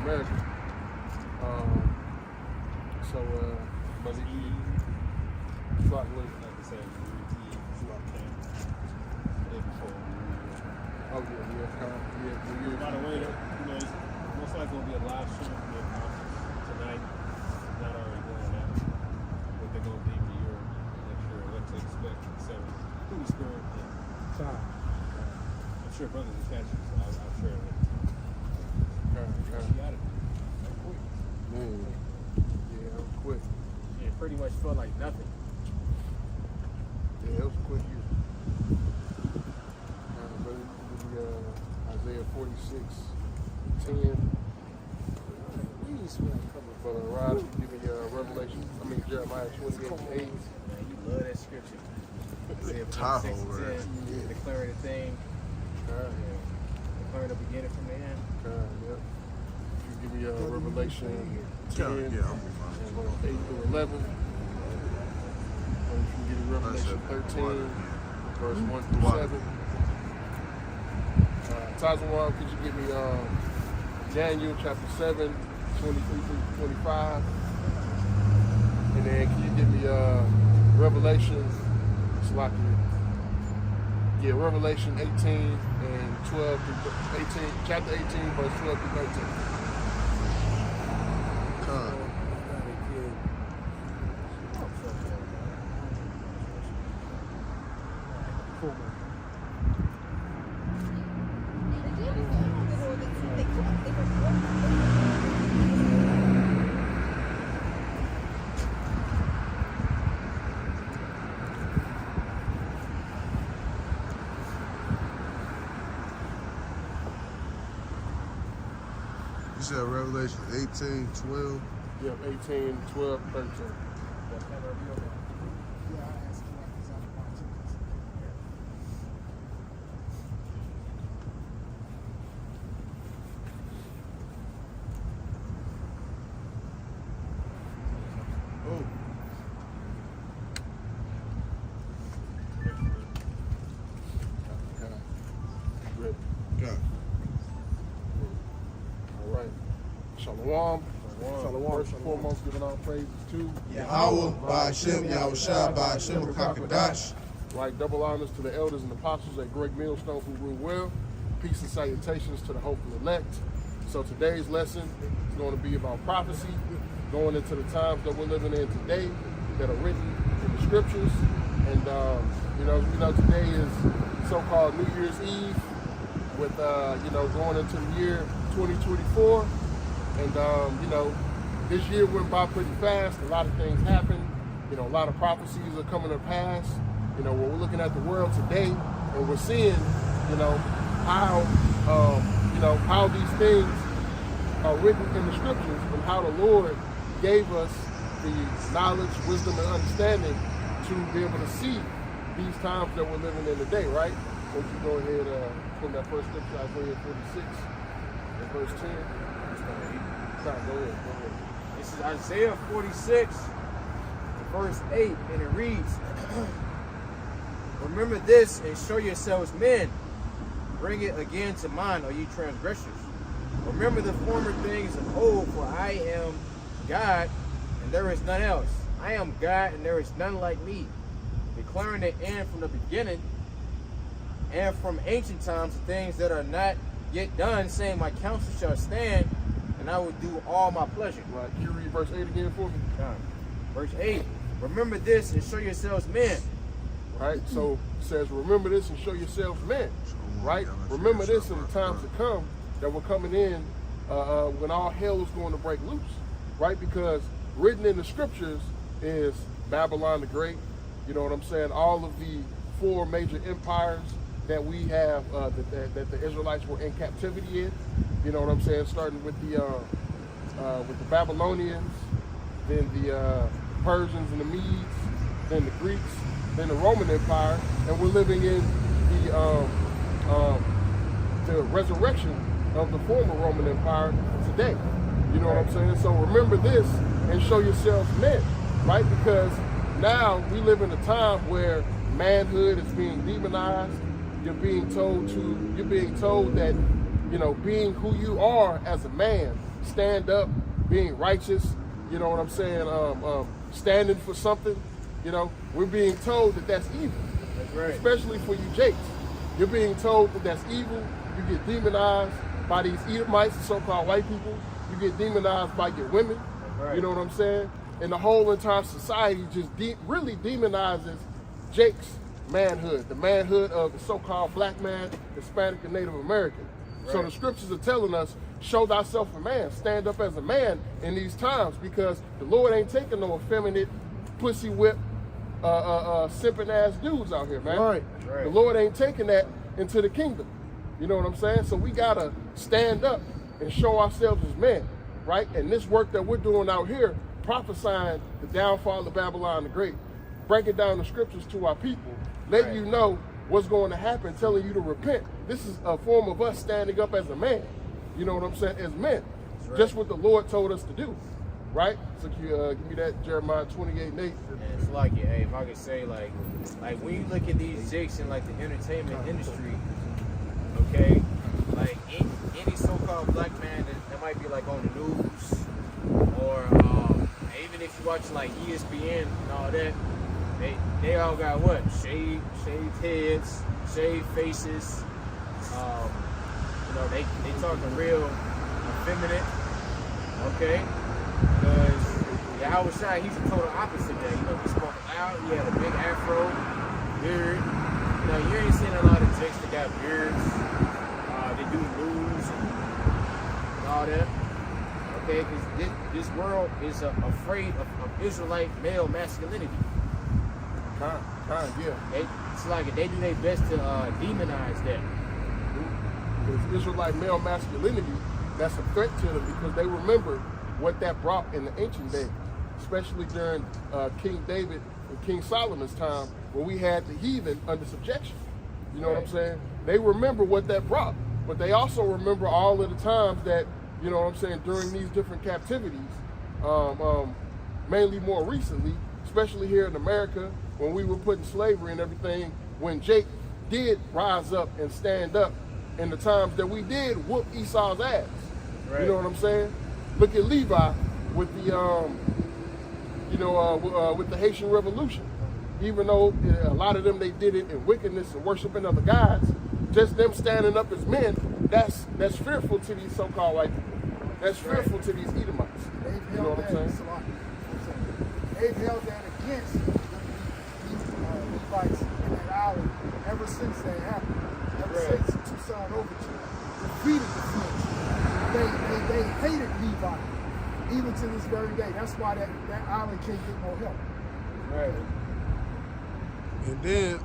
America. But it's like what? Like I said, it's like day before. Oh yeah. By the way, it's most likely going to be a live stream from their conference tonight. It's not already going out. What they're going to be for Europe next year, what to expect, etc. Holy Spirit. I'm sure brothers will catch it, so I'll share it. You got it. I'm quick. Yeah, I'm quick. It pretty much felt like nothing. Yeah, it was a quick year. Isaiah 46:10. But Rod, give me Revelation. Jeremiah 28:8. Man, you love that scripture. Isaiah 46:10. Declaring a thing. Declaring the beginning from the end. Yep. You give me Revelation 10, and 8 through 11. Or you can give me Revelation 13, verse 1 through 7. Tazawam, could you give me Daniel chapter 7, 23 through 25? And then can you give me Revelation, Revelation 18 and 12 through 18, chapter 18, verse 12 through 13. You said Revelation 18, 12? Yep, 18, 12, 13. Oh. Good. Got it. All right. Shalom. First and foremost, giving all praises to Yahweh, Ba'ashem, Yahushua, Ba'ashem, Kakadash. Right, double honors to the elders and apostles at Great Millstone who rule well. Peace and salutations to the hopeful elect. So today's lesson is going to be about prophecy, going into the times that we're living in today that are written in the scriptures. And as we know, today is so-called New Year's Eve with going into the year 2024. And this year went by pretty fast. A lot of things happened. A lot of prophecies are coming to pass. When we're looking at the world today, and we're seeing, how these things are written in the scriptures, and how the Lord gave us the knowledge, wisdom, and understanding to be able to see these times that we're living in today, right? So if you go ahead from that first scripture, Isaiah 46, and verse 10. Go ahead. This is Isaiah 46, verse 8, and it reads, Remember this and show yourselves men. Bring it again to mind, O ye transgressors. Remember the former things of old, for I am God, and there is none else. I am God, and there is none like me. Declaring the end from the beginning, and from ancient times, the things that are not yet done, saying, My counsel shall stand, and I will do all my pleasure. Right. Can you read verse 8 again for me? Verse 8. Remember this and show yourselves men. Right? So it says, remember this and show yourselves men. Right? Remember this in the times to come that we're coming in when all hell is going to break loose. Right? Because written in the scriptures is Babylon the Great. You know what I'm saying? All of the 4 major empires that we have, that the Israelites were in captivity in. You know what I'm saying? Starting with the Babylonians, then the Persians and the Medes, then the Greeks, then the Roman Empire, and we're living in the resurrection of the former Roman Empire today. You know what I'm saying? So remember this and show yourselves men, right? Because now we live in a time where manhood is being demonized. You're being told that you know, being who you are as a man, stand up, being righteous, you know what I'm saying, standing for something, you know, we're being told that that's evil. That's right. Especially for you Jakes. You're being told that that's evil. You get demonized by these Edomites, the so-called white people. You get demonized by your women. Right. You know what I'm saying? And the whole entire society just really demonizes Jake's manhood, the manhood of the so-called black man, Hispanic, and Native American. Right. So the scriptures are telling us, show thyself a man, stand up as a man in these times, because the Lord ain't taking no effeminate, pussy whip, simping ass dudes out here, man. Right. The Lord ain't taking that into the kingdom. You know what I'm saying? So we gotta stand up and show ourselves as men, right? And this work that we're doing out here, prophesying the downfall of Babylon the Great, breaking down the scriptures to our people, letting you know what's going to happen, telling you to repent. This is a form of us standing up as a man. You know what I'm saying? As men. Right. Just what the Lord told us to do. Right? So can you give me that Jeremiah 28:8? And it's like, hey, if I could say, like when you look at these Jakes in like the entertainment industry, okay, like any so-called black man that might be like on the news, or even if you watch like ESPN and all that, they all got what? Shaved heads, shaved faces. You know, they talking real effeminate, okay? Because Howard Shine, he's the total opposite there. You know, he spoke loud, he had a big afro, beard. You know, you ain't seen a lot of chicks that got beards. They do news and all that. Okay, because this world is afraid of Israelite male masculinity. Yeah. It's like they do their best to demonize that. Because Israelite male masculinity, that's a threat to them, because they remember what that brought in the ancient days, especially during King David and King Solomon's time, when we had the heathen under subjection. You know what I'm saying? They remember what that brought, but they also remember all of the times that, you know what I'm saying, during these different captivities, mainly more recently, especially here in America, when we were put in slavery and everything, when Jake did rise up and stand up in the times that we did whoop Esau's ass. Right. You know what I'm saying? Look at Levi with the, with the Haitian Revolution. Even though a lot of them, they did it in wickedness and worshiping other gods, just them standing up as men, that's fearful to these so-called white people. That's fearful to these Edomites. You know what I'm saying? They've held that against the Levites in that island ever since that happened. Ever since the Tucson Overture defeated the French. They hated Levi, even to this very day. That's why that island can't get no help. Right. And then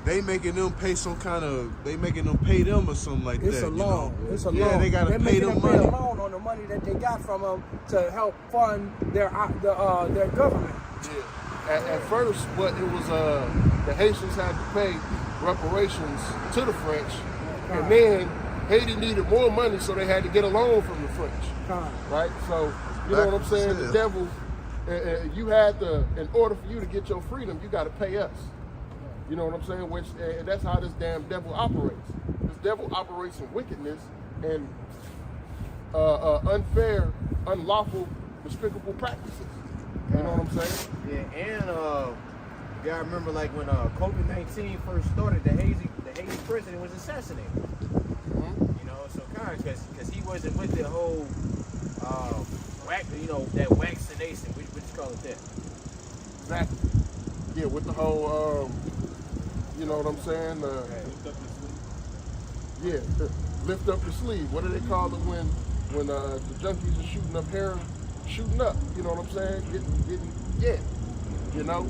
they making them pay some kind of, they making them pay them or something like It's that. a loan. You know? It's a yeah, loan. they gotta They're pay making them pay money. a loan on the money that they got from them to help fund their government. Yeah. At first, what it was, the Haitians had to pay reparations to the French, and then Haiti needed more money, so they had to get a loan from the French. Right? So, you know what I'm saying? The devil, you had to, in order for you to get your freedom, you got to pay us. You know what I'm saying? Which that's how this damn devil operates. This devil operates in wickedness and unfair, unlawful, despicable practices. You know what I'm saying? Yeah, and you gotta remember, like when COVID-19 first started, the Haiti president was assassinated. Mm-hmm. You know, so kind of because he wasn't with the whole that vaccination. We just call it that. Exactly. Yeah, with the whole, you know what I'm saying? Lift up the sleeve. What do they call it when the junkies are shooting up heroin? Shooting up, you know what I'm saying? Getting, you know?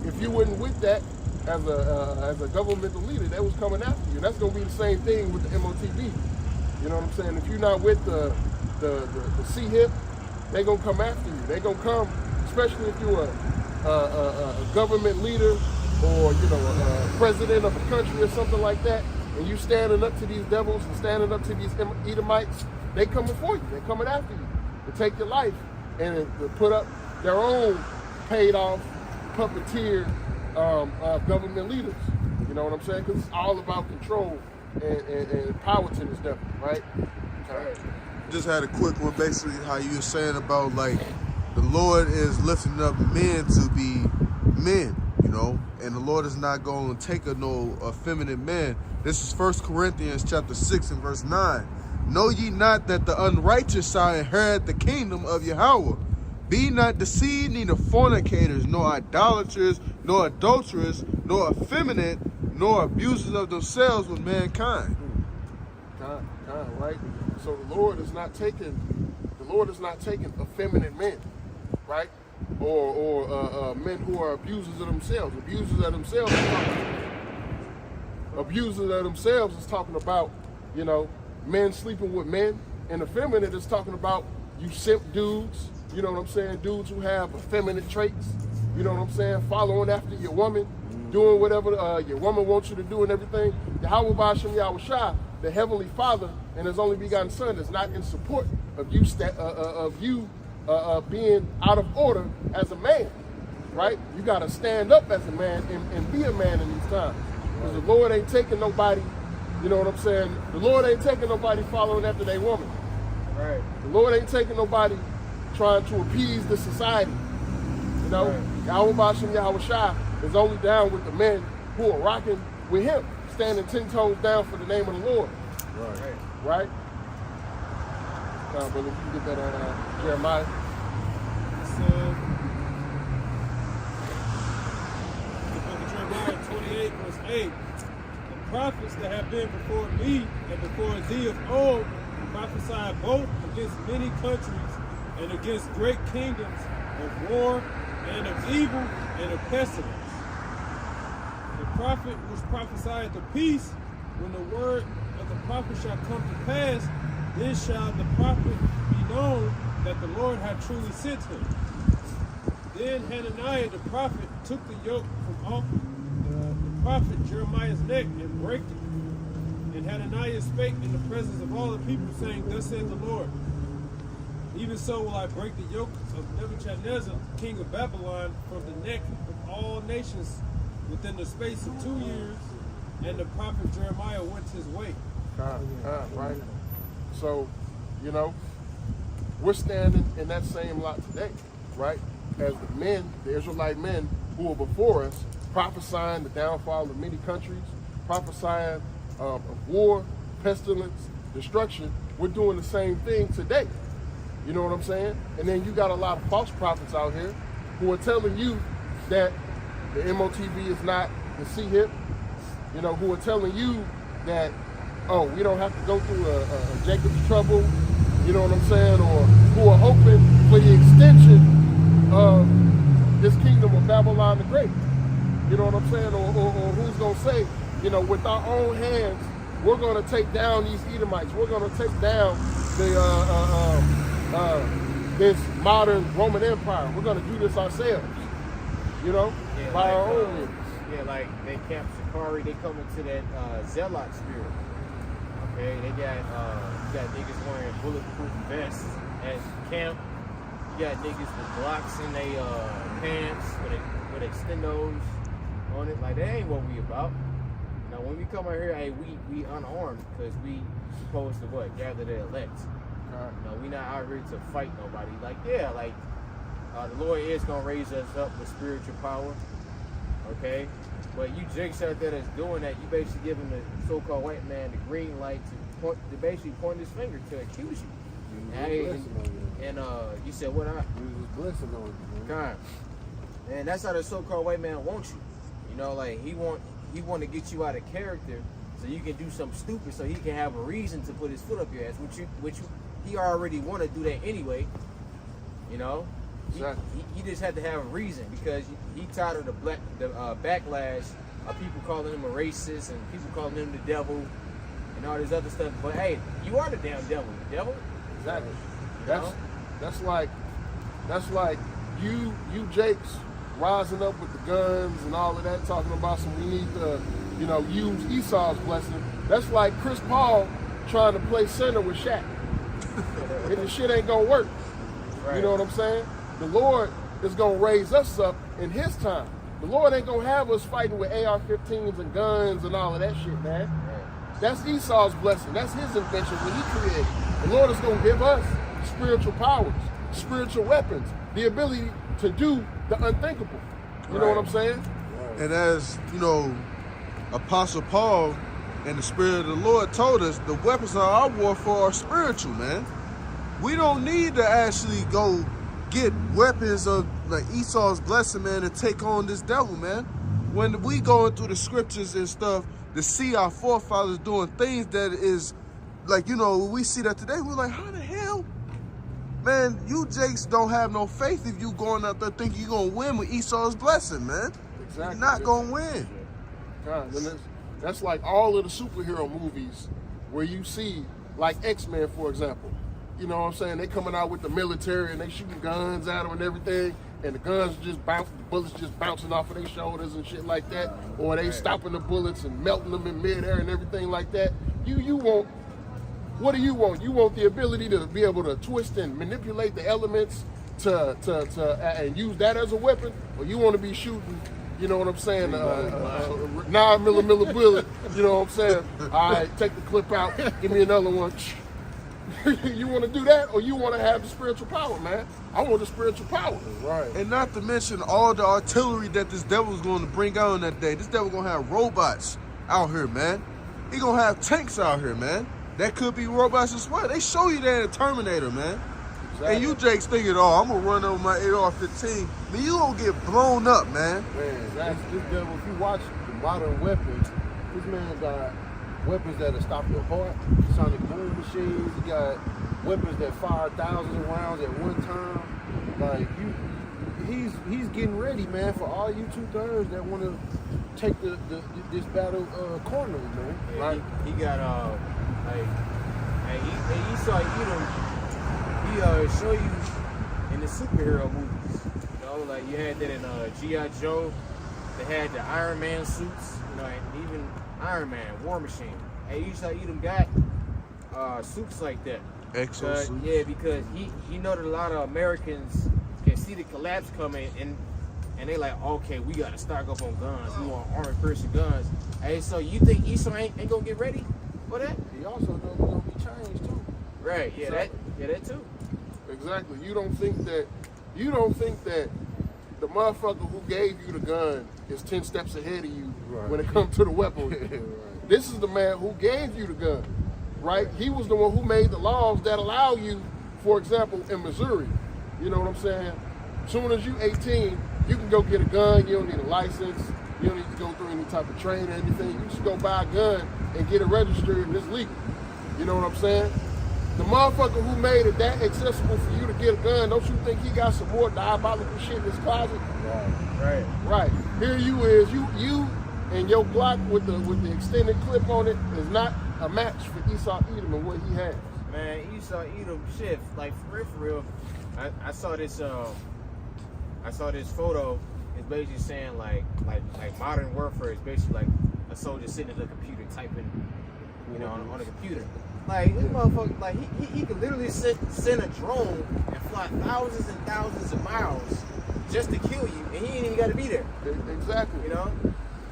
If you wasn't with that as a governmental leader, that was coming after you. And that's gonna be the same thing with the MOTB. You know what I'm saying? If you're not with the C-HIP, they gonna come after you. They gonna come, especially if you're a government leader or, you know, a president of a country or something like that, and you standing up to these devils and standing up to these Edomites, they coming for you. They coming after you to take your life and to put up their own paid off puppeteer government leaders. You know what I'm saying? Because it's all about control and Powhatan is devil, right? Okay. Just had a quick one, basically how you were saying about like the Lord is lifting up men to be men, you know, and the Lord is not going to take no effeminate man. This is 1 Corinthians chapter 6 and verse 9. Know ye not that the unrighteous shall inherit the kingdom of Yahweh? Be not deceived, neither fornicators, nor idolaters, nor adulterers, nor effeminate, nor abusers of themselves with mankind. Right? So the Lord is not taking effeminate men, right? Or men who are abusers of themselves. Abusers of themselves is talking about, you know, men sleeping with men, and effeminate is talking about you simp dudes, you know what I'm saying? Dudes who have effeminate traits, you know what I'm saying? Following after your woman, doing whatever your woman wants you to do and everything. Yahweh B'Ashem Yahushua, the Heavenly Father and His only begotten Son, is not in support of you being out of order as a man, right? You got to stand up as a man and be a man in these times. Because the Lord ain't taking nobody, you know what I'm saying? The Lord ain't taking nobody following after their woman. Right. The Lord ain't taking nobody trying to appease the society. You know, right. Yahweh B'Ashem Yahushua is only down with the men who are rocking with Him, standing 10 toes down for the name of the Lord. Right. Right? Brother, you can get that on Jeremiah. Jeremiah 28, verse 8. The prophets that have been before me and before thee of old prophesied both against many countries and against great kingdoms of war and of evil and of pestilence. The prophet which prophesied the peace, when the word of the prophet shall come to pass, then shall the prophet be known that the Lord hath truly sent him. Then Hananiah the prophet took the yoke from off the prophet Jeremiah's neck and brake it. And Hananiah spake in the presence of all the people, saying, Thus saith the Lord, even so will I break the yoke of Nebuchadnezzar, king of Babylon, from the neck of all nations within the space of 2 years. And the prophet Jeremiah went his way. Right? So, you know, we're standing in that same lot today, right? As the men, the Israelite men who were before us, prophesying the downfall of many countries, prophesying of war, pestilence, destruction. We're doing the same thing today. You know what I'm saying? And then you got a lot of false prophets out here who are telling you that the MOTV is not the C-HIP, you know, who are telling you that, oh, we don't have to go through a Jacob's trouble, you know what I'm saying? Or who are hoping for the extension of this kingdom of Babylon the Great. You know what I'm saying? Or who's going to say, you know, with our own hands, we're going to take down these Edomites. We're going to take down this modern Roman Empire. We're going to do this ourselves, you know, by our own means. Yeah, like they Camp Shikari, they come into that zealot spirit. Okay, they got you got niggas wearing bulletproof vests at camp. You got niggas with Glocks in their pants with extendos on it. Like, that ain't what we about. Now, when we come out here, hey, we unarmed because we supposed to what? Gather the elect. No, we not out here to fight nobody. Like, yeah, like the Lord is gonna raise us up with spiritual power. Okay, but you jakes out there that's doing that, you basically giving the so-called white man the green light to basically point his finger to accuse you. And you said what? God, and that's how the so-called white man wants you. You know, like he want to get you out of character so you can do something stupid, so he can have a reason to put his foot up your ass. He already want to do that anyway. You know. He just had to have a reason because he tired of the backlash of people calling him a racist and people calling him the devil and all this other stuff. But hey, you are the damn devil. The devil. Exactly. That's like you Jakes rising up with the guns and all of that, talking about we need to, you know, use Esau's blessing. That's like Chris Paul trying to play center with Shaq. And the shit ain't gonna work. Right. You know what I'm saying? The Lord is going to raise us up in His time. The Lord ain't going to have us fighting with AR-15s and guns and all of that shit, man. Right. That's Esau's blessing. That's his invention when he created. The Lord is going to give us spiritual powers, spiritual weapons, the ability to do the unthinkable. You know what I'm saying? And as, you know, Apostle Paul and the Spirit of the Lord told us, the weapons of our warfare are spiritual, man. We don't need to actually go get weapons of like Esau's blessing, man, and take on this devil, man. When we going through the scriptures and stuff to see our forefathers doing things that is like, you know, we see that today, we're like, how the hell? Man, you Jakes don't have no faith if you going out there thinking you're going to win with Esau's blessing, man. Exactly. You're not going to win. God, and that's like all of the superhero movies where you see, like X-Men, for example. You know what I'm saying? They coming out with the military and they shooting guns at them and everything, and the guns just bounce, the bullets just bouncing off of their shoulders and shit like that, or they stopping the bullets and melting them in midair and everything like that. You want, what do you want? You want the ability to be able to twist and manipulate the elements and use that as a weapon, or you want to be shooting, you know what I'm saying, 9mm bullet, you know what I'm saying? All right, take the clip out, give me another one. You want to do that, or you want to have the spiritual power, man? I want the spiritual power. Right. And not to mention all the artillery that this devil's going to bring out on that day. This devil going to have robots out here, man. He going to have tanks out here, man. That could be robots as well. They show you that in Terminator, man. Exactly. And you Jakes thinking, oh, I'm going to run over my AR-15. Man, you going to get blown up, man. Man, this devil, if you watch the modern weapons, this man got weapons that'll stop your heart, sonic boom machines. He got weapons that fire thousands of rounds at one time. Like he's getting ready, man, for all you 2/3 that want to take this battle cornerly, man. Yeah, right? He got he saw Edom. He show you in the superhero movies. You know, like you had that in G.I. Joe. They had the Iron Man suits. You know, and even Iron Man, War Machine. And you saw Edom got suits like that. Exosuits. Yeah, because he know that a lot of Americans can see the collapse coming, and they like, okay, we got to stock up on guns. We want armored piercing guns. Hey, so you think Esau ain't gonna get ready for that? He also knows he's gonna be changed too. Right. Yeah. That too. Exactly. You don't think that the motherfucker who gave you the gun is 10 steps ahead of you when it comes to the weapon. Right. This is the man who gave you the gun, right? He was the one who made the laws that allow you, for example, in Missouri, you know what I'm saying? As soon as you 18, you can go get a gun. You don't need a license. You don't need to go through any type of training or anything. You just go buy a gun and get it registered, and it's legal. You know what I'm saying? The motherfucker who made it that accessible for you to get a gun, don't you think he got some more diabolical shit in his closet? Right. Here you is, you and your Glock with the extended clip on it is not a match for Esau Edom and what he has. Man, Esau Edom shit, like for real. I saw this photo. It's basically saying like modern warfare is basically like a soldier sitting at the computer typing, you know, on a computer. Like this motherfucker, like he could literally send a drone and fly thousands and thousands of miles just to kill you, and he ain't even got to be there. Exactly. You know.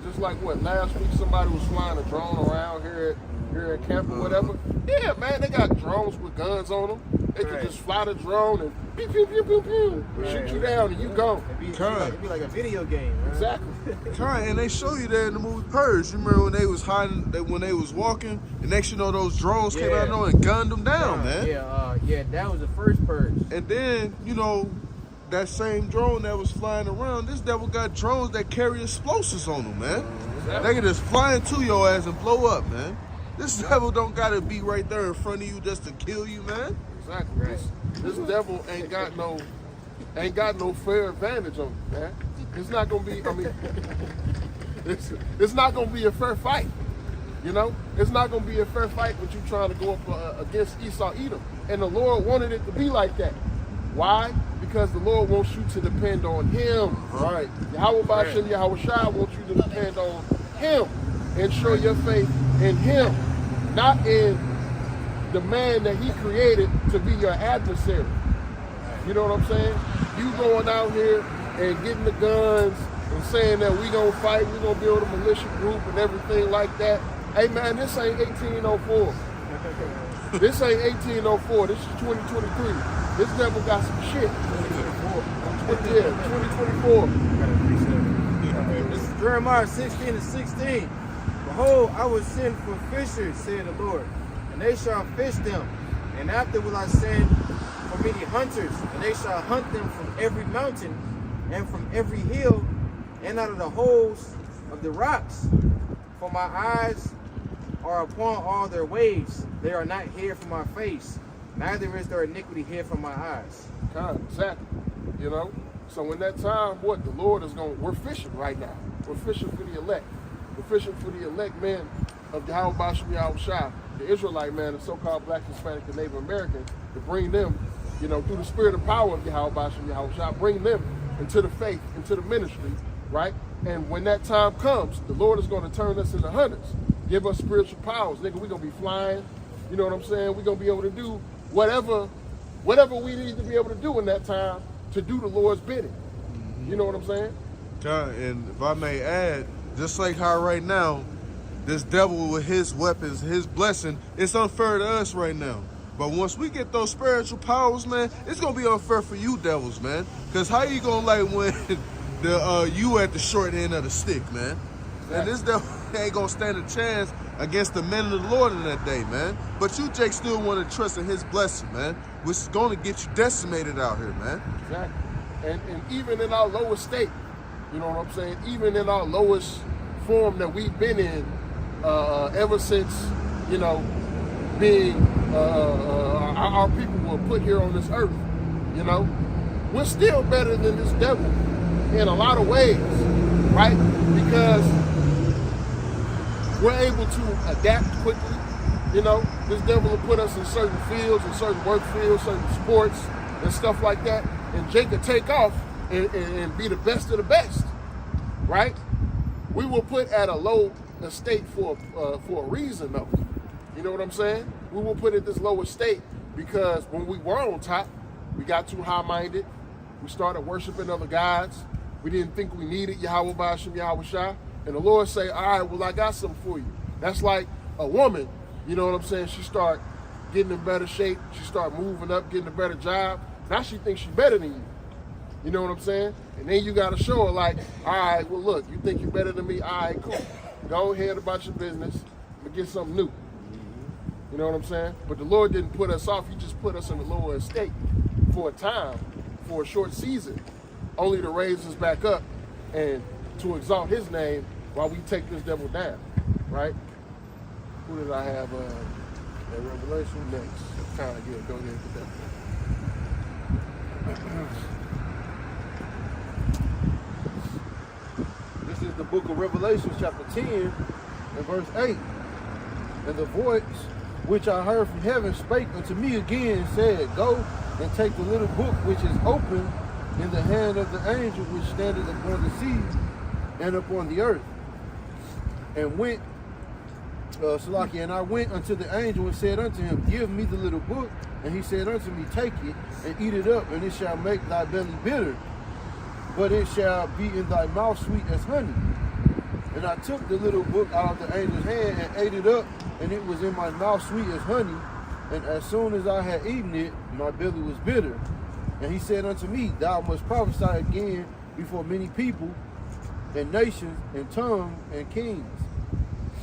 Just like what last week, somebody was flying a drone around here at camp or whatever. Yeah, man, they got drones with guns on them. They can just fly the drone and pew pew pew pew pew, shoot you down and you go. It'd be like a video game. Right? Exactly. And they show you that in the movie Purge. You remember when they was hiding, when they was walking, and next you know those drones came out and gunned them down, man. Yeah, that was the first Purge. And then, you know, that same drone that was flying around, this devil got drones that carry explosives on them, man. They can just fly into your ass and blow up, man. This devil don't gotta be right there in front of you just to kill you, man. Exactly. Right. This devil ain't got no fair advantage on you, man. It's not gonna be. I mean, it's not gonna be a fair fight. You know, it's not gonna be a fair fight with you trying to go up against Esau Edom. And the Lord wanted it to be like that. Why? Because the Lord wants you to depend on Him. Right. Yahweh Bashem, Yahweh Shai wants you to depend on Him and show your faith in Him, not in the man that He created to be your adversary. You know what I'm saying? You going out here and getting the guns and saying that we gonna fight, we gonna build a militia group and everything like that. Hey man, this ain't 1804. This ain't 1804. This is 2023. This devil got some shit. 2024. This is Jeremiah 16:16. Behold, I will send for fishers, said the Lord, and they shall fish them. And after will I send for many hunters, and they shall hunt them from every mountain and from every hill and out of the holes of the rocks. For my eyes are upon all their ways. They are not hid from my face, neither is their iniquity hid from my eyes. Exactly. You know? So in that time, what the Lord is going, we're fishing right now. We're fishing for the elect. We're fishing for the elect men of Yahweh Basham Yahweh Shai, the Israelite man, the so-called Black, Hispanic, and Native American, to bring them, you know, through the spirit and power of Yahweh Basham Yahweh Shai, bring them into the faith, into the ministry, right? And when that time comes, the Lord is going to turn us into hunters, give us spiritual powers. Nigga, we're going to be flying, you know what I'm saying? We're going to be able to do whatever we need to be able to do in that time to do the Lord's bidding. You know what I'm saying? And if I may add, just like how right now, this devil with his weapons, his blessing, it's unfair to us right now. But once we get those spiritual powers, man, it's gonna be unfair for you devils, man. Cause how you gonna like when you at the short end of the stick, man? Exactly. And this devil ain't gonna stand a chance against the men of the Lord in that day, man. But you, Jake, still want to trust in his blessing, man, which is gonna get you decimated out here, man. Exactly. And even in our lowest state, you know what I'm saying? Even in our lowest form that we've been in ever since, you know, being our people were put here on this earth, you know, we're still better than this devil in a lot of ways, right? Because we're able to adapt quickly. You know, this devil will put us in certain fields, in certain work fields, certain sports and stuff like that. And Jake could take off and be the best of the best, right? We were put at a low estate for a reason, though. You know what I'm saying? We were put at this lower state because when we were on top, we got too high-minded. We started worshiping other gods. We didn't think we needed Yahweh Basham Yahweh Shai. And the Lord say, all right, well, I got something for you. That's like a woman, you know what I'm saying? She start getting in better shape. She start moving up, getting a better job. Now she thinks she's better than you. You know what I'm saying? And then you got to show her like, all right, well, look, you think you're better than me? All right, cool. Go ahead about your business. I'm going to get something new. You know what I'm saying? But the Lord didn't put us off. He just put us in a lower estate for a time, for a short season, only to raise us back up and to exalt his name while we take this devil down, right? Who did I have in Revelation next? Kind of good. Go ahead with that. This is the book of Revelation, chapter 10, and verse 8. And the voice which I heard from heaven spake unto me again and said, Go and take the little book which is open in the hand of the angel which standeth upon the sea and upon the earth. And went, and I went unto the angel and said unto him, Give me the little book. And he said unto me, Take it and eat it up, and it shall make thy belly bitter, but it shall be in thy mouth sweet as honey. And I took the little book out of the angel's hand and ate it up, and it was in my mouth sweet as honey. And as soon as I had eaten it, my belly was bitter. And he said unto me, Thou must prophesy again before many people and nations and tongues and kings.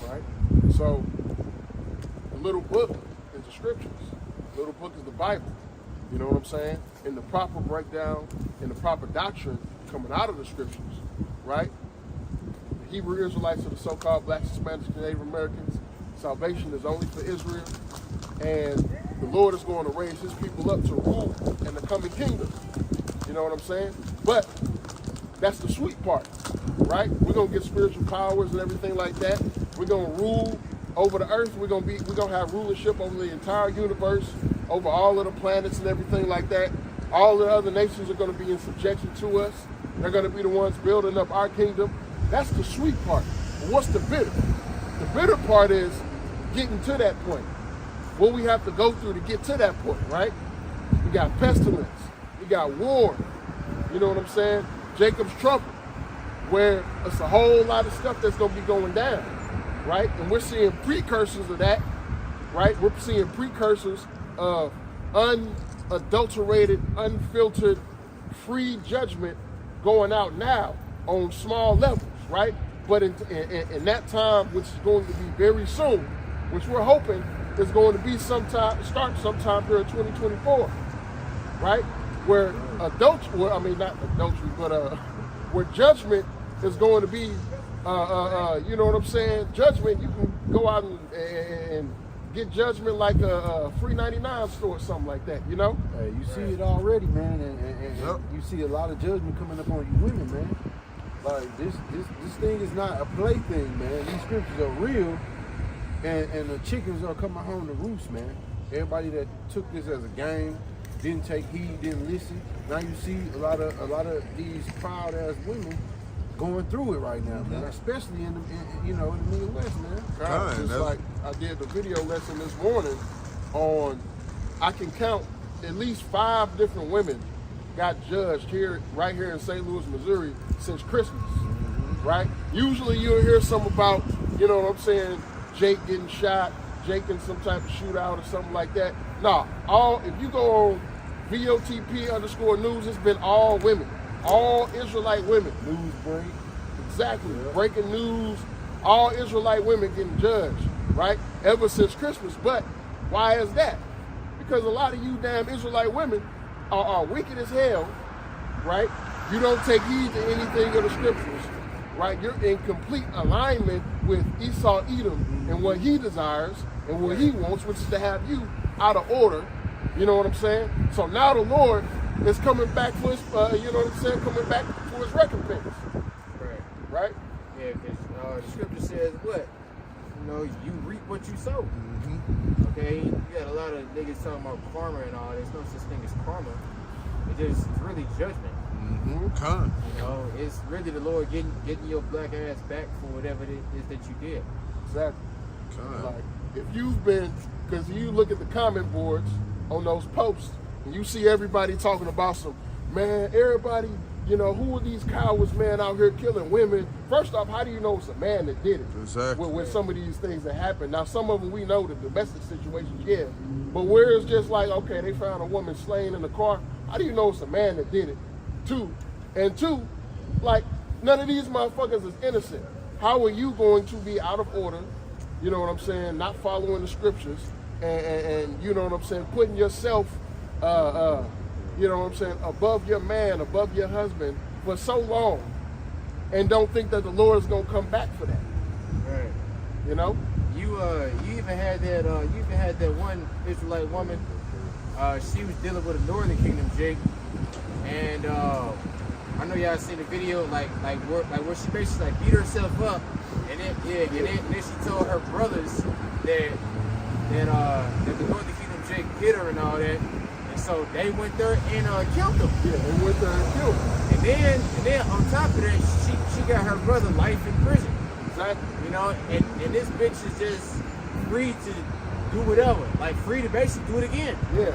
Right? So the little book is the scriptures. The little book is the Bible. You know what I'm saying? In the proper breakdown, in the proper doctrine coming out of the scriptures, right? The Hebrew Israelites are the so-called Blacks, Hispanics, and Native Americans. Salvation is only for Israel. And the Lord is going to raise his people up to rule in the coming kingdom. You know what I'm saying? But that's the sweet part, right? We're gonna get spiritual powers and everything like that. We're gonna rule over the earth. We're gonna have rulership over the entire universe, over all of the planets and everything like that. All the other nations are gonna be in subjection to us. They're gonna be the ones building up our kingdom. That's the sweet part. But what's the bitter? The bitter part is getting to that point. What we have to go through to get to that point, right? We got pestilence. We got war. You know what I'm saying? Jacob's trouble, where it's a whole lot of stuff that's going to be going down. right? And we're seeing precursors of that, right? We're seeing precursors of unadulterated, unfiltered, free judgment going out now on small levels, right? But in that time, which is going to be very soon, which we're hoping is going to be start sometime during 2024, right? Where not adultery, but where judgment is going to be, you know what I'm saying? Judgment, you can go out and get judgment like a free 99 store or something like that, you know? Hey, you see it already, man, and you see a lot of judgment coming up on you women, man. Like this thing is not a plaything, man. These scriptures are real, and the chickens are coming home to roost, man. Everybody that took this as a game, didn't take heed, didn't listen. Now you see a lot of these proud ass women going through it right now, man. Especially in the Midwest, man. Just like I did the video lesson this morning on, I can count at least 5 different women got judged right here in St. Louis, Missouri since Christmas, right? Usually you'll hear something about, you know what I'm saying, Jake getting shot, Jake in some type of shootout or something like that. Nah, if you go on VOTP_news, it's been all women, all Israelite women. News break. Exactly, breaking news, all Israelite women getting judged, right? Ever since Christmas. But why is that? Because a lot of you damn Israelite women are wicked as hell, right? You don't take heed to anything of the scriptures, right? You're in complete alignment with Esau Edom and what he desires and what he wants, which is to have you out of order. You know what I'm saying? So now the Lord is coming back for his, you know what I'm saying? Coming back for his recompense. Right? Yeah, because the scripture says what? You know, you reap what you sow. Okay? You got a lot of niggas talking about karma and all. There's no such thing as karma. It's really judgment. You know, it's really the Lord getting your black ass back for whatever it is that you did. Exactly. Like, if you've been, because you look at the comment boards on those posts, and you see everybody talking about some, man, everybody, you know, who are these cowards, man, out here killing women? First off, how do you know it's a man that did it? Exactly. With some of these things that happen. Now, some of them we know, the domestic situations, yeah. But where it's just like, okay, they found a woman slain in the car. How do you know it's a man that did it? Two, like, none of these motherfuckers is innocent. How are you going to be out of order, you know what I'm saying, not following the scriptures, and you know what I'm saying, putting yourself, you know what I'm saying, above your man, above your husband for so long, and don't think that the Lord is gonna come back for that. Right. You know? You even had that one Israelite woman. She was dealing with a Northern Kingdom Jake, and I know y'all seen the video, like where she basically like beat herself up, and then she told her brothers that the Northern Kingdom Jake hit her and all that. So they went there and killed him. Yeah, they went there and killed him. And then on top of that, she got her brother life in prison. Exactly. You know, and this bitch is just free to do whatever, like free to basically do it again. Yeah,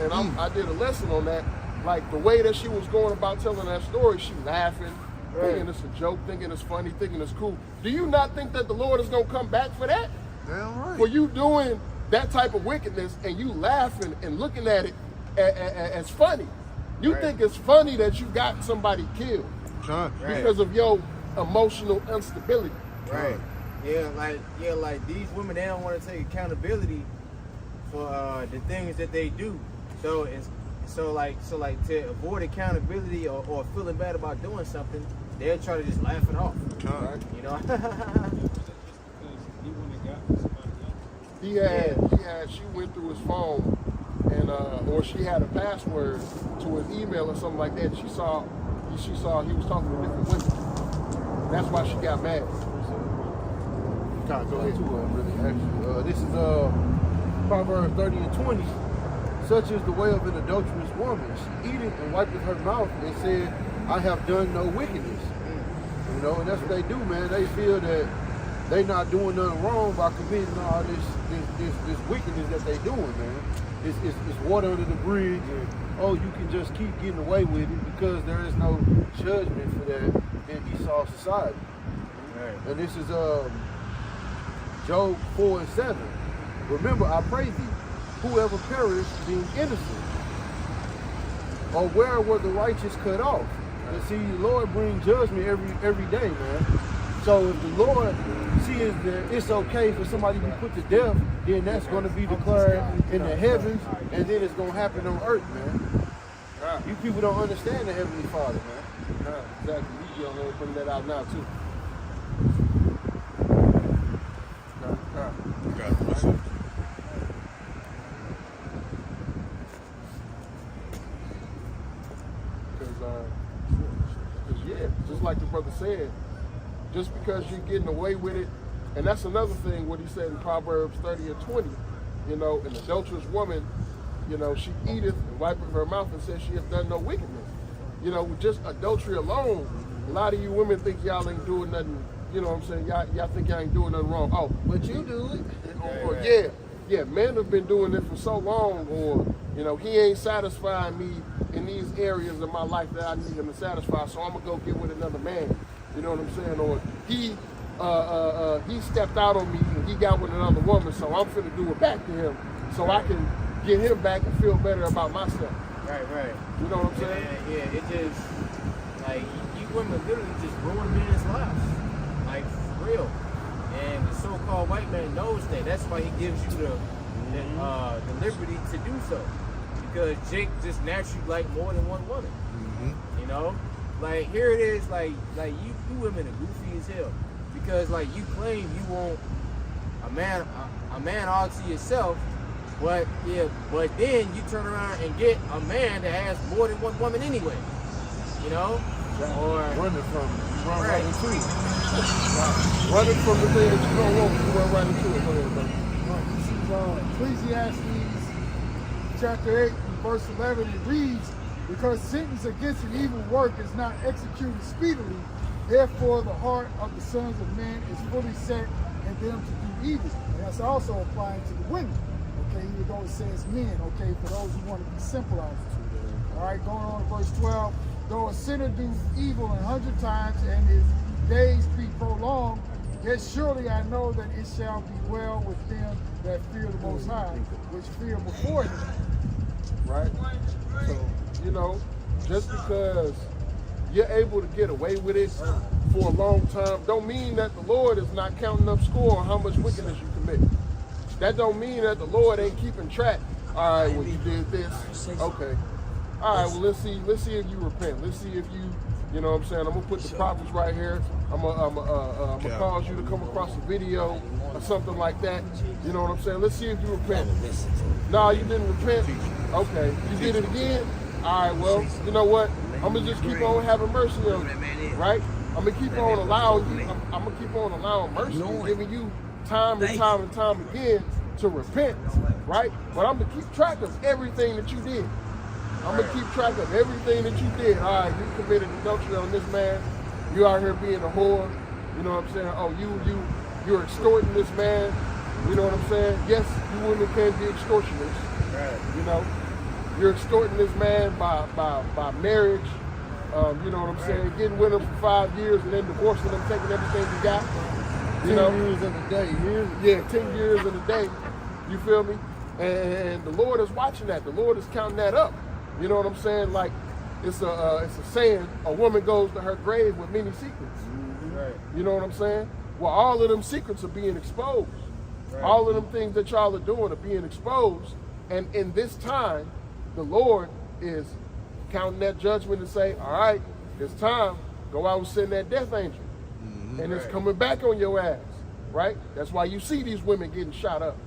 and I did a lesson on that. Like the way that she was going about telling that story, she laughing, thinking it's a joke, thinking it's funny, thinking it's cool. Do you not think that the Lord is gonna come back for that? Damn right. For you doing that type of wickedness and you laughing and looking at it as funny. You think it's funny that you got somebody killed because of your emotional instability. Right. Yeah, like these women, they don't want to take accountability for the things that they do. So like to avoid accountability or feeling bad about doing something, they'll try to just laugh it off. Right? You know. She went through his phone and or she had a password to his email or something like that. She saw he was talking to different women. That's why she got mad. Go ahead. Actually, this is Proverbs 30 and 20. Such is the way of an adulterous woman. She eateth and wipeth her mouth and said, I have done no wickedness. You know, and that's what they do, man. They feel that they not doing nothing wrong by committing all this wickedness that they doing, man. It's water under the bridge, and you can just keep getting away with it because there is no judgment for that in Esau society. Right. And this is Job 4:7. Remember, I pray thee, whoever perished being innocent, or where were the righteous cut off? And see, the Lord brings judgment every day, man. So if the Lord sees that it's okay for somebody to be put to death, then that's going to be declared in the heavens, and then it's going to happen on earth, man. You people don't understand the Heavenly Father, man. Exactly. You don't know bring that out now too. Because yeah, just like the brother said, just because you're getting away with it, and that's another thing what he said in Proverbs 30 and 20, you know, an adulterous woman, you know, she eateth and wipeth her mouth and says she hath done no wickedness. You know, with just adultery alone, a lot of you women think y'all ain't doing nothing, you know what I'm saying? Y'all think y'all ain't doing nothing wrong. Oh, but you do it. Or yeah, men have been doing it for so long, or, you know, he ain't satisfying me in these areas of my life that I need him to satisfy, so I'm gonna go get with another man. You know what I'm saying? Or he stepped out on me and he got with another woman, so I'm finna do it back to him, so I can get him back and feel better about myself. Right. You know what I'm saying? Yeah, it just, like, you women literally just ruin men's lives. Like, for real. And the so-called white man knows that. That's why he gives you the liberty to do so. Because Jake just naturally like more than one woman. You know? Like, here it is, like you women are goofy as hell. Because, like, you claim you want a man all to yourself, but then you turn around and get a man that has more than one woman anyway. You know? Or Running from it. right. Running from the thing that you don't want, you run right into it. Go ahead, brother. This is Ecclesiastes chapter 8 and verse 11. It reads, because sentence against an evil work is not executed speedily, therefore the heart of the sons of men is fully set in them to do evil. And that's also applying to the women. Okay, even though it says men, okay, for those who want to be simple out. All right, going on to verse 12. Though a sinner do evil 100 times and his days be prolonged, yet surely I know that it shall be well with them that fear the Most High, which fear before him. Right? So, you know, just because you're able to get away with it for a long time, don't mean that the Lord is not counting up score on how much wickedness you commit. That don't mean that the Lord ain't keeping track. All right, well, you did this. Okay. All right, well, let's see if you repent. Let's see if you know what I'm saying? I'm gonna put the prophets right here. I'm gonna cause you to come across a video or something like that. You know what I'm saying? Let's see if you repent. No, you didn't repent. Okay, you did it again. All right, well, you know what? I'm gonna just keep on having mercy on you, right? I'm gonna keep on allowing you. I'm gonna keep on allowing mercy and giving you time and time and time again to repent, right? But I'm gonna keep track of everything that you did. I'm gonna keep track of everything that you did. All right, you committed adultery on this man. You out here being a whore. You know what I'm saying? Oh, you're extorting this man. You know what I'm saying? Yes, you women can be extortionists. Right. You know, you're extorting this man by marriage. You know what I'm saying? Getting with him for 5 years and then divorcing him, taking everything you got. You 10 years in a day. 10 years in a day. You feel me? And the Lord is watching that. The Lord is counting that up. You know what I'm saying? Like, it's a saying, a woman goes to her grave with many secrets. Right. You know what I'm saying? Well, all of them secrets are being exposed. Right. All of them things that y'all are doing are being exposed. And in this time, the Lord is counting that judgment and say, all right, it's time. Go out and send that death angel. And it's coming back on your ass, right? That's why you see these women getting shot up.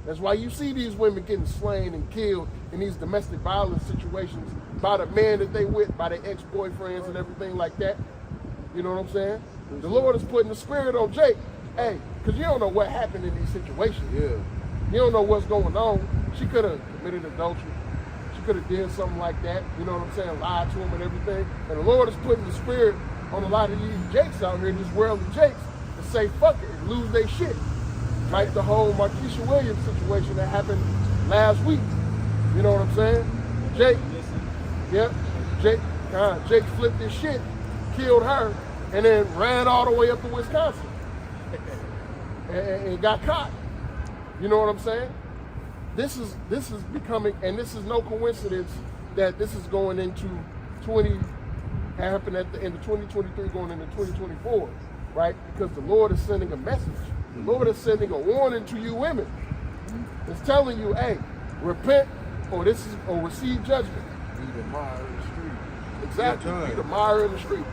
That's why you see these women getting slain and killed in these domestic violence situations by the men that they with, by their ex-boyfriends and everything like that. You know what I'm saying? The Lord is putting the spirit on Jake. Hey, because you don't know what happened in these situations. Yeah. You don't know what's going on. She could have committed adultery. She could have did something like that. You know what I'm saying? Lied to him and everything. And the Lord is putting the spirit on a lot of these Jakes out here, these worldly Jakes, to say fuck it and lose their shit. Like the whole Marquisha Williams situation that happened last week. You know what I'm saying? Jake flipped his shit, killed her, and then ran all the way up to Wisconsin. and got caught. You know what I'm saying? This is becoming, and this is no coincidence that this is going into 20, happened at the end of 2023, going into 2024, right? Because the Lord is sending a message. The Lord is sending a warning to you women. It's telling you, hey, repent or receive judgment. Be the mire in the street. Exactly. Yeah, Be the mire in the street.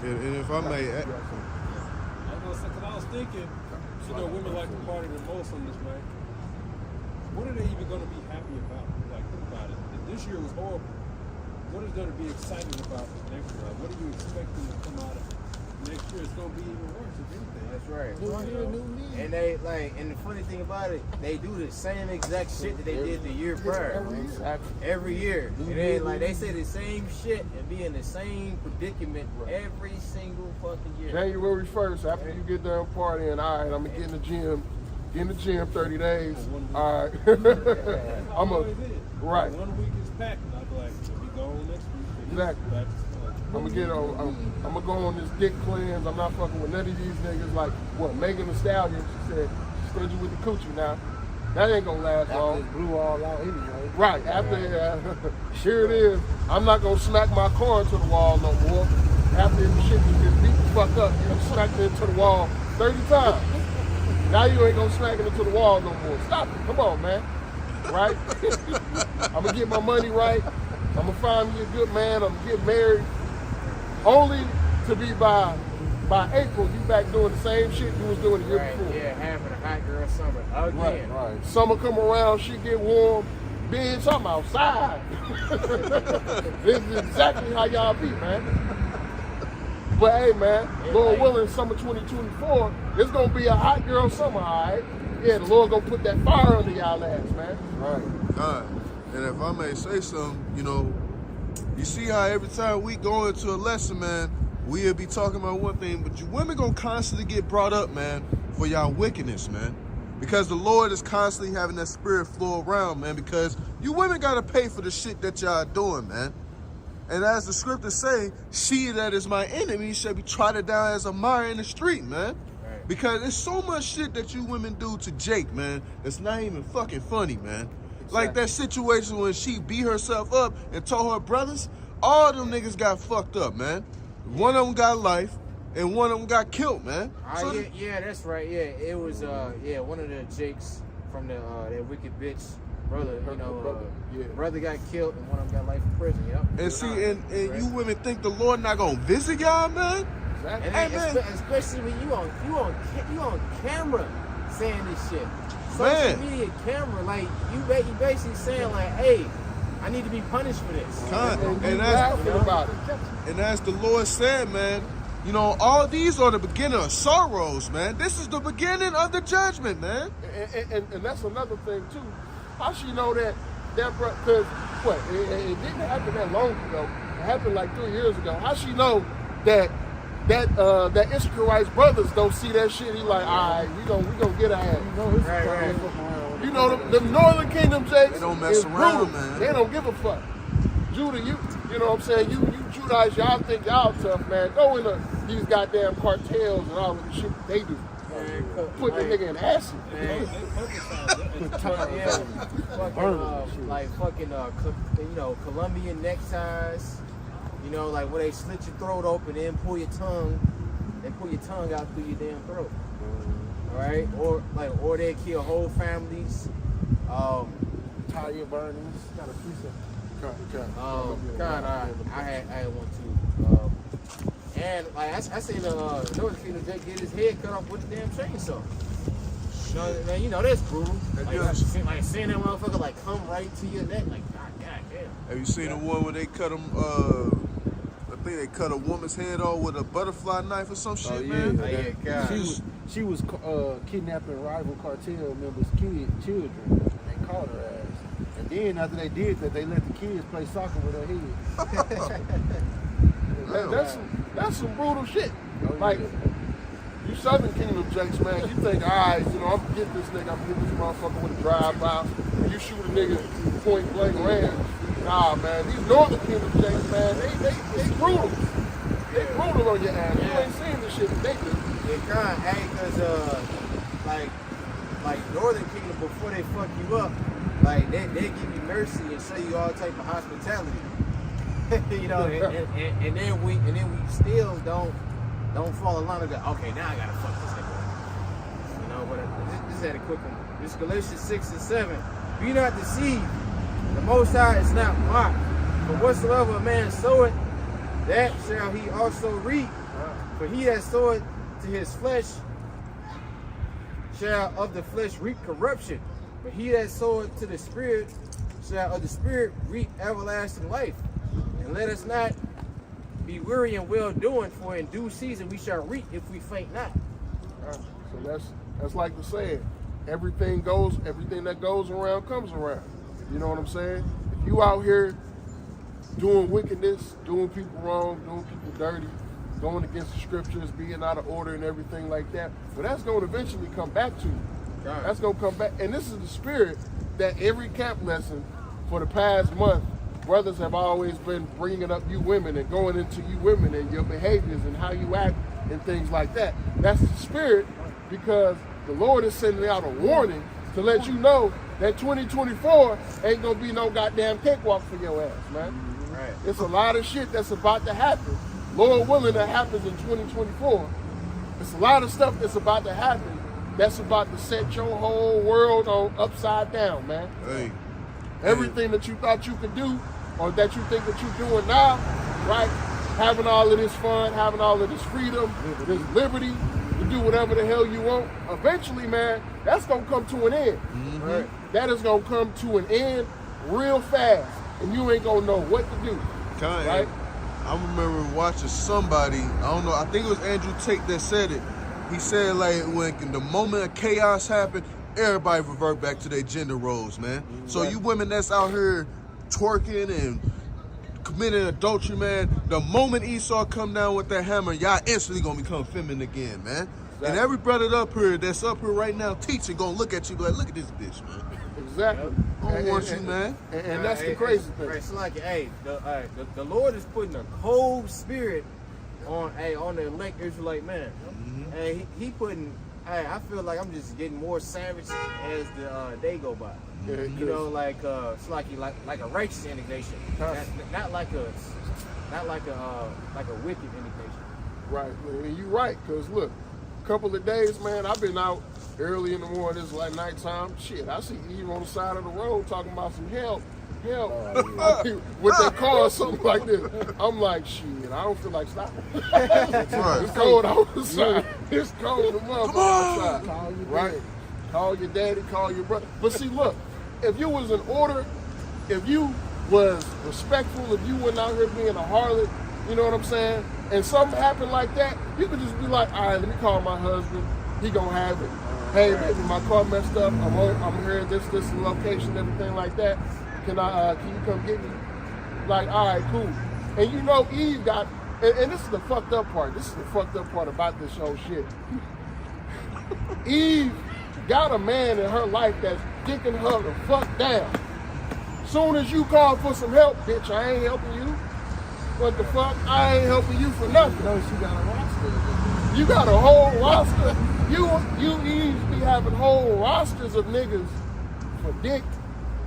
And if I may, I was gonna say, 'cause I was thinking, you know, women like to party the most on this, right? What are they even gonna be happy about? Like, think about it. If this year was horrible, what is there to be excited about next year? Like, what are you expecting to come out of next year? It's gonna be even worse, if anything. That's right. New year, new me. And they and the funny thing about it, they do the same exact shit that they did the year prior. Every year. And they they say the same shit and be in the same predicament every single fucking year. January 1st, after you get done partying, all right, I'm gonna get in the gym. Get in the gym 30 days. All right. I'm a right. 1 week is packed, and I'll be like, we go on next week. Exactly. I'm gonna go on this dick cleanse. I'm not fucking with none of these niggas. Like what? Megan Thee Stallion. She said she's stingy with the coochie now. That ain't gonna last long. After it blew all out anyway. Right. After here it is. I'm not gonna smack my car into the wall no more. After the shit just gets beat the fuck up, you smacked it into the wall 30 times. Now you ain't gonna smack it into the wall no more. Stop it. Come on, man. Right? I'm gonna get my money right. I'm gonna find me a good man. I'm gonna get married. Only to be by April, you back doing the same shit you was doing the year before. Yeah, having a hot girl summer again. Right. Summer come around, she get warm. Bitch, I'm outside. This is exactly how y'all be, man. But hey, man, Lord willing, summer 2024, it's gonna be a hot girl summer, all right? Yeah, the Lord gonna put that fire under y'all ass, man. Right. And if I may say something, you know, you see how every time we go into a lesson, man, we'll be talking about one thing, but you women gonna constantly get brought up, man, for y'all wickedness, man. Because the Lord is constantly having that spirit flow around, man, because you women gotta pay for the shit that y'all doing, man. And as the scriptures say, she that is my enemy shall be trodden down as a mire in the street, man. Right. Because there's so much shit that you women do to Jake, man. It's not even fucking funny, man. Like that situation when she beat herself up and told her brothers, all them niggas got fucked up, man. One of them got life and one of them got killed, man. Yeah, that's right. Yeah, it was one of the Jakes from the that wicked bitch brother. Brother got killed and one of them got life in prison. Yep. And see, and you women think the Lord not gonna visit y'all, man? Exactly. And Hey, man. especially when you on camera saying this shit. Social Man. media camera, like you basically saying like, hey, I need to be punished for this. And Laughing about it. And as the Lord said, man, you know, all these are the beginning of sorrows, man. This is the beginning of the judgment, man. And that's another thing too. How she know that because what it didn't happen that long ago. It happened like 3 years ago. How she know that Israelite brothers don't see that shit? He like, all right, we gonna get her ass. Right. You know the Northern Kingdom Jakes. They don't mess is around, brutal. man. They don't give a fuck. Judah, you know what I'm saying? You Judites, y'all think y'all tough, man. Go into these goddamn cartels and all of the shit that they do. Put the nigga in acid. Colombian neckties. You know, like where they slit your throat open and pull your tongue out through your damn throat. All right, or they kill whole families. Tire burnings. Got a piece of. I had one too. And like I seen Northern Kingdom Jake get his head cut off with a damn chainsaw. Man, you know that's brutal. Like seeing that motherfucker like come right to your neck, like God damn. Have you seen the one where they cut them? I think they cut a woman's head off with a butterfly knife or some shit, man. She was kidnapping rival cartel members' children, and they caught her ass. And then after they did that, they let the kids play soccer with her head. That's some brutal shit. Like, you Southern Kingdom Jakes, man, you think, all right, you know, I'm gonna get this nigga, I'm gonna get this motherfucker with a drive-by, and you shoot a nigga point blank range. Nah, man, these Northern Kingdom Jakes, man, they brutal. They brutal on your ass. You ain't seen the shit that they do. Because like Northern Kingdom, before they fuck you up, like they give you mercy and show you all type of hospitality. You know, and then we still don't fall in line with that. Okay, now I gotta fuck this nigga. You know, but this had a quick one. This Galatians 6 and 7. Be not deceived. The Most High is not mocked. For whatsoever a man soweth, that shall he also reap. For he that soweth to his flesh shall of the flesh reap corruption. But he that soweth to the Spirit shall of the Spirit reap everlasting life. And let us not be weary in well doing, for in due season we shall reap if we faint not. So that's like the saying, everything that goes around comes around. You know what I'm saying? If you out here doing wickedness, doing people wrong, doing people dirty, going against the scriptures, being out of order and everything like that, but that's going to eventually come back to you. That's going to come back. And this is the spirit that every camp lesson for the past month, brothers have always been bringing up you women and going into you women and your behaviors and how you act and things like that. That's the spirit, because the Lord is sending out a warning to let you know that 2024 ain't going to be no goddamn cakewalk for your ass, man. Right. It's a lot of shit that's about to happen. Lord willing, that happens in 2024. It's a lot of stuff that's about to happen that's about to set your whole world on upside down, man. Hey. Everything that you thought you could do, or that you think that you're doing now, right? Having all of this fun, having all of this freedom, this liberty to do whatever the hell you want. Eventually, man, that's gonna come to an end. Right? That is gonna come to an end real fast, and you ain't gonna know what to do. Right? I remember watching somebody, I don't know, I think it was Andrew Tate that said it. He said, like, when the moment of chaos happened, everybody revert back to their gender roles, man. So you women that's out here twerking and committing adultery, man, the moment Esau come down with that hammer, y'all instantly gonna become feminine again, man. Exactly. And every brother that's up here right now teaching gonna look at you like, look at this bitch, man. Exactly. I don't want you, man. And that's the crazy thing. Right, so like, hey, the Lord is putting a cold spirit on the elect Israelite man. Hey, he putting. Hey, I feel like I'm just getting more savage as the day go by. You know, like it's like a righteous indignation, not like a wicked indignation. Right, and you right, cause look, a couple of days, man, I've been out early in the morning. It's like nighttime. Shit, I see Eve on the side of the road talking about some help. With their car or something like this. I'm like, shit, I don't feel like stopping. It's cold outside. It's cold the motherfucker outside. Right? Call your daddy, call your brother. But see, look, if you was in order, if you was respectful, if you wasn't out here being a harlot, you know what I'm saying? And something happened like that, you could just be like, all right, let me call my husband. He gonna have it. Hey, baby, my car messed up. I'm here at this location, everything like that. Can you come get me? Like, all right, cool. And you know, Eve got, and this is the fucked up part. This is the fucked up part about this whole shit. Eve got a man in her life that's dicking her the fuck down. Soon as you call for some help, bitch, I ain't helping you. What the fuck? I ain't helping you for nothing. No, she got a roster. You got a whole roster. You Eve be having whole rosters of niggas for dick,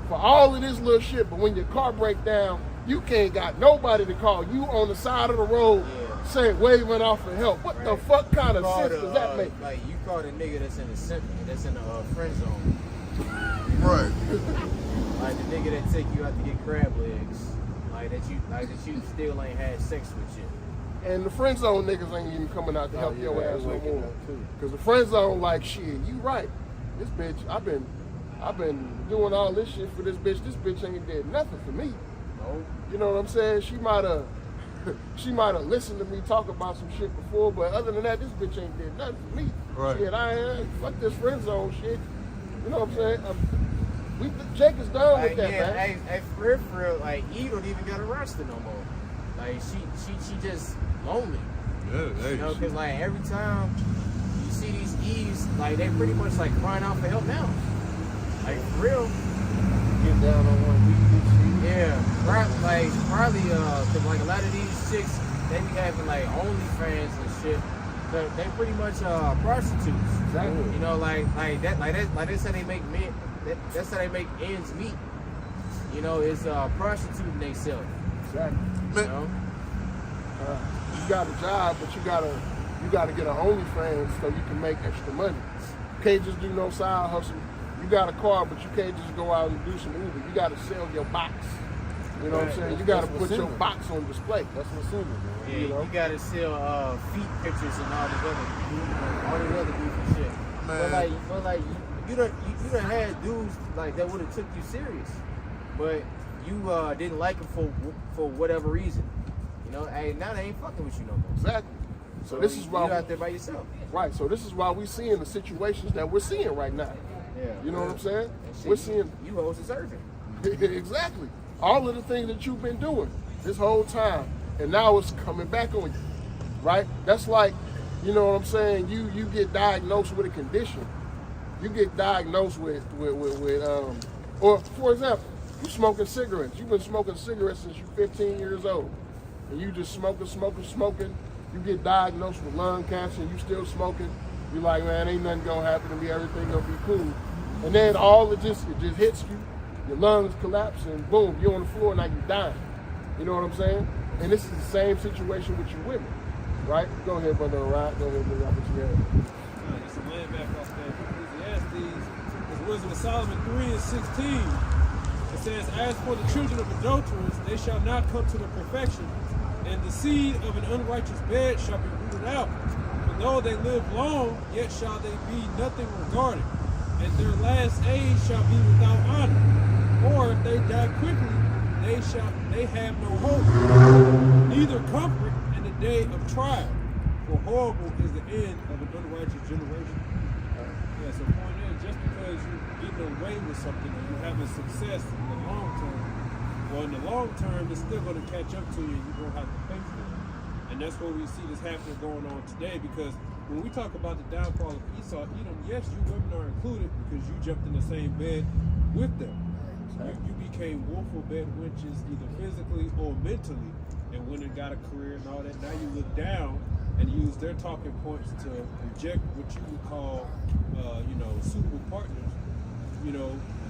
for all of this little shit, but when your car break down, you can't got nobody to call. You on the side of the road, saying waving off for help. What the fuck kind of sense does that make? Like you call the nigga that's in the friend zone. Right. Like the nigga that take you out to get crab legs. Like that you still ain't had sex with you. And the friend zone niggas ain't even coming out to help your ass no more. Cause the friend zone like, shit, you right. This bitch, I've been doing all this shit for this bitch. This bitch ain't did nothing for me. No. You know what I'm saying? She might have listened to me talk about some shit before, but other than that, this bitch ain't did nothing for me. Right. Shit, I ain't fuck this friend zone shit. You know what I'm saying? Jake is done with that, man. Hey, for real, like Eve don't even got a roster no more. Like she just lonely. Yeah, you know, cause like every time you see these Eves, like they pretty much like crying out for help now. Like for real. Get down on one knee. Yeah, probably cause like a lot of these chicks, they be having like OnlyFans and shit. They pretty much prostitutes. Exactly. You know, like they say they make men. That's how they make ends meet. You know, it's prostituting themselves. Exactly. You know, You got a job, but you gotta get an OnlyFans so you can make extra money. You can't just do no side hustle. You got a car, but you can't just go out and do some Uber. You gotta sell your box. You know what I'm saying? You gotta put your box on display. That's what's in it, man. yeah, You know? you gotta sell feet pictures and all this other goofy shit. Man. But like you done had dudes like that would have took you serious, but you didn't like them for whatever reason. You know, hey, now they ain't fucking with you no more. Exactly. So this is why you out there by yourself. right. So this is why we're seeing the situations that we're seeing right now. Yeah. You know what I'm saying? And shit, We're seeing you hoes deserving. exactly all of the things that you've been doing this whole time, and now it's coming back on you, right? That's like, you know what I'm saying? You get diagnosed with a condition. You get diagnosed with or for example, you smoking cigarettes. You've been smoking cigarettes since you're 15 years old, and you just smoking. You get diagnosed with lung cancer, and you still smoking. You're like, man, ain't nothing gonna happen to me. Everything gonna be cool. And then it just hits you. Your lungs collapse, and boom, you're on the floor, now you're dying. You know what I'm saying? And this is the same situation with your women, right? Go ahead, brother Rod. Go ahead, brother Rod, what you have. Just some land back off that Ecclesiastes, the Wisdom of Solomon 3:16. It says, as for the children of adulterers, they shall not come to the perfection, and the seed of an unrighteous bed shall be rooted out. For though they live long, yet shall they be nothing regarded, and their last age shall be without honor. Or if they die quickly, they have no hope, neither comfort in the day of trial. For horrible is the end of an unrighteous generation. Yeah, so point is, just because you're getting away with something and you're having success in the long term, well, in the long term, it's still going to catch up to you and you're going to have to pay for it. And that's what we see this happening going on today, because when we talk about the downfall of Esau, Edom, yes, you women are included because you jumped in the same bed with them. You became willful bed witches either physically or mentally, and went and got a career and all that. Now you look down and use their talking points to reject what you would call, suitable partners,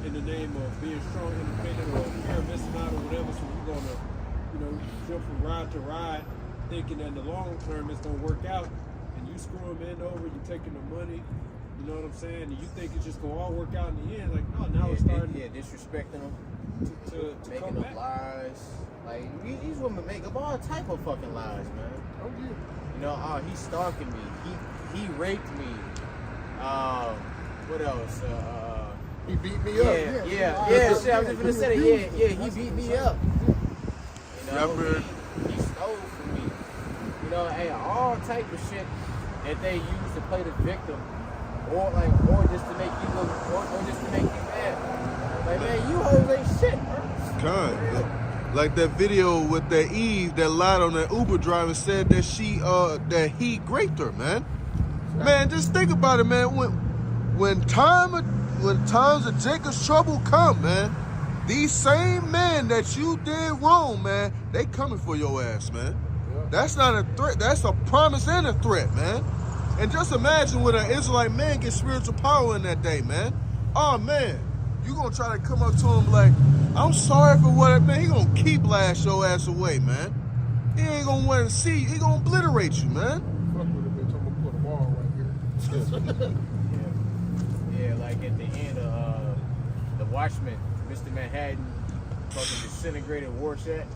in the name of being strong, independent, or fear of missing out or whatever. So you're gonna, jump from ride to ride, thinking that in the long term it's gonna work out, and you screw them in over, you taking the money. You know what I'm saying? And you think it's just gonna all work out in the end? Like, no, now it's starting. Disrespecting them, to making come them back. lies. Like these women make up all type of fucking lies, man. Oh yeah. You know, oh, he's stalking me. He raped me. What else? He beat me up. Yeah. Shit, I was just gonna say that. Yeah, he beat me up. You know, he stole from me. You know, and all type of shit that they use to play the victim, or just to make you look, or just to make you mad. Like, man, you hoes ain't shit, bro. God, like that video with that Eve that lied on that Uber driver, said that he raped her, man. Man, just think about it, man. When times of Jacob's trouble come, man, these same men that you did wrong, man, they coming for your ass, man. Yeah. That's not a threat. That's a promise and a threat, man. And just imagine when an Israelite man gets spiritual power in that day, man. Oh, man. You gonna try to come up to him like, I'm sorry for what, man. He gonna keep blast your ass away, man. He ain't gonna want to see you. He gonna obliterate you, man. Fuck with it, bitch. I'm gonna put a wall right here. Yeah, like at the end of The Watchmen, Mr. Manhattan fucking disintegrated Warshak.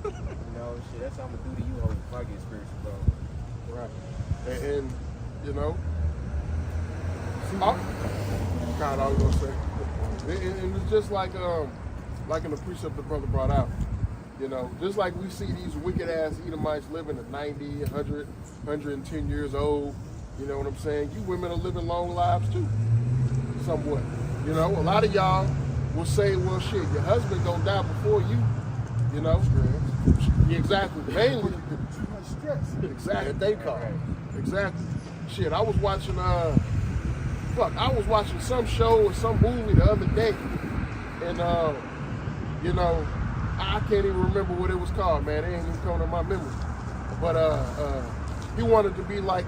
You know, shit, that's what I'm gonna do to you hoes if I get spiritual power. Right. And God, I was gonna say, and it's just like in the precept the brother brought out, just like we see these wicked ass Edomites living at 90, 100, 110 years old. You know what I'm saying? You women are living long lives too, somewhat. A lot of y'all will say, well, shit, your husband gonna die before you. Yeah, exactly. Mainly. Too much stress. Exactly. They call it. Exactly. Shit, I was watching some show or some movie the other day, and I can't even remember what it was called, man. It ain't even coming to my memory. But he wanted to be like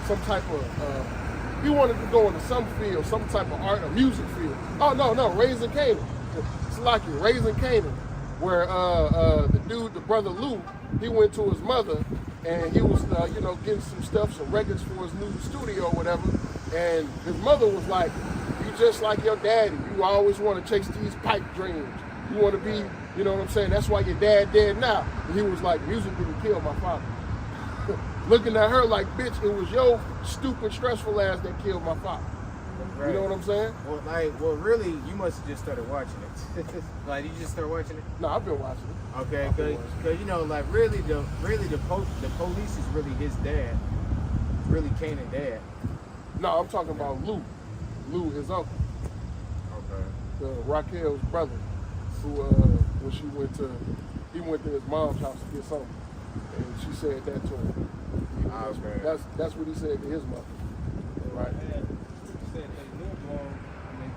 some type of, he wanted to go into some field, some type of art or music field. Oh, no, Raising Canaan. It's like it, Raising Canaan, where the brother Lou, he went to his mother and he was, getting some stuff, some records for his new studio or whatever. And his mother was like, you just like your daddy. You always want to chase these pipe dreams. You want to be, you know what I'm saying? That's why your dad dead now. And he was like, music didn't kill my father. Looking at her like, bitch, it was your stupid, stressful ass that killed my father. Right. You know what I'm saying? Well, really, you must have just started watching it. Like, you just started watching it? No, I've been watching it. Okay, because like really the police is really his dad, really Kanan's dad. No, I'm talking about Lou. Lou, his uncle. Okay. Raquel's brother, who when he went to his mom's house to get something, and she said that to him. That's what he said to his mother. Right. Said they live long and they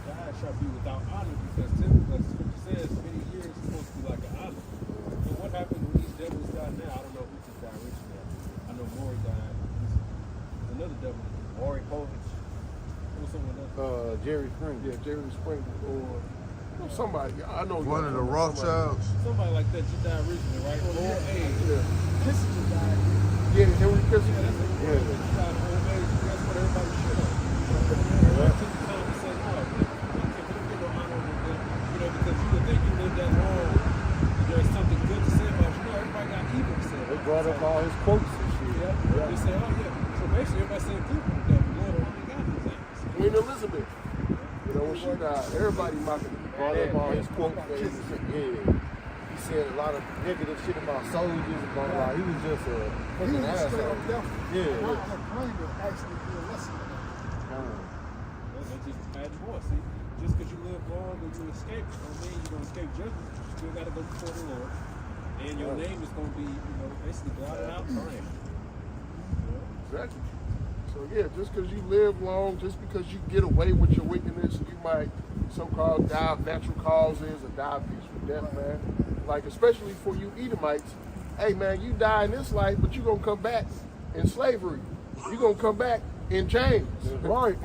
die shall be without honor, because typically, like Scripture says, many years is supposed to be like an honor. So what happens when these devils die now? I don't know who just died recently. I know Maury died. There's another devil, Maury Povich. Or someone else. Jerry Springer. Yeah, Jerry Springer or somebody. I know One of the Rothschilds. Somebody like that just died recently, right? Old age. Yeah. Kissinger died. Yeah, Henry Kissinger. Yeah, that's Yeah. He died of old age. That's what everybody should have. Everybody took the time to say, no, I can't give no honor with them. Because you would think you lived that long, there's something good to say about you. No, everybody got evil to say. They brought up all his quotes and shit. Yeah. They say, oh yeah. So basically, everybody saying good for the devil. Lord only got his ass. Queen Elizabeth. You know, when she died, everybody mocking her. Brought up all his quotes. He said a lot of negative shit about soldiers, about like he was just a He fucking was straight asshole. up devil. Yeah. I don't claim to actually be a lesson. That's just bad boy. See, just because you live long or you escape, don't mean you're gonna escape judgment. You still gotta go before the Lord, and your name is gonna be, basically blotted out. Exactly. So yeah, just because you live long, just because you get away with your wickedness, you might so-called die of natural causes or die of peaceful death, man. Like especially for you Edomites, hey man, you die in this life, but you're gonna come back in slavery. You're gonna come back in chains. Right.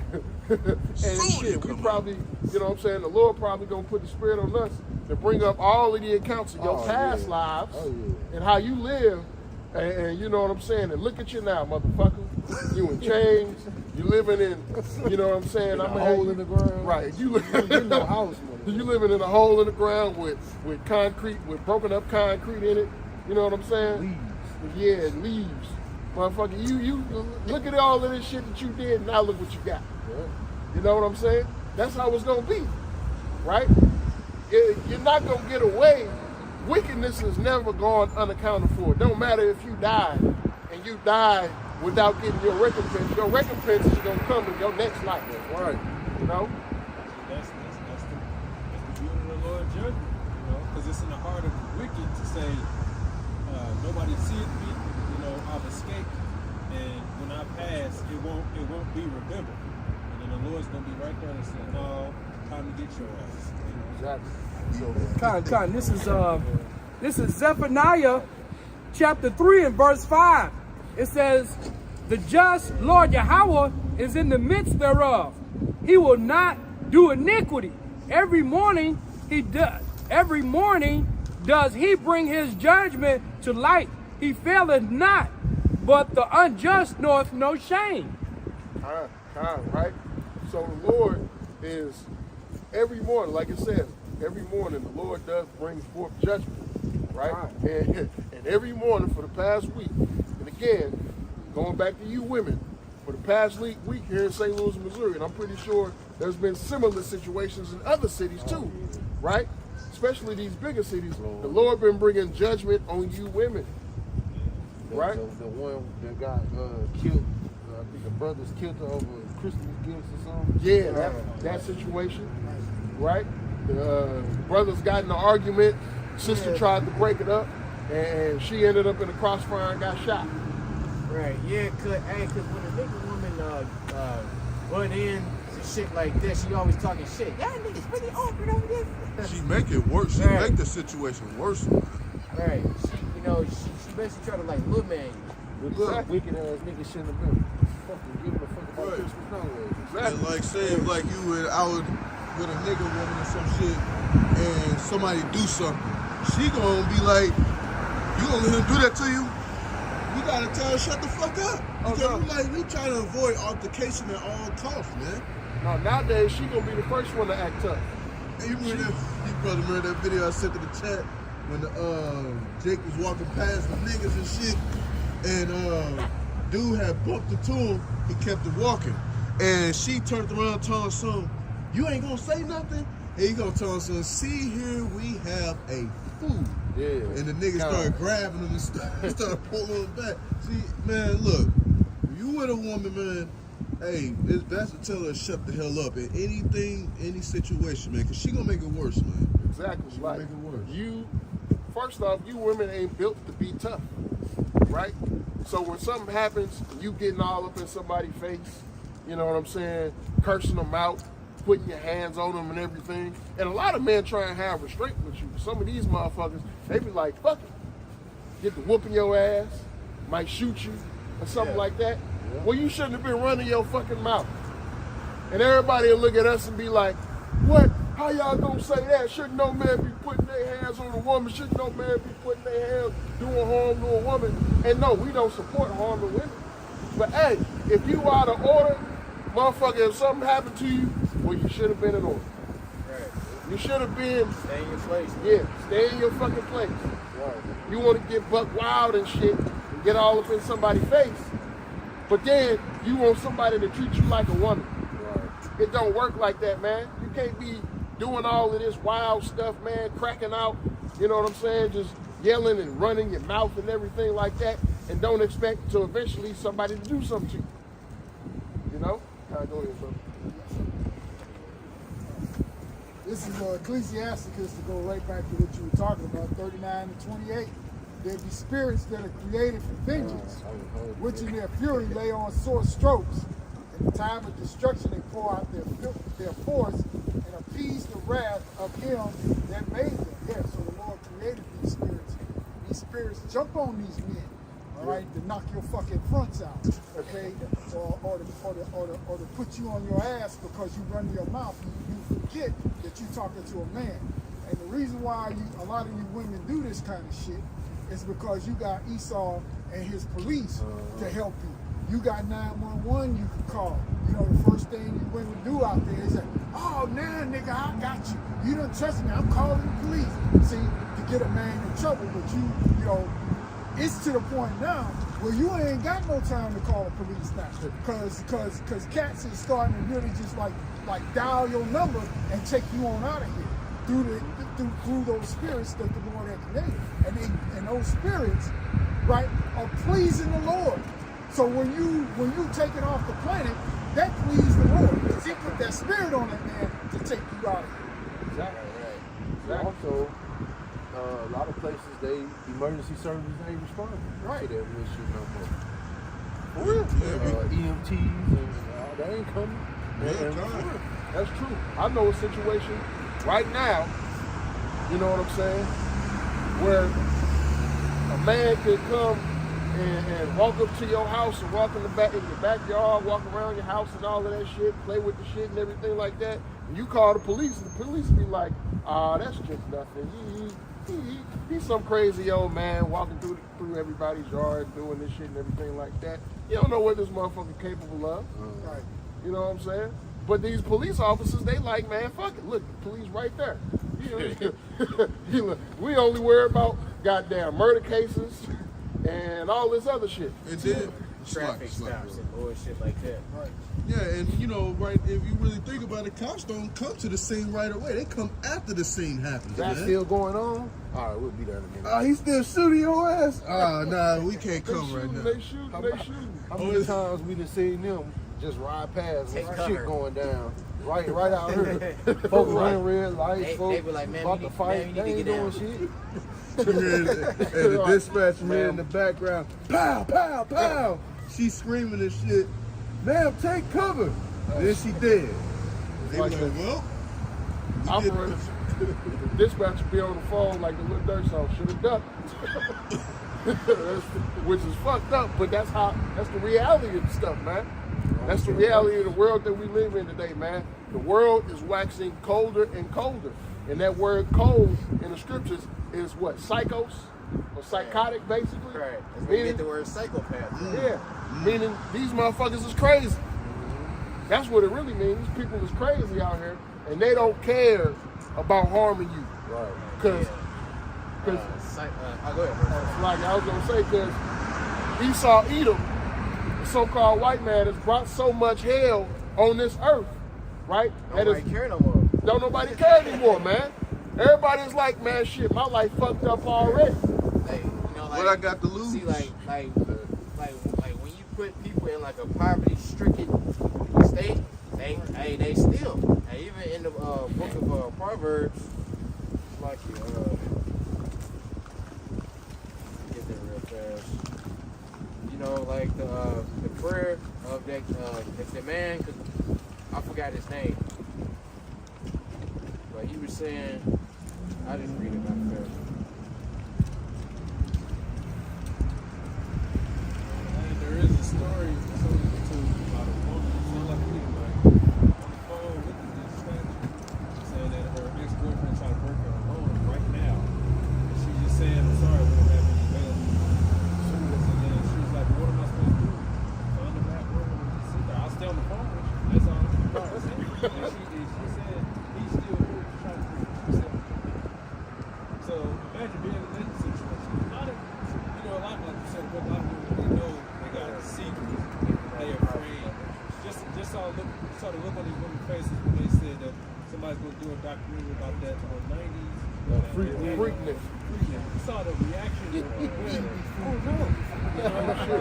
And shit, we probably, you know what I'm saying, the Lord probably gonna put the spirit on us to bring up all of the accounts of your past lives and how you live, and you know what I'm saying, and look at you now, motherfucker. You in chains, you living in, you know what I'm saying, I'm a hole in the ground. Right. You in no house, you living in a hole in the ground with concrete, with broken up concrete in it. You know what I'm saying? Leaves. Yeah, leaves. Motherfucker, you look at all of this shit that you did, now look what you got. Yeah. You know what I'm saying? That's how it's gonna be, right? You're not gonna get away. Wickedness is never gone unaccounted for. It don't matter if you die and you die without getting your recompense. Your recompense is gonna come in your next life. Right. You know? That's the beauty of the Lord's judgment, because it's in the heart of the wicked to say, nobody seeth me, I've escaped, and when I pass, it won't be remembered. And then the Lord's gonna be right there and say, no, time to get your ass. Exactly. Con, this is Zephaniah chapter 3 and verse 5. It says, the just Lord Yahweh is in the midst thereof. He will not do iniquity. Every morning does he bring his judgment to light. He faileth not, but the unjust knoweth no shame. Right? So the Lord is every morning, like it says, every morning the Lord does bring forth judgment, right? And every morning for the past week, and again, going back to you women, for the past week here in St. Louis, Missouri, and I'm pretty sure there's been similar situations in other cities too, right? Especially these bigger cities. The Lord been bringing judgment on you women, right? The one that got killed, I think the brothers killed her over Christmas gifts or something. Yeah, that situation, right? The brothers got in an argument, sister tried to break it up, and she ended up in the crossfire and got shot. Right, yeah, cause when a nigga woman butt in to shit like this, she always talking shit. Y'all niggas really awkward over this. She make it worse. She make the situation worse. Right, you know, she basically tried to like little man you. Look, wicked ass nigga shouldn't have been fucking giving a fuck about Right. Christmas nowadays. And like say if like you and I would with a nigga woman or some shit and somebody do something, she gonna be like, you gonna let him do that to you? You gotta tell her shut the fuck up. Oh, Because no. we trying to avoid altercation at all costs, man. Now, nowadays, she gonna be the first one to act tough. And you probably remember that video I sent to the chat when Jake was walking past the niggas and shit, and dude had bumped into him. He kept it walking, and she turned around and told son, "You ain't gonna say nothing." And he gonna tell son, "See here, we have a food." Yeah. And the nigga started grabbing him and started pulling him back. See, man, look, if you with a woman, man, hey, it's best to tell her to shut the hell up in any situation, man, because she gonna make it worse, man. Exactly. She Like, make it worse. first off, you women ain't built to be tough, right? So when something happens, you getting all up in somebody's face, you know what I'm saying, cursing them out, putting your hands on them and everything. And a lot of men try and have restraint with you. Some of these motherfuckers, they be like, fuck it. Get to whooping your ass, might shoot you or something like that. Well, you shouldn't have been running your fucking mouth. And everybody will look at us and be like, what? How y'all gonna say that? Shouldn't no man be putting their hands on a woman? Shouldn't no man be putting their hands doing harm to a woman? And no, we don't support harm to women. But hey, if you out of order, motherfucker, if something happened to you, well, you should have been in order. Right. You should have been, Stay in your place. yeah, stay in your fucking place. You want to get buck wild and shit and get all up in somebody's face, but then you want somebody to treat you like a woman. It don't work like that, man. You can't be doing all of this wild stuff, man, cracking out, you know what I'm saying, just yelling and running your mouth and everything like that, and don't expect to eventually somebody to do something to you. You know? Go ahead, bro. This is Ecclesiasticus, to go right back to what you were talking about, 39 and 28. There be spirits that are created for vengeance, which in their fury lay on sore strokes. In the time of destruction, they pour out their force and appease the wrath of him that made them. Yeah, so the Lord created these spirits. These spirits jump on these men, all right, to knock your fucking fronts out, okay, or to put you on your ass because you run your mouth. You forget that you're talking to a man. And the reason why a lot of you women do this kind of shit is because you got Esau and his police to help you. You got 911 you can call. You know, the first thing you women do out there is say, oh, now, nigga, I got you. You don't trust me, I'm calling the police. See, to get a man in trouble, but you know, it's to the point now where you ain't got no time to call the police now. Cause cats is starting to really just like dial your number and take you on out of here through those spirits that the Lord had created. And those spirits, right, are pleasing the Lord. So when you take it off the planet, that pleased the Lord. Because he put that spirit on that man to take you out of here. Exactly. Also, a lot of places, emergency services ain't responding to that real shit no more. For real? EMTs and they ain't coming. That's true. I know a situation right now, you know what I'm saying, where a man could come and walk up to your house and walk in your backyard, walk around your house and all of that shit, play with the shit and everything like that. And you call the police, and the police be like, that's just nothing. He's some crazy old man walking through everybody's yard doing this shit and everything like that. You don't know what this motherfucker capable of. Right. You know what I'm saying? But these police officers, they like, man, fuck it. Look, the police right there. We only worry about goddamn murder cases and all this other shit. And then Traffic stops and bullshit like that. Right. yeah, and you know, right, if you really think about it, cops don't come to the scene right away. They come after the scene happens, That's man. still going on? All right, we'll be there in a minute. He's still shooting your ass? Nah, we can't They come right shooting, now. they shooting. How many times we done seen them just ride past Take with cover. shit going down? Right out here. Folks running red lights, They folks be like, man, about we to need- fight. man, we They need ain't to get doing down. shit. And the dispatch man in the background, pow, pow, pow. She's screaming and shit. Ma'am, take cover. Then she dead. They Like like, that. well, we did Operators, The dispatcher be on the phone like the Lil Durk song, should have ducked. Which is fucked up, but that's the reality of the stuff, man. That's the reality of the world that we live in today, man. The world is waxing colder and colder. And that word cold in the scriptures is what? Psychos? Or psychotic, basically? Right. That's where you get the word psychopath. Yeah. Meaning these motherfuckers is crazy. That's what it really means. These people is crazy out here, and they don't care about harming you. Right. Because Go ahead, bro. like I was gonna say, because Esau Edom, the so-called white man, has brought so much hell on this earth, right? Nobody care no more. Don't nobody care anymore, man. Everybody's like, man, shit, my life fucked up already. Like, you know, like, What I got to lose? See, like when you put people in like a poverty-stricken state, they still. And even in the book of Proverbs, like get there real fast. You know, like the prayer of the man, cause I forgot his name, but he was saying, I just read it back fast. There is a story about a woman, it's not like a leader, but on the phone with the dispatcher, saying that her ex-boyfriend tried to break her home right now. And she's just saying, I'm sorry, we don't have any bail. And then she was like, what am I supposed to do? Find the back room and sit there. I'll stay on the phone with you. That's all. And she said, he's still here to try to break himself. So imagine being in that situation. A lot of, like you said, a lot of people, they know they got secrets. They're afraid. Just saw the look on these women's faces when they said that somebody's going to do a documentary about that in the 90s. Freakness. You saw the reaction. Oh no.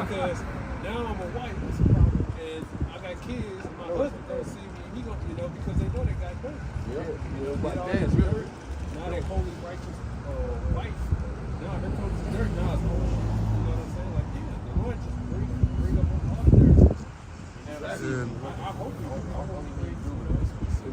Because now I'm a wife, it's a problem, and I got kids, and my husband gonna see me, and he gonna, because they know they got dirt. Now they holy righteous wife. Now here comes the dirt. Now it's holy. You know what I'm saying? Like, the Lord just bring up all the dirt. I hope we do it.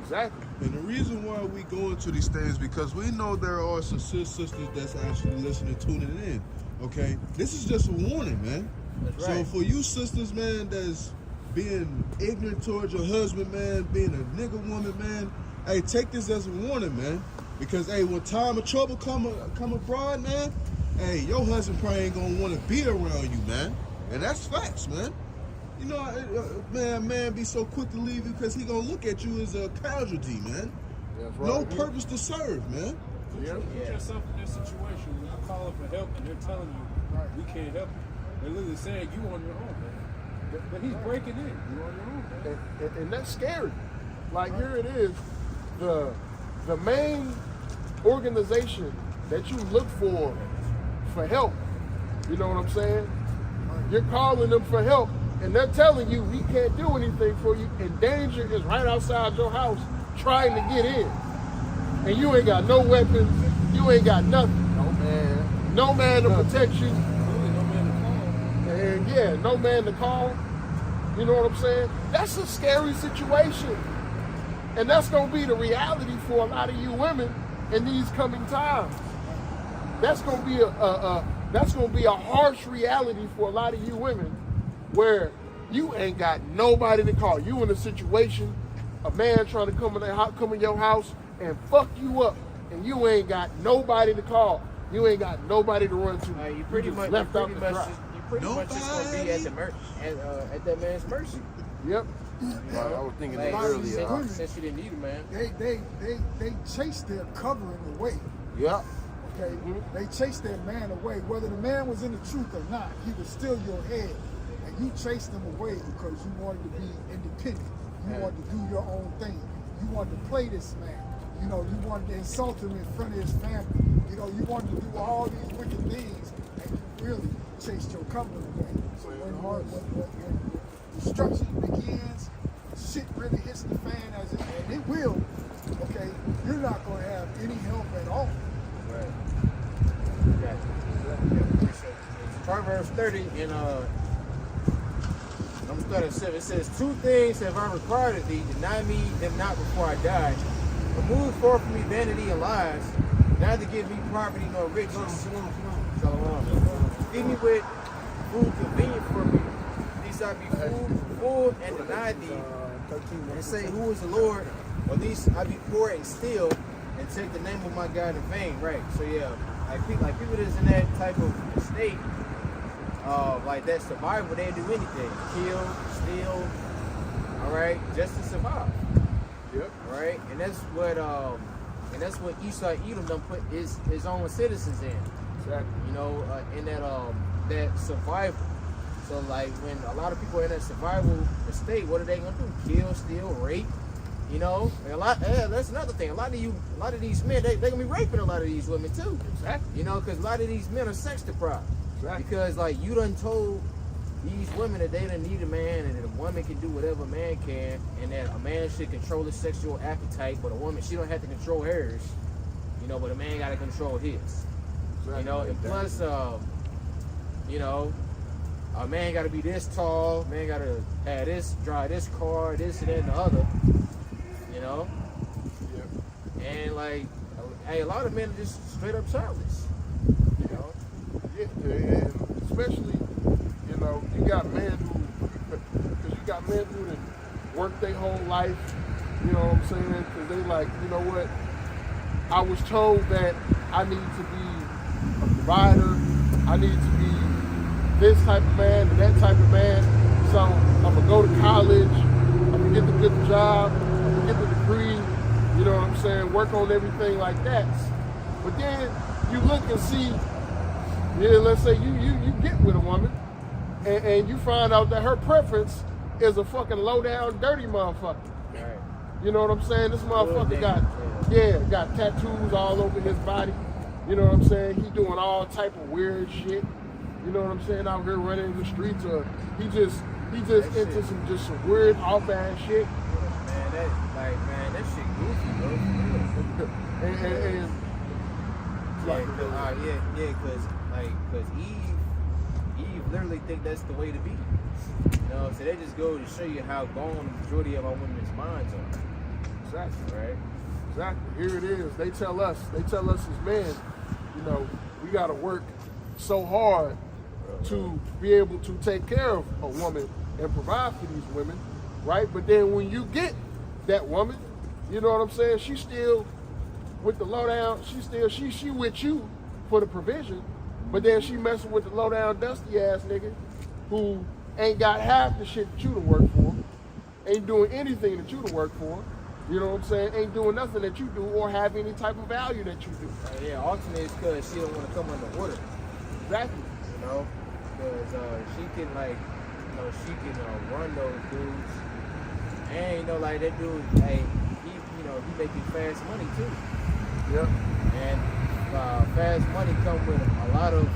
Exactly. And the reason why we go into these things, because we know there are some sisters that's actually listening, tuning in. Okay, this is just a warning, man. That's right. So for you sisters, man, that's being ignorant towards your husband, man, being a nigga woman, man, hey, take this as a warning, man. Because hey, when time of trouble come abroad, man, hey, your husband probably ain't gonna want to be around you, man. And that's facts, man. You know, man be so quick to leave you because he gonna look at you as a casualty, man. That's right. No purpose to serve, man. Yeah. Put yourself in that situation when you call for help and they're telling you, we can't help you. They're literally saying you on your own, man. But he's breaking in. You on your own, man. And that's scary. Like, here it is, the main organization that you look for help. You know what I'm saying? You're calling them for help, and they're telling you we can't do anything for you, and danger is right outside your house trying to get in. And you ain't got no weapons, you ain't got nothing. No man to protect you. And yeah, no man to call. You know what I'm saying? That's a scary situation. And that's gonna be the reality for a lot of you women in these coming times. That's gonna be a harsh reality for a lot of you women, where you ain't got nobody to call. You in a situation, a man trying to come in your house and fuck you up, and you ain't got nobody to call. You ain't got nobody to run to. You pretty much just gonna be at that man's mercy. Yep. I was thinking that Like, earlier. since you didn't need a man. They chase their covering away. Yeah. Okay, they chased their man away. Whether the man was in the truth or not, he was still your head, and you chased him away because you wanted to be independent. You wanted to do your own thing. You wanted to play this man. You know, you wanted to insult him in front of his family. You know, you wanted to do all these wicked things, and you really chased your covering away. So when destruction begins, shit really hits the fan, and it will. Okay, you're not going to have any help at all. Right. Okay. Proverbs 30 and I'm starting at 7. It says, 2 things have I required of thee, deny me them not before I die. Remove far from me vanity and lies, neither give me poverty nor riches. Feed me with food convenient for me. These I be full and deny thee, and say, Who is the Lord? Or these I be poor and steal, and take the name of my God in vain. Right. So yeah, like people that's in that type of state, like that survival, they do anything. Kill, steal, all right, just to survive. Yep. Right? And that's what Esau Edom done put his own citizens in. Exactly. You know, in that survival. So like when a lot of people are in that survival state, what are they gonna do? Kill, steal, rape. You know, and that's another thing. A lot of these men, they gonna be raping a lot of these women too. Exactly. You know, because a lot of these men are sex deprived. Exactly. Because like you done told these women that they don't need a man, and that a woman can do whatever a man can, and that a man should control his sexual appetite, but a woman, she don't have to control hers. You know, but a man got to control his. Exactly. You know, and plus, you know, a man got to be this tall, man got to have this, drive this car, this and that and the other. You know? Yeah. And like, hey, a lot of men are just straight up childish. You know? Yeah, and especially, you know, you got men who that work their whole life, you know what I'm saying? Because they like, you know what? I was told that I need to be a provider, I need to be this type of man and that type of man. So I'm gonna go to college, I'm gonna get the good job, I'm gonna get the degree, you know what I'm saying? Work on everything like that. But then you look and see, yeah, let's say you get with a woman and you find out that her preference is a fucking low down, dirty motherfucker. Right. You know what I'm saying? This motherfucker got tattoos all over his body. You know what I'm saying? He doing all type of weird shit. You know what I'm saying? Out here running in the streets, or he just into some weird off ass shit. Man, that shit goofy, bro. and Cause Eve literally think that's the way to be. You know, so they just go to show you how gone the majority of our women's minds are. Exactly. Right? Exactly. Here it is. They tell us as men, you know, we gotta work so hard to be able to take care of a woman and provide for these women, right? But then when you get that woman, you know what I'm saying? She's still with the lowdown. She with you for the provision, but then she messing with the lowdown dusty ass nigga who ain't got half the shit that you to work for, ain't doing anything that you to work for. You know what I'm saying? Ain't doing nothing that you do or have any type of value that you do. Yeah, ultimately it's because she don't want to come under order. Exactly. You know, because she can run those dudes, and you know like that dude, hey, he making fast money too. Yep. And fast money comes with a lot of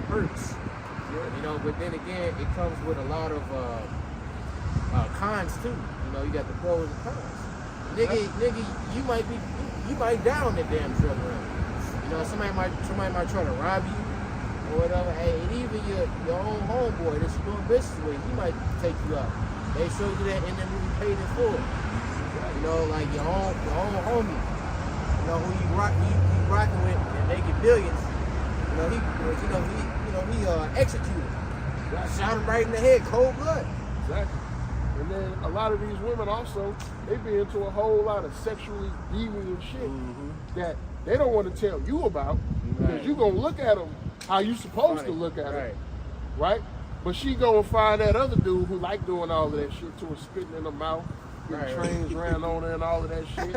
perks. You know, but then again, it comes with a lot of cons too. You know, you got the pros and cons. Nigga, you might die on that damn drug run. You know, somebody might try to rob you or whatever. Hey, and even your own homeboy that you doing business with, he might take you out. They show you that in the movie Paid in Full. You know, like your own homie. You know who you rocking with and making billions. You know he executed. Shot him right in the head, cold blood. Exactly. And then a lot of these women also, they be into a whole lot of sexually deviant shit that they don't want to tell you about because you gonna look at them how you supposed to look at them, right? But she go and find that other dude who like doing all of that shit to her, spitting in her mouth, getting trains ran on her and all of that shit.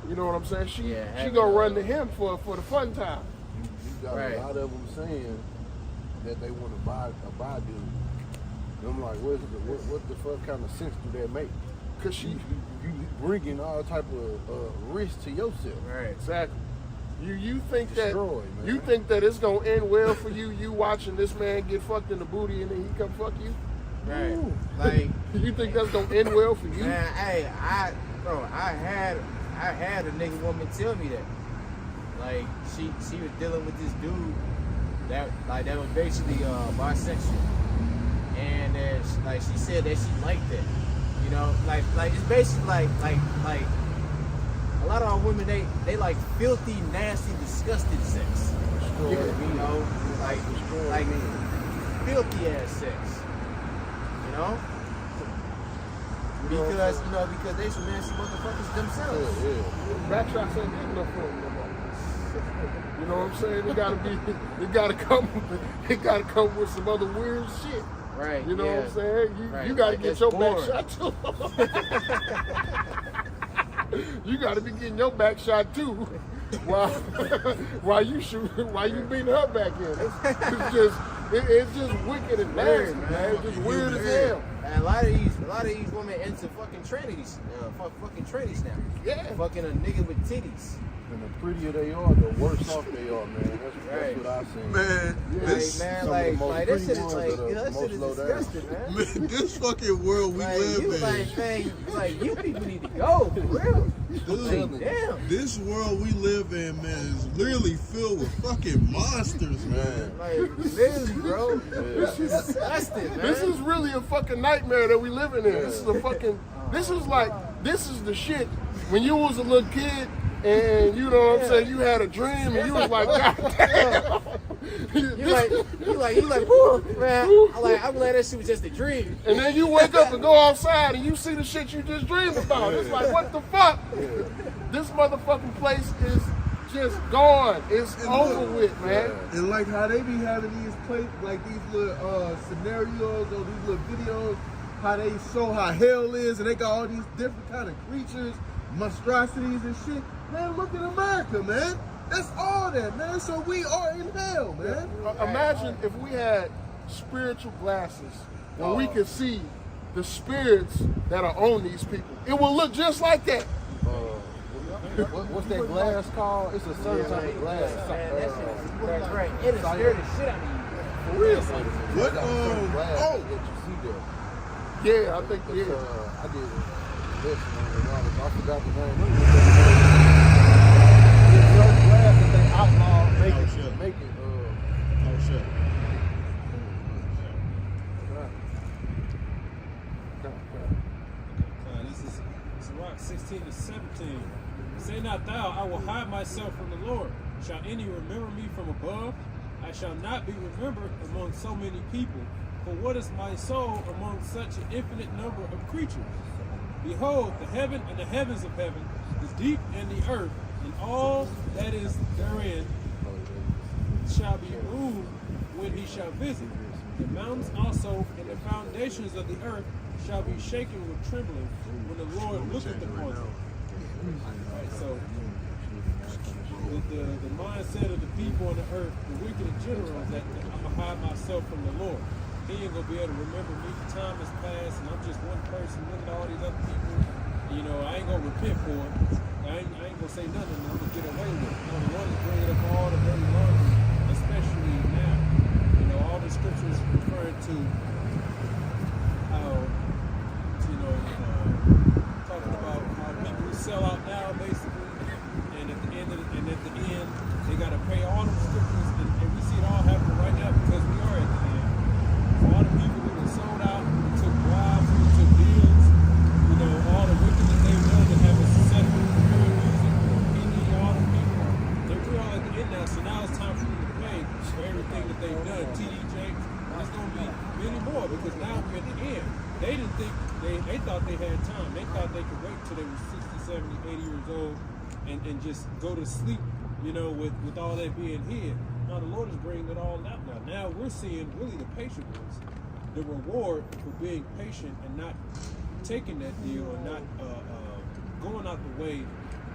You know what I'm saying? She gonna run to him for the fun time. You got a lot of them saying that they want to buy dude. And I'm like, what the fuck kind of sense do that make? Cause you bringing all type of risk to yourself. Right. Exactly. You think Destroy, that man. you think that it's gonna end well for you? You watching this man get fucked in the booty and then he come fuck you? Right. Ooh. Like you think that's gonna end well for you? Man, hey, I had a nigga woman tell me that. Like she was dealing with this dude that was basically bisexual. And she said that she liked that. You know, like it's basically like a lot of our women, they like filthy, nasty, disgusting sex. You know, like filthy ass sex. You know? Because they some nasty motherfuckers themselves. Backshots ain't good enough for them no more. You know what I'm saying? It gotta come with some other weird shit. Right. You know what I'm saying? You gotta Like, get your boring. back shot too. You gotta be getting your back shot too. While you beating her back in. It's just wicked and nasty, man. It's just weird as hell. And a lot of these women into fucking trannies, fucking trannies now. Yeah. Fucking a nigga with titties. And the prettier they are, the worse off they are, man. That's what I seen. Man, this, man, some of the most that shit pretty is ones like, are the that shit most is low down. disgusting, man. man, this fucking world we Like, live you in. like you people need to go, for real. Dude, Damn. this world we live in, man, is literally filled with fucking monsters, man. Like, literally, bro. This is disgusting, man. This is really a fucking nightmare that we living in. This is a fucking. This is the shit when you was a little kid and you know what I'm saying. You had a dream and you was like, God damn. You like, whoa, man. I'm glad that shit was just a dream. And then you wake up and go outside and you see the shit you just dreamed about. It's like, what the fuck? This motherfucking place is just gone. It's over with, man. And like how they be having these like these little scenarios or these little videos, how they show how hell is, and they got all these different kind of creatures, monstrosities and shit. Man, look at America, man. That's all that, man. So we are in hell, man. Imagine if we had spiritual glasses where we could see the spirits that are on these people. It will look just like that. What's that glass called? It's a certain type of glass. Man, that shit is right. It'll scare the shit out of you. For real. What? Glass that you see there. Yeah, I think, I did this one. I forgot the name. It's certain glass that they outlawed make it. Oh shit. This is Rock 16 to 17. Say not thou, I will hide myself from the Lord. Shall any remember me from above? I shall not be remembered among so many people. For what is my soul among such an infinite number of creatures? Behold, the heaven and the heavens of heaven, the deep and the earth, and all that is therein shall be moved when he shall visit. The mountains also and the foundations of the earth shall be shaken with trembling when the Lord looketh upon them. Right, so the mindset of the people on the earth, the wicked in general, is that I'm gonna hide myself from the Lord. He ain't gonna be able to remember me. Time has passed, and I'm just one person. Look at all these other people. You know, I ain't gonna repent for it. I ain't gonna say nothing. I'm gonna get away with it. You know, the Lord is bringing up all the very long, especially now. You know, all the scriptures referring to how, talking about how people who sell out now, basically, and at the end, they gotta pay all the scriptures, and we see it all happening right now because we are at the end. All the people who were sold out, who took bribes, who took deals, all the wickedness they've done to have a successful career in music, all the people, we're all at the end now, so now it's time for them to pay for everything that they've done. TD Jakes, there's going to be many more because now we're at the end. They didn't think, they thought they had time. They thought they could wait till they were 60, 70, 80 years old and just go to sleep, with all that being hid. Now the Lord is bringing it all out now. Now we're seeing really the patient ones. The reward for being patient and not taking that deal and not going out the way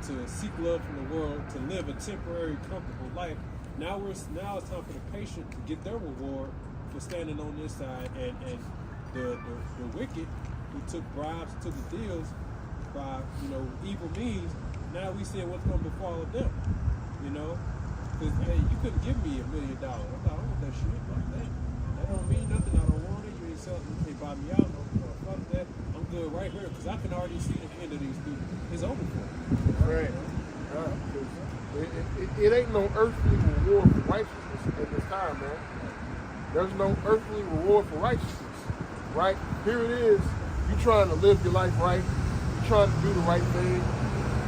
to seek love from the world, to live a temporary, comfortable life. Now it's time for the patient to get their reward for standing on this side, and the wicked who took bribes, took the deals by evil means. Now we see what's going to befall of them. Because hey, you couldn't give me $1 million. I thought, I want that shit. Fuck that. That don't mean nothing. I don't want it. You ain't selling. You can't buy me out. No, fuck that. I'm good right here because I can already see the end of these people. It's over for me. Right. It ain't no earthly reward for righteousness at this time, man. There's no earthly reward for righteousness, right? Here it is. You trying to live your life right. You trying to do the right thing.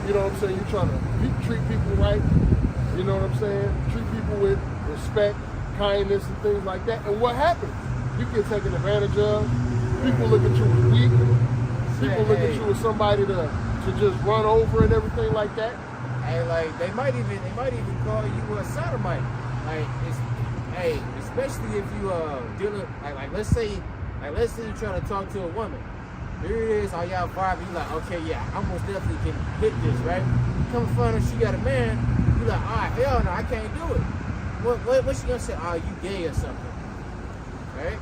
you know what I'm saying, you're trying to treat people right, you know what I'm saying, treat people with respect, kindness, and things like that. And what happens? You get taken advantage of. People look at you as weak. People look at you as somebody to just run over and everything like that. Hey, like they might even call you a sodomite. Like it's, hey, especially if you dealing like let's say you're trying to talk to a woman. Here it is, all y'all vibing. You like, okay, yeah, I most definitely can hit this, right? Come find her, she got a man. You like, ah, hell no, I can't do it. What she gonna say? Oh, you gay or something, right?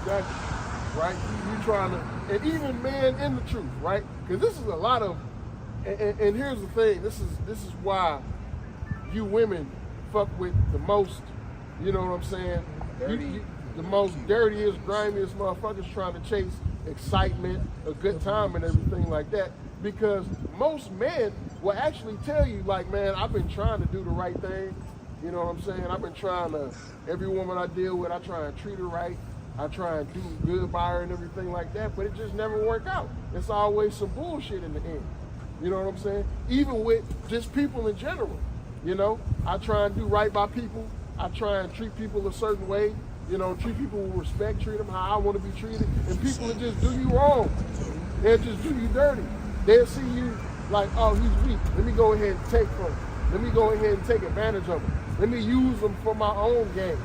Exactly. Right? You trying to, and even men in the truth, right? Because this is a lot of, and here's the thing. This is why you women fuck with the most. You know what I'm saying? The most dirtiest, grimiest motherfuckers trying to chase excitement, a good time, and everything like that. Because most men will actually tell you, like, man, I've been trying to do the right thing. You know what I'm saying? I've been trying to, every woman I deal with, I try and treat her right. I try and do good by her and everything like that, but it just never work out. It's always some bullshit in the end. You know what I'm saying? Even with just people in general. You know, I try and do right by people. I try and treat people a certain way. You know, treat people with respect, treat them how I want to be treated. And people will just do you wrong. They'll just do you dirty. They'll see you like, oh, he's weak. Let me go ahead and take from him. Let me go ahead and take advantage of him. Let me use him for my own gain.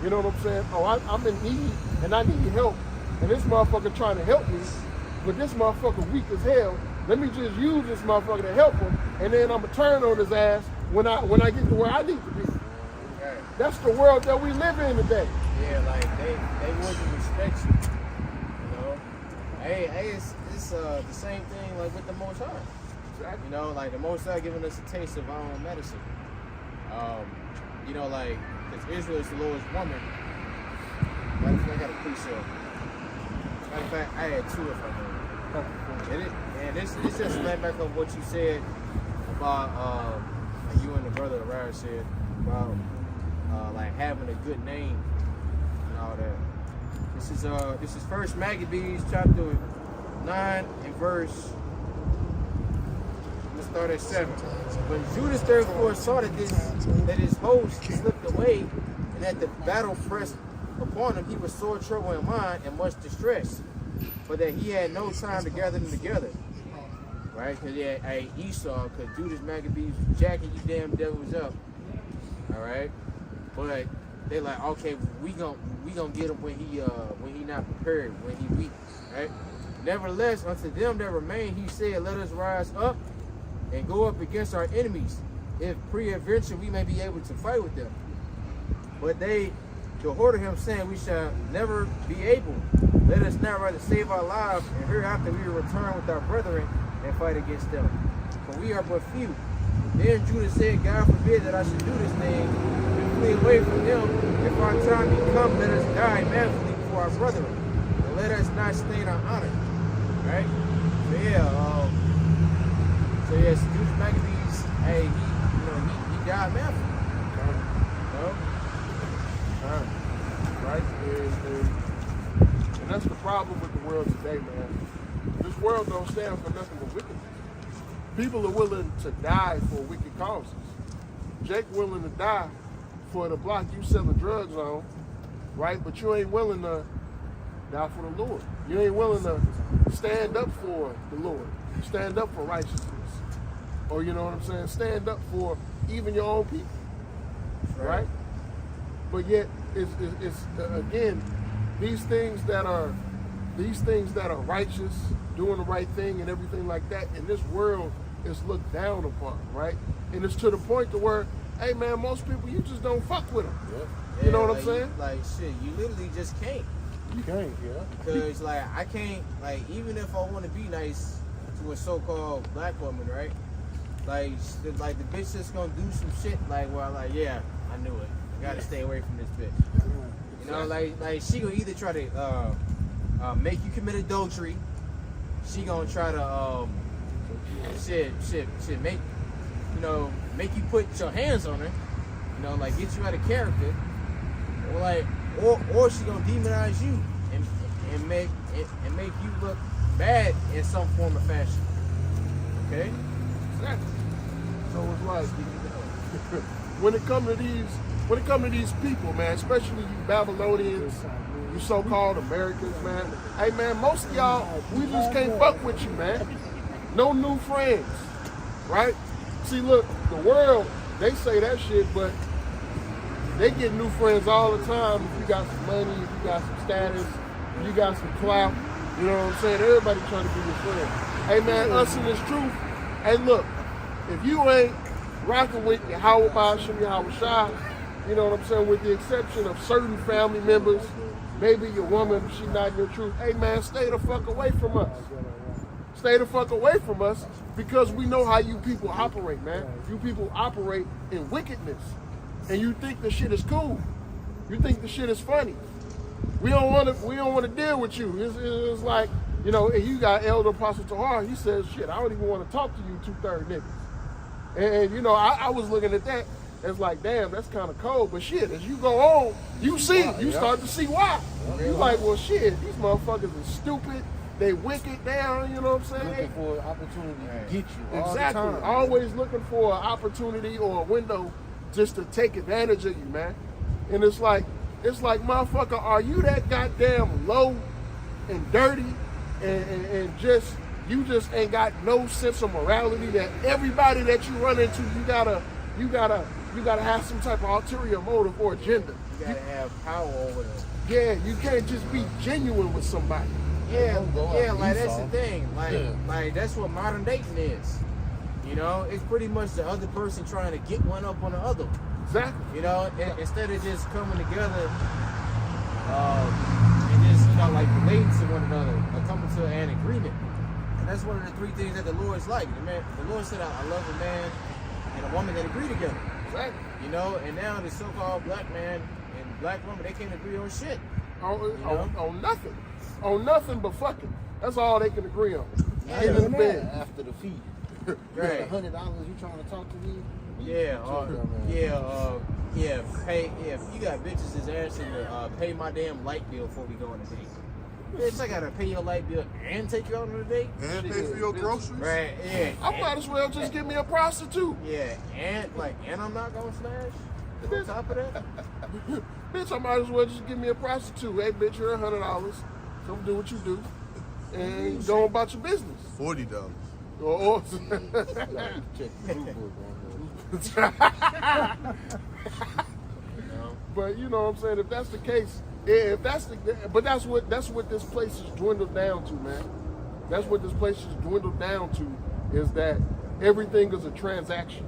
You know what I'm saying? Oh, I'm in need and I need help. And this motherfucker trying to help me, but this motherfucker weak as hell. Let me just use this motherfucker to help him, and then I'm gonna turn on his ass when I get to where I need to be. Right. That's the world that we live in today. Yeah, like they wouldn't respect you. You know? Hey, it's the same thing like with the Most High. Exactly. You know, like the Most High giving us a taste of our own medicine. You know, like, because Israel is the lowest woman. Matter of fact, I got a precept. Matter of fact, I had two if I know. And this just led back on what you said about like you and the brother Ryan said about like having a good name and all that. This is First Maccabees chapter 9 and verse. Let's start at 7. When Judas therefore saw that his host slipped away, and that the battle pressed upon him, he was sore troubled in mind and much distressed, for that he had no time to gather them together. Right? Because Esau, because Judas Maccabees was jacking you damn devils up. All right? But they like, okay, we gonna get him when he not prepared, when he weak. Right? Nevertheless, unto them that remain, he said, let us rise up and go up against our enemies, if pre-adventure we may be able to fight with them. But they exhorted him, saying, we shall never be able. Let us now rather save our lives, and hereafter we will return with our brethren and fight against them. For we are but few. Then Judas said, God forbid that I should do this thing, and flee away from them. If our time be come, let us die manfully for our brethren, and let us not stain our honor. Right? So yes, Judas Maccabees, hey, he died manfully. Right? And that's the problem with the world today, man. This world don't stand for nothing but wickedness. People are willing to die for wicked causes. Jake willing to die for the block you selling drugs on, right? But you ain't willing to die for the Lord. You ain't willing to stand up for the Lord. Stand up for righteousness. Or you know what I'm saying? Stand up for even your own people. Right? But yet it's again, these things that are righteous, doing the right thing and everything like that, in this world is looked down upon, right? And it's to the point to where, hey man, most people, you just don't fuck with them. Yeah. You know what I'm saying? Like shit, you literally just can't. You can't, yeah. Because like I can't, like even if I want to be nice to a so-called black woman, right? Like the bitch just gonna do some shit like, well, like, yeah, I knew it. I gotta stay away from this bitch. You know, like she gonna either try to make you commit adultery. She gonna try to make you put your hands on her. You know, like get you out of character. Or she gonna demonize you and make you look bad in some form of fashion. Okay? Exactly. So it's like when it comes to these people, man, especially you Babylonians, you so-called Americans, man. Hey, man, most of y'all, we just can't fuck with you, man. No new friends, right? See, look, the world, they say that shit, but they get new friends all the time if you got some money, if you got some status, if you got some clout. You know what I'm saying? Everybody trying to be your friend. Hey, man, us in this truth. Hey, look, if you ain't rocking with Yahweh Ba'ashem Yahweh Shai, you know what I'm saying, with the exception of certain family members, maybe your woman, she not in your truth. Hey, man, stay the fuck away from us. Stay the fuck away from us because we know how you people operate, man. You people operate in wickedness. And you think the shit is cool. You think the shit is funny. We don't want to deal with you. It's like, you know, and you got Elder Apostle Tahar, he says, shit, I don't even want to talk to you 2/3 niggas. And you know, I was looking at that as like, damn, that's kind of cold. But shit, as you go on, you start to see why. You like, well, shit, these motherfuckers are stupid. They wicked down, you know what I'm saying? Looking for an opportunity to get you all Exactly. the time. Always looking for an opportunity or a window just to take advantage of you, man. And it's like, motherfucker, are you that goddamn low and dirty and just, you just ain't got no sense of morality that everybody that you run into, you gotta have some type of ulterior motive or agenda. You gotta have power over them. Yeah, you can't just be genuine with somebody. Yeah, like that's the thing. Like that's what modern dating is. You know, it's pretty much the other person trying to get one up on the other one. Exactly. You know, instead of just coming together and just, you know, like relating to one another or coming to an agreement. And that's one of the three things that the Lord's like. The Lord said, I love a man and a woman that agree together. Exactly. You know, and now the so-called black man and black woman, they can't agree on shit. On nothing. On nothing but fucking. That's all they can agree on. Getting in the bed after the feet. Right. $100 you trying to talk to me? Yeah, pay. If you got bitches that's asking to pay my damn light bill before we go on a date. Bitch, I gotta pay your light bill and take you out on a date. And pay for your groceries. Right? Yeah. I might as well just give me a prostitute. Yeah, and I'm not gonna smash. On top of that, Bitch, I might as well just give me a prostitute. Hey, bitch, you're $100. Come do what you do, and go about your business. $40. Or Check the blue book on there. But you know what I'm saying? If that's the case, that's what this place is dwindled down to, man. That's what this place is dwindled down to, is that everything is a transaction.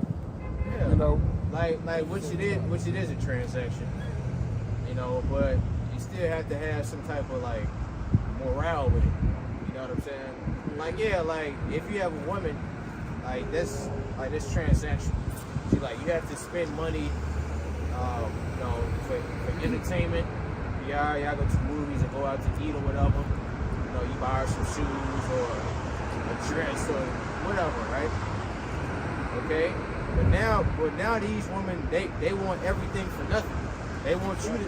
yeah. You know? Like which it is a transaction. You know, but you still have to have some type of like morale with it. You know what I'm saying? Like, yeah, like if you have a woman, like that's transactional. See, like you have to spend money, you know, for entertainment. Y'all go to movies and go out to eat or whatever. You know, you buy her some shoes or a dress or whatever, right? Okay. But now these women they want everything for nothing. They want you to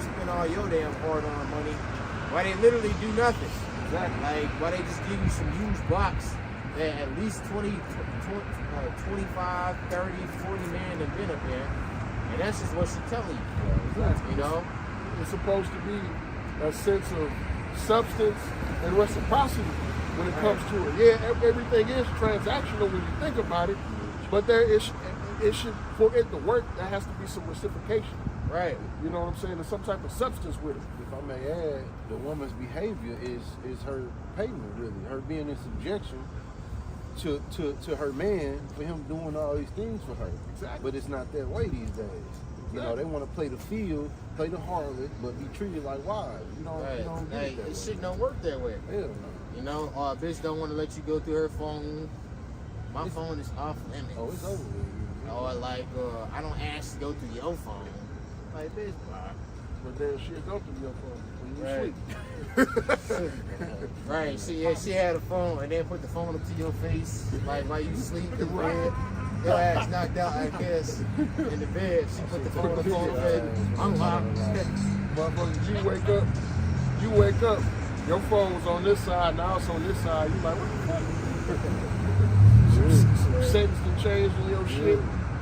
spend all your damn hard-earned money while they literally do nothing. Exactly. Like why they just give you some used box that at least 25, 30, 40 men have been up there. And that's just what she's telling you. Exactly. You know? It's supposed to be a sense of substance and reciprocity when it comes to it. Yeah, everything is transactional when you think about it, but it should, for it to work, there has to be some reciprocation. Right. You know what I'm saying? There's some type of substance with it. If I may add, the woman's behavior is her payment, really. Her being in subjection to her man for him doing all these things for her. Exactly. But it's not that way these days. You know, they want to play the field, play the harlot, but be treated like wives. You don't get Like, it that this way. shit don't work that way. Hell no. You know, a bitch don't want to let you go through her phone. My phone is off limits. Oh, it's over with. Or like, I don't ask to go through your phone. Like, bitch, bye. But then shit go through your phone when you Right. sleep. Right, she had a phone and then put the phone up to your face, like while you sleep in bed. Your ass knocked out, I guess, in the bed. She put the phone up to your face, unlocked. Motherfucker, you wake up, your phone was on this side, now it's on this side. You like, what the fuck? settings to change in your shit.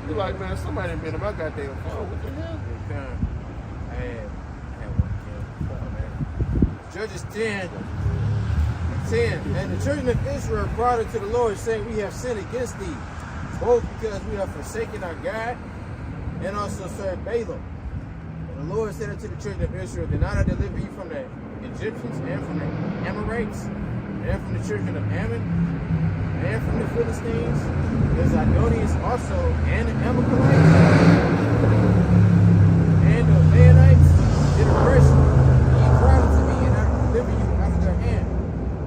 You're like, man, somebody been in my goddamn phone. What the hell? I had one, man. Judges 10:10. And the children of Israel brought it to the Lord, saying, we have sinned against thee, both because we have forsaken our God and also served Balaam. And the Lord said unto the children of Israel, did not I deliver you from the Egyptians and from the Amorites and from the children of Ammon and from the Philistines, the Zidonians also, and the Amalekites and the Maonites did oppress you. Ye cried unto me, and I will deliver you out of their hand.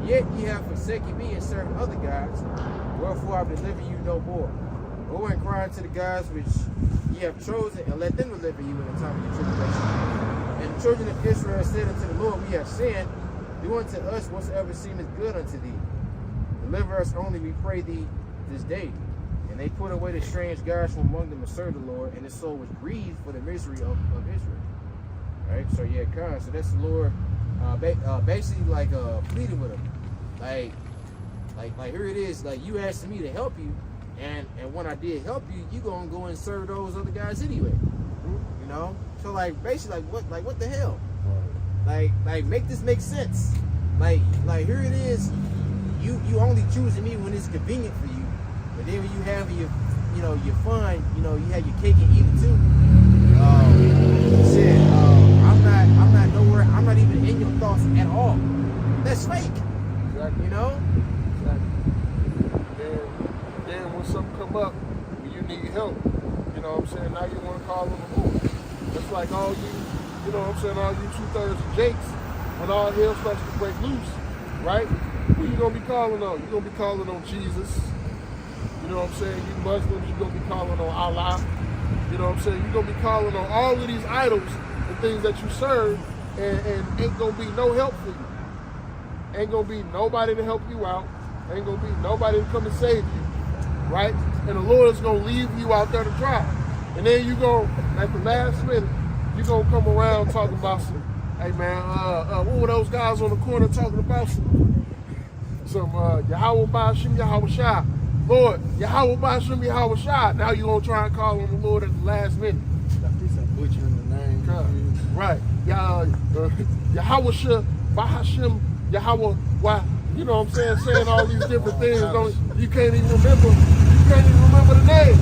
Yet ye have forsaken me and served other gods, wherefore I will deliver you no more. Go and cry unto the gods which ye have chosen, and let them deliver you in the time of your tribulation. And the children of Israel said unto the Lord, we have sinned. Do unto us whatsoever seemeth good unto thee. Deliver us only, we pray thee, this day. And they put away the strange gods from among them and served the Lord, and his soul was grieved for the misery of Israel. Right? So yeah, kind. So that's the Lord basically like pleading with him. Like here it is, like you asking me to help you, and when I did help you, you gonna go and serve those other guys anyway. You know? So like basically what the hell? Like make this make sense. Like here it is, you only choosing me when it's convenient for you. But then when you have your your fun, you have your cake and eat it too. Shit, I'm not nowhere, I'm not even in your thoughts at all. That's fake. Exactly. You know? Exactly. Then when something come up, when you need help, you know what I'm saying, now you want to call on the Lord. It's like all you know what I'm saying, all you 2/3 of Jakes, when all hell starts to break loose, right? Who you gonna be calling on? You gonna be calling on Jesus. You know what I'm saying? You Muslims, you gonna be calling on Allah. You know what I'm saying? You gonna be calling on all of these idols and things that you serve, and ain't gonna be no help for you. Ain't gonna be nobody to help you out. Ain't gonna be nobody to come and save you, right? And the Lord is gonna leave you out there to dry. And then you go at the last minute, you gonna come around talking about some, hey man, what were those guys on the corner talking about? Some Yahweh Ba'ashim Yahweh Shah. Lord, Yahweh Ba'ashim Yahweh Shah. Now you gonna try and call on the Lord at the last minute. Butchering the name. Right. Yahweh Shah Ba'ashim Yahweh. Why? You know what I'm saying? Saying all these different things. You can't even remember. You can't even remember the name.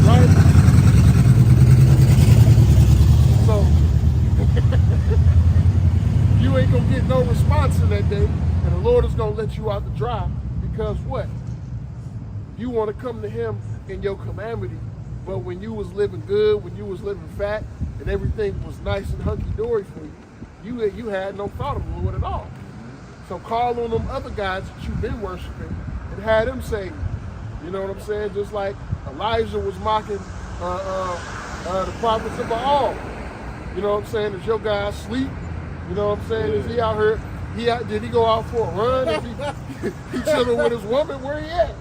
Right? So you ain't gonna get no response in that day, and the Lord is gonna let you out to dry because what? You want to come to Him in your calamity, but when you was living good, when you was living fat, and everything was nice and hunky dory for you, you had no thought of the Lord at all. So call on them other gods that you've been worshiping and had them save you. You know what I'm saying? Just like Elijah was mocking the prophets of Baal. You know what I'm saying? Is your guy asleep? You know what I'm saying? Is he out here? Did he go out for a run? Is he chilling with his woman? Where he at?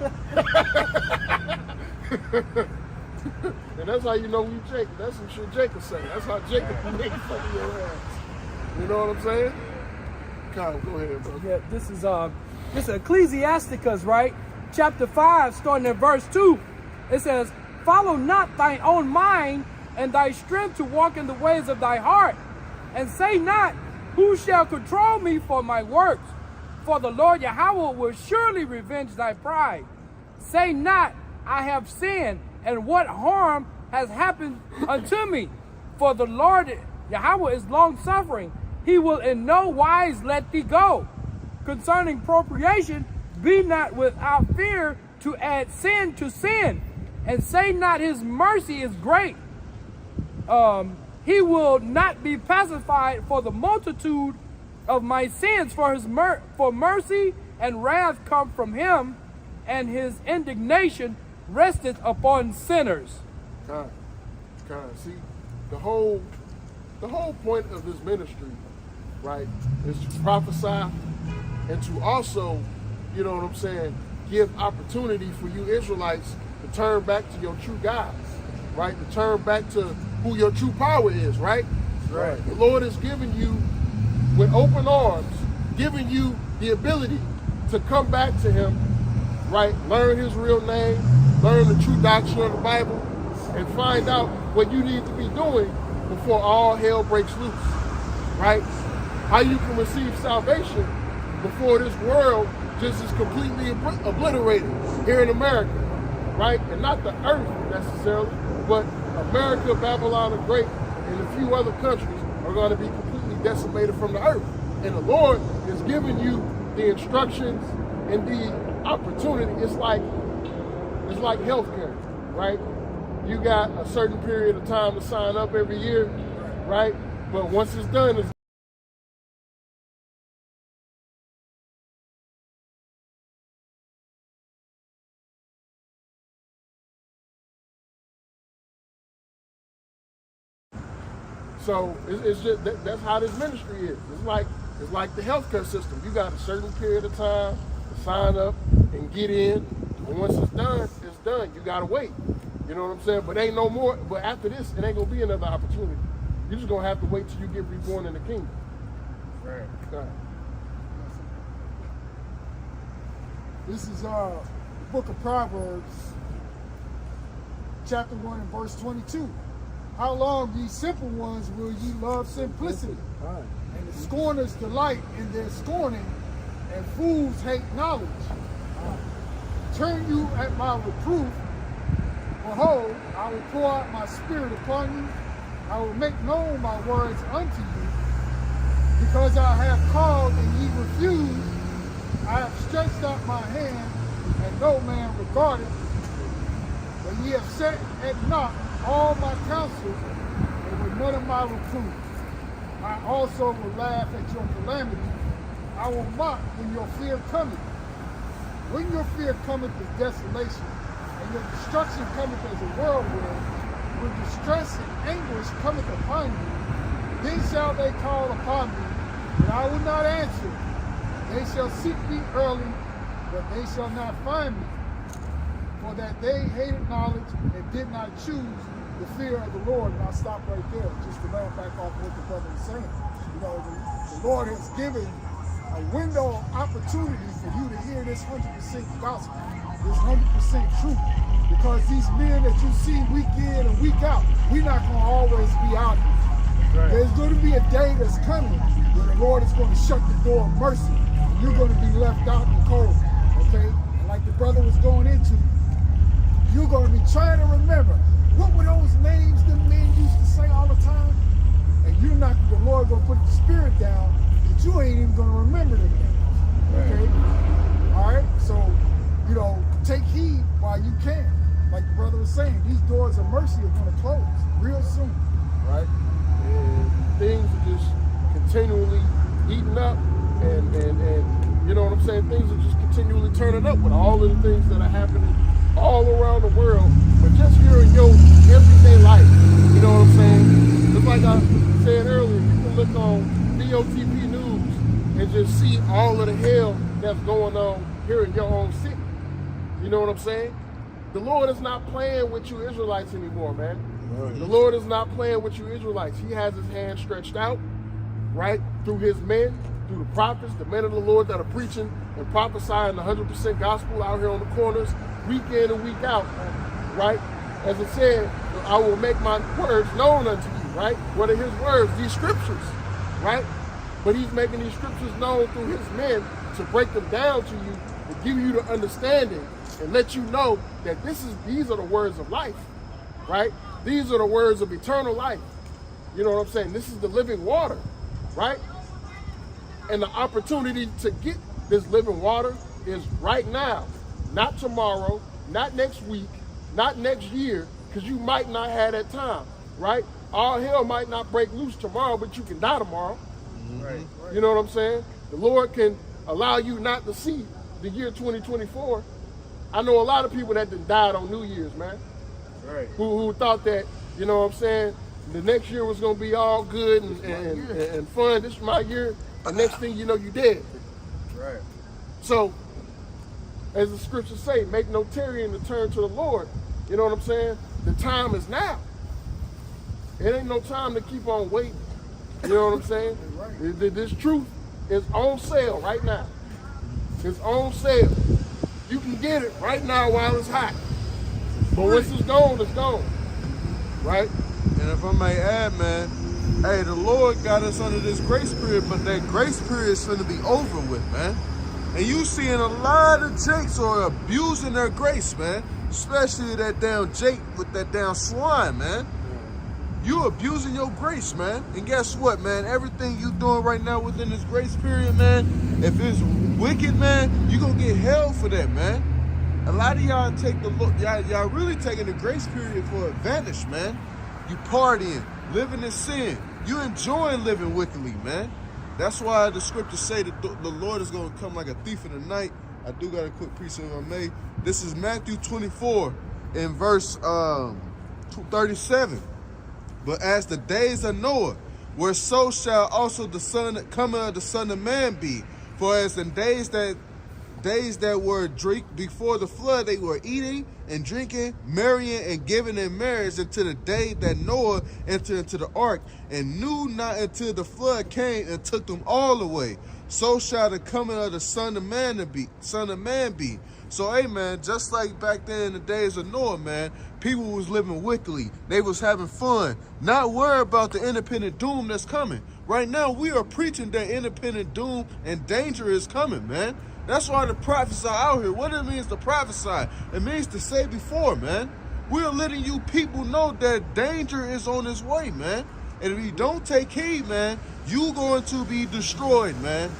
And that's how you know we Jacob. That's some shit Jacob say. That's how Jacob make fun of your ass. You know what I'm saying? Kyle, go ahead, bro. Yeah, this is Ecclesiasticus, right? Chapter 5, starting at verse 2. It says, follow not thine own mind and thy strength to walk in the ways of thy heart, and say not, who shall control me for my works? For the Lord Yahweh will surely revenge thy pride. Say not, I have sinned, and what harm has happened unto me? For the Lord Yahweh is long-suffering. He will in no wise let thee go. Concerning propitiation, be not without fear to add sin to sin, and say not his mercy is great. He will not be pacified for the multitude of my sins, for mercy and wrath come from him, and his indignation resteth upon sinners. God. See, the whole point of this ministry, right, is to prophesy and to also, you know what I'm saying, give opportunity for you Israelites to turn back to your true gods, right? To turn back to who your true power is, right? Right. The Lord is giving you, with open arms, giving you the ability to come back to Him right? Learn his real name, learn the true doctrine of the Bible, and find out what you need to be doing before all hell breaks loose, right? How you can receive salvation before this world just is completely obliterated here in America, right? And not the earth necessarily, but America, Babylon the Great, and a few other countries are going to be completely decimated from the earth. And the Lord is giving you the instructions and the opportunity. It's like healthcare, right? You got a certain period of time to sign up every year, right? But once it's done, it's so it's just that's how this ministry is. It's like the healthcare system. You got a certain period of time to sign up and get in, and once it's done, it's done. You gotta wait. You know what I'm saying? But ain't no more. But after this, it ain't gonna be another opportunity. You're just gonna have to wait till you get reborn in the kingdom. Right. Right. This is the book of Proverbs, chapter 1 and verse 22. How long, ye simple ones, will ye love simplicity? And the scorners delight in their scorning, and fools hate knowledge. Turn you at my reproof. Behold, I will pour out my spirit upon you. I will make known my words unto you. Because I have called and ye refused, I have stretched out my hand, and no man regarded. But ye have set at naught all my counsels, and with none of my reproofs. I also will laugh at your calamity. I will mock when your fear cometh. When your fear cometh as desolation, and your destruction cometh as a whirlwind, when distress and anguish cometh upon you, then shall they call upon me, and I will not answer. They shall seek me early, but they shall not find me. For that they hated knowledge and did not choose the fear of the Lord. And I'll stop right there just to land back off what the brother was saying. You know, the Lord has given a window of opportunity for you to hear this 100% gospel, this 100% truth. Because these men that you see week in and week out, we're not going to always be out here. Right. There's going to be a day that's coming where the Lord is going to shut the door of mercy. And you're going to be left out in the cold. Okay? And like the brother was going into, you're going to be trying to remember, what were those names the men used to say all the time? And you're not, the Lord going to put the spirit down that you ain't even going to remember the names. Okay? All right? So, you know, take heed while you can. Like the brother was saying, these doors of mercy are going to close real soon. Right? And things are just continually heating up and you know what I'm saying? Things are just continually turning up with all of the things that are happening all around the world, but just here in your everyday life. You know what I'm saying? Just like I said earlier, you can look on BOTP News and just see all of the hell that's going on here in your own city. You know what I'm saying? The Lord is not playing with you Israelites anymore, man. The Lord is not playing with you Israelites. He has his hand stretched out, right, through his men, through the prophets, the men of the Lord that are preaching and prophesying the 100% gospel out here on the corners, week in and week out, right? As it said, I will make my words known unto you, right? What are his words? These scriptures, right? But he's making these scriptures known through his men to break them down to you, to give you the understanding and let you know that these are the words of life, right? These are the words of eternal life. You know what I'm saying? This is the living water, right? And the opportunity to get this living water is right now, not tomorrow, not next week, not next year, because you might not have that time, right? All hell might not break loose tomorrow, but you can die tomorrow. Right. You know what I'm saying? The Lord can allow you not to see the year 2024. I know a lot of people that died on New Year's, man. Right. Who thought that, you know what I'm saying, the next year was going to be all good and fun. This is my year. The next thing you know, you dead. Right. So, as the scriptures say, make no tarrying to turn to the Lord. You know what I'm saying? The time is now. It ain't no time to keep on waiting. You know what I'm saying? This truth is on sale right now. It's on sale. You can get it right now while it's hot. But once it's gone, right? And if I may add, man, hey, the Lord got us under this grace period, but that grace period is going to be over with, man. And you seeing a lot of Jakes are abusing their grace, man. Especially that damn Jake with that damn swine, man. You abusing your grace, man. And guess what, man? Everything you doing right now within this grace period, man, if it's wicked, man, you gonna get hell for that, man. A lot of y'all take the look, y'all really taking the grace period for advantage, man. You partying, living in sin. You enjoying living wickedly, man. That's why the scriptures say that the Lord is gonna come like a thief in the night. I do got a quick precept I made. This is Matthew 24 in verse 37. But as the days of Noah, where so shall also the coming of the Son of Man be. For as in days that were before the flood, they were eating and drinking, marrying and giving in marriage until the day that Noah entered into the ark, and knew not until the flood came and took them all away. So shall the coming of the Son of Man be. So, hey, man, just like back then in the days of Noah, man, people was living wickedly. They was having fun, not worried about the independent doom that's coming. Right now, we are preaching that independent doom and danger is coming, man. That's why the prophets are out here. What it means to prophesy? It means to say before, man. We're letting you people know that danger is on its way, man. And if you don't take heed, man, you going to be destroyed, man.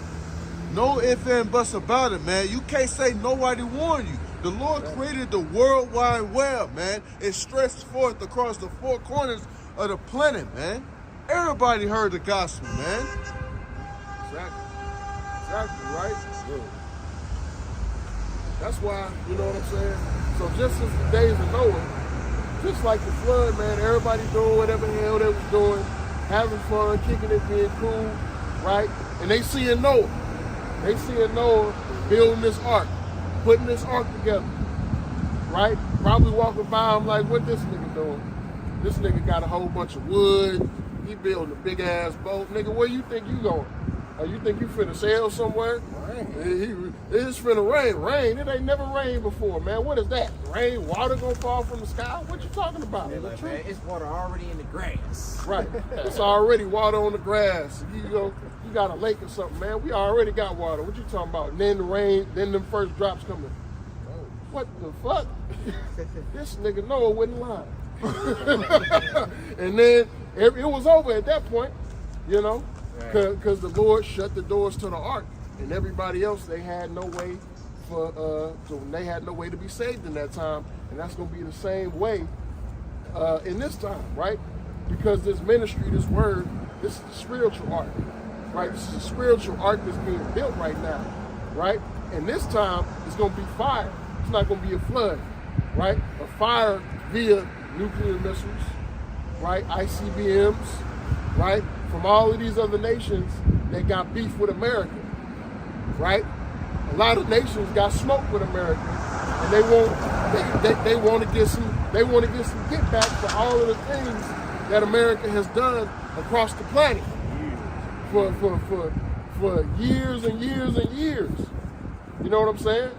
No ifs and buts about it, man. You can't say nobody warned you. The Lord created the world wide web, man. It stretched forth across the four corners of the planet, man. Everybody heard the gospel, man. Exactly, right? Yeah. That's why, you know what I'm saying? So just since the days of Noah, just like the flood, man, everybody doing whatever the hell they was doing, having fun, kicking it, being cool, right? And they seeing Noah. They seeing Noah building this ark, putting this ark together, right? Probably walking by him like, what this nigga doing? This nigga got a whole bunch of wood. He building a big ass boat. Nigga, where you think you going? You think you finna sail somewhere? It's finna rain. Rain? It ain't never rained before, man. What is that? Rain? Water gonna fall from the sky? What you talking about? Like, man, it's water already in the grass. Right. It's already water on the grass. You got a lake or something, man. We already got water. What you talking about? And then the rain, then them first drops coming. What the fuck? This nigga Noah wouldn't lie. And then it was over at that point, you know, because the Lord shut the doors to the ark, and everybody else, they had no way they had no way to be saved in that time, and that's gonna be the same way in this time, right? Because this ministry, this word, this is the spiritual ark, right? This is a spiritual ark that's being built right now, right? And this time it's gonna be fire. It's not gonna be a flood, right? A fire via nuclear missiles, right? ICBMs, right? From all of these other nations that got beef with America, right? A lot of nations got smoke with America, and they want to get some get back for all of the things that America has done across the planet for years and years and years. You know what I'm saying?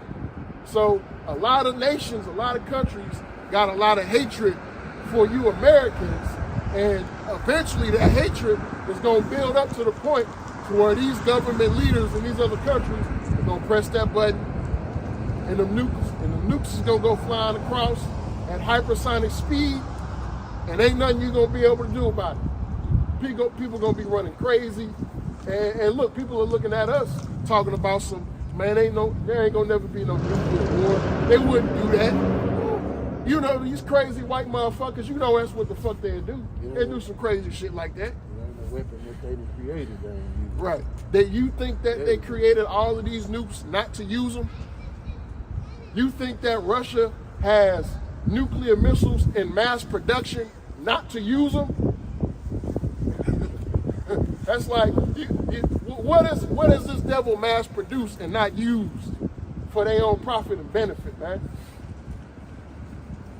So a lot of nations, a lot of countries got a lot of hatred for you Americans, and eventually that hatred is going to build up to the point to where these government leaders in these other countries are going to press that button, and the nukes is going to go flying across at hypersonic speed, and ain't nothing you're going to be able to do about it. People going to be running crazy, and look, people are looking at us talking about some, man, there ain't going to never be no nuclear war. They wouldn't do that. You know, these crazy white motherfuckers, you know that's what the fuck they do. They do some crazy shit like that. The weapon that they created, right. That you think that they created all of these nukes not to use them? You think that Russia has nuclear missiles in mass production not to use them? That's like, what is this devil mass produced and not used for their own profit and benefit, man?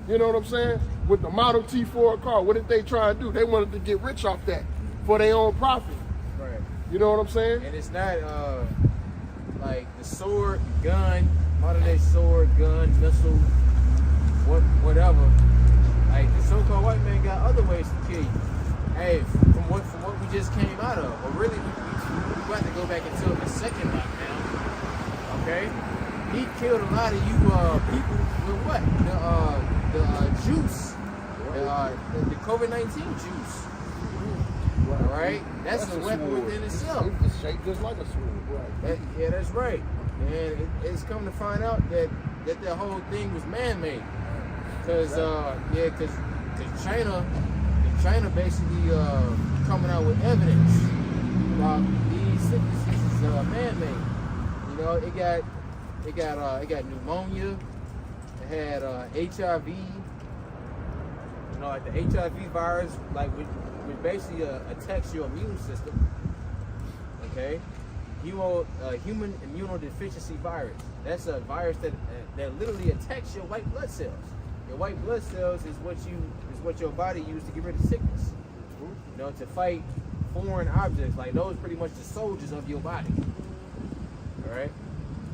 You know what I'm saying? With the Model T Ford car, what did they try to do? They wanted to get rich off that for their own profit. Right. You know what I'm saying? And it's not like the sword, gun, modern day sword, gun, missile, whatever. Like the so-called white man got other ways to kill you. Hey, from what we just came out of, or really we got to go back into the second lockdown. Okay, he killed a lot of you people with what? The juice, the COVID-19 juice. All right, that's a weapon within itself. It's shaped just like a sword. Right. Yeah, that's right. And it's come to find out that whole thing was man-made. Because China basically coming out with evidence about these sicknesses is man-made. You know, it got pneumonia. It had HIV. You know, like the HIV virus, like which basically attacks your immune system. Okay, human immunodeficiency virus. That's a virus that literally attacks your white blood cells. Your white blood cells is what your body uses to get rid of sickness. You know, to fight foreign objects. Like those, pretty much the soldiers of your body. All right.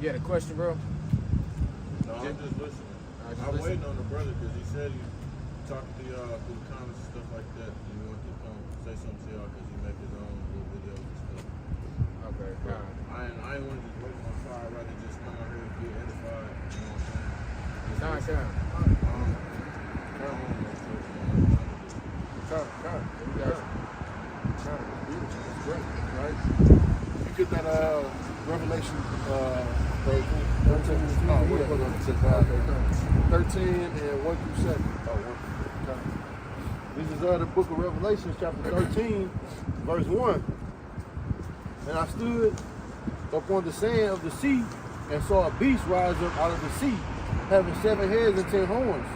You had a question, bro? No, I'm just listening. I'm waiting on the brother because he said he talked to y'all through the comments and stuff like that. And he wanted to come say something to y'all because he make his own little videos and stuff. Okay. I ain't want to just wait on fire. I'd rather just come out here and get edified. You know what I'm saying? Time. That's great, right? You get that Revelation 13 and 1 through 7. This is the book of Revelation, chapter 13, verse 1. And I stood upon the sand of the sea and saw a beast rise up out of the sea, having 7 heads and 10 horns,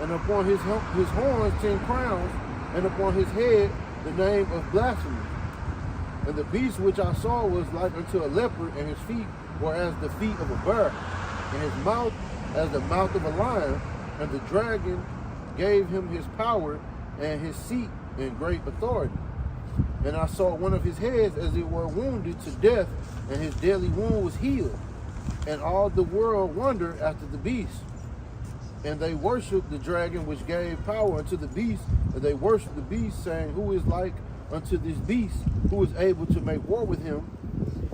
and upon his horns 10 crowns, and upon his head the name of blasphemy. And the beast which I saw was like unto a leopard, and his feet were as the feet of a bear, and his mouth as the mouth of a lion. And the dragon gave him his power and his seat and great authority. And I saw one of his heads as it were wounded to death, and his deadly wound was healed. And all the world wondered after the beast. And they worshipped the dragon which gave power unto the beast, and they worshipped the beast, saying, Who is like unto this beast, who is able to make war with him?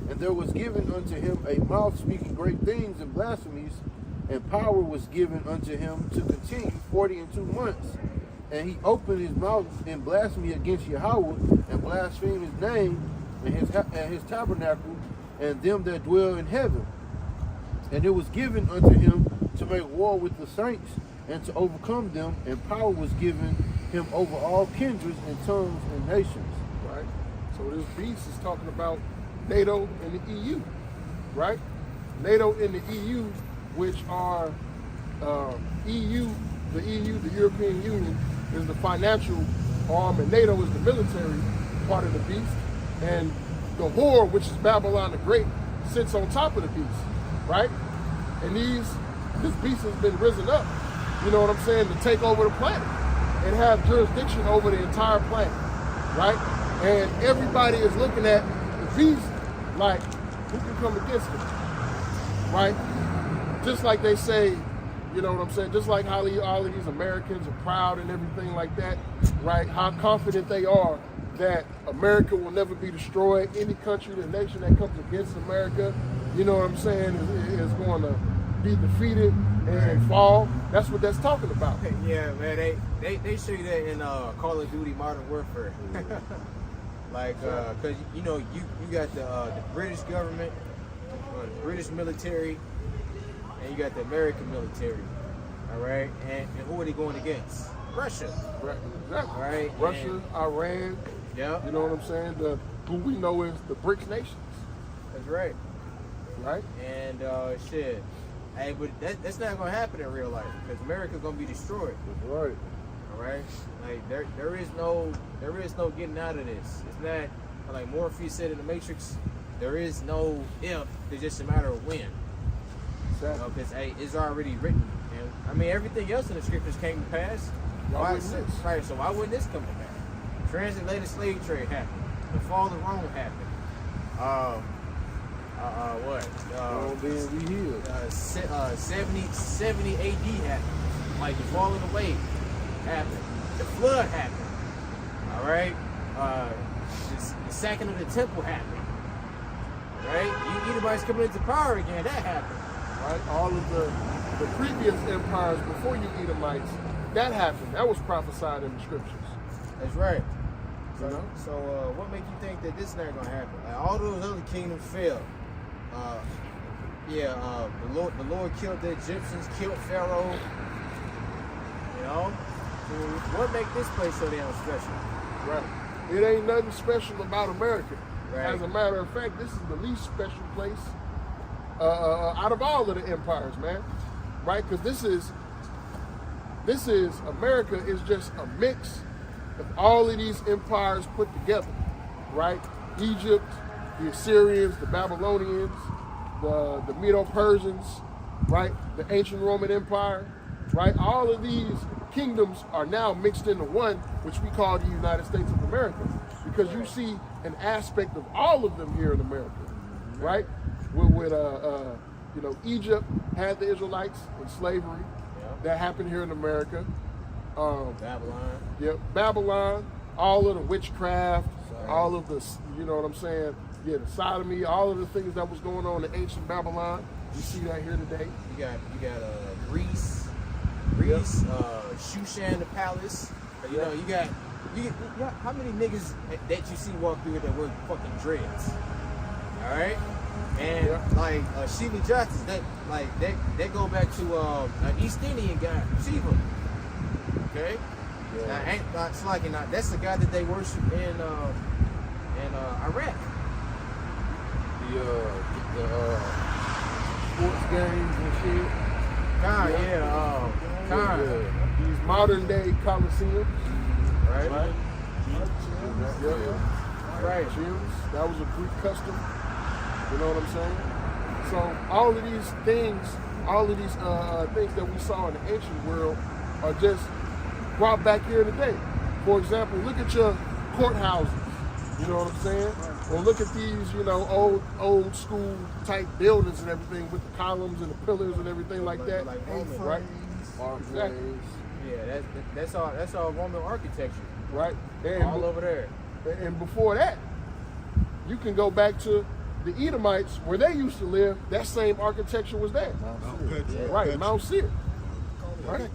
And there was given unto him a mouth speaking great things and blasphemies, and power was given unto him to continue 42 months. And he opened his mouth in blasphemy against Yahweh, and blasphemed his name and his tabernacle, and them that dwell in heaven. And it was given unto him to make war with the saints, and to overcome them, and power was given him over all kindreds and tongues and nations. Right? So this beast is talking about NATO and the EU, right? NATO and the EU, which are EU, the European Union, is the financial arm, and NATO is the military part of the beast. And the whore, which is Babylon the Great, sits on top of the beast, right? And this beast has been risen up, you know what I'm saying, to take over the planet and have jurisdiction over the entire planet, right? And everybody is looking at the beast like, who can come against him, right? Just like they say, you know what I'm saying, just like how all of these Americans are proud and everything like that, right? How confident they are that America will never be destroyed. Any country, the nation that comes against America, you know what I'm saying, is going to be defeated and fall. That's what that's talking about. Yeah, man, they show you that in Call of Duty Modern Warfare. Like, because, you know, you got the British government, the British military, and you got the American military, all right? And who are they going against? Russia. Right, exactly. Right? Russia, and, Iran, yeah. You know what I'm saying? Who we know is the BRICS nations. That's right. Right? And shit. Hey, but that's not going to happen in real life, because America's going to be destroyed. That's right. All right? Like, there is no getting out of this. It's not, like Morpheus said in the Matrix, there is no if, it's just a matter of when. Exactly. You know, because, hey, it's already written. And, I mean, everything else in the scriptures came to pass. Why wouldn't this? Right, so why wouldn't this come to pass? Transatlantic slave trade happened. The fall of Rome happened. What? Then we healed. 70 AD happened. Like the falling away happened. The flood happened. All right. The sacking of the temple happened. All right. You Edomites coming into power again. That happened. Right? All of the previous empires before you Edomites, that happened. That was prophesied in the scriptures. That's right. You know? So what makes you think that this is not gonna happen? Like all those other kingdoms failed. The Lord killed the Egyptians, killed Pharaoh. You know, so what makes this place so damn special? Right. It ain't nothing special about America. Right. As a matter of fact, this is the least special place out of all of the empires, man. Right? Because this is America is just a mix of all of these empires put together. Right? Egypt, the Assyrians, the Babylonians, the Medo-Persians, right? The ancient Roman Empire, right? All of these kingdoms are now mixed into one, which we call the United States of America, because you see an aspect of all of them here in America, right? Egypt had the Israelites in slavery. That happened here in America. Babylon. Yep, Babylon, all of the witchcraft, all of the, you know what I'm saying? Yeah, the sodomy, all of the things that was going on in ancient Babylon. We see that here today. You got Greece, Shushan the palace. You know, you got how many niggas that you see walk through that wear fucking dreads? All right, and Shiva justice that go back to an East Indian guy, Shiva. Okay, that's the guy that they worship in Iraq. The sports games and shit. These modern day coliseums. Right. Right. Gyms. That was a Greek custom. You know what I'm saying? So all of these things that we saw in the ancient world are just brought back here today. For example, look at your courthouses. You know what I'm saying? Or look at these, old school type buildings and everything with the columns and the pillars and everything like that. Right? Exactly. Yeah, that's all Roman architecture. Right? All over there. And before that, you can go back to the Edomites where they used to live. That same architecture was there. Right, Mount Seir. Right?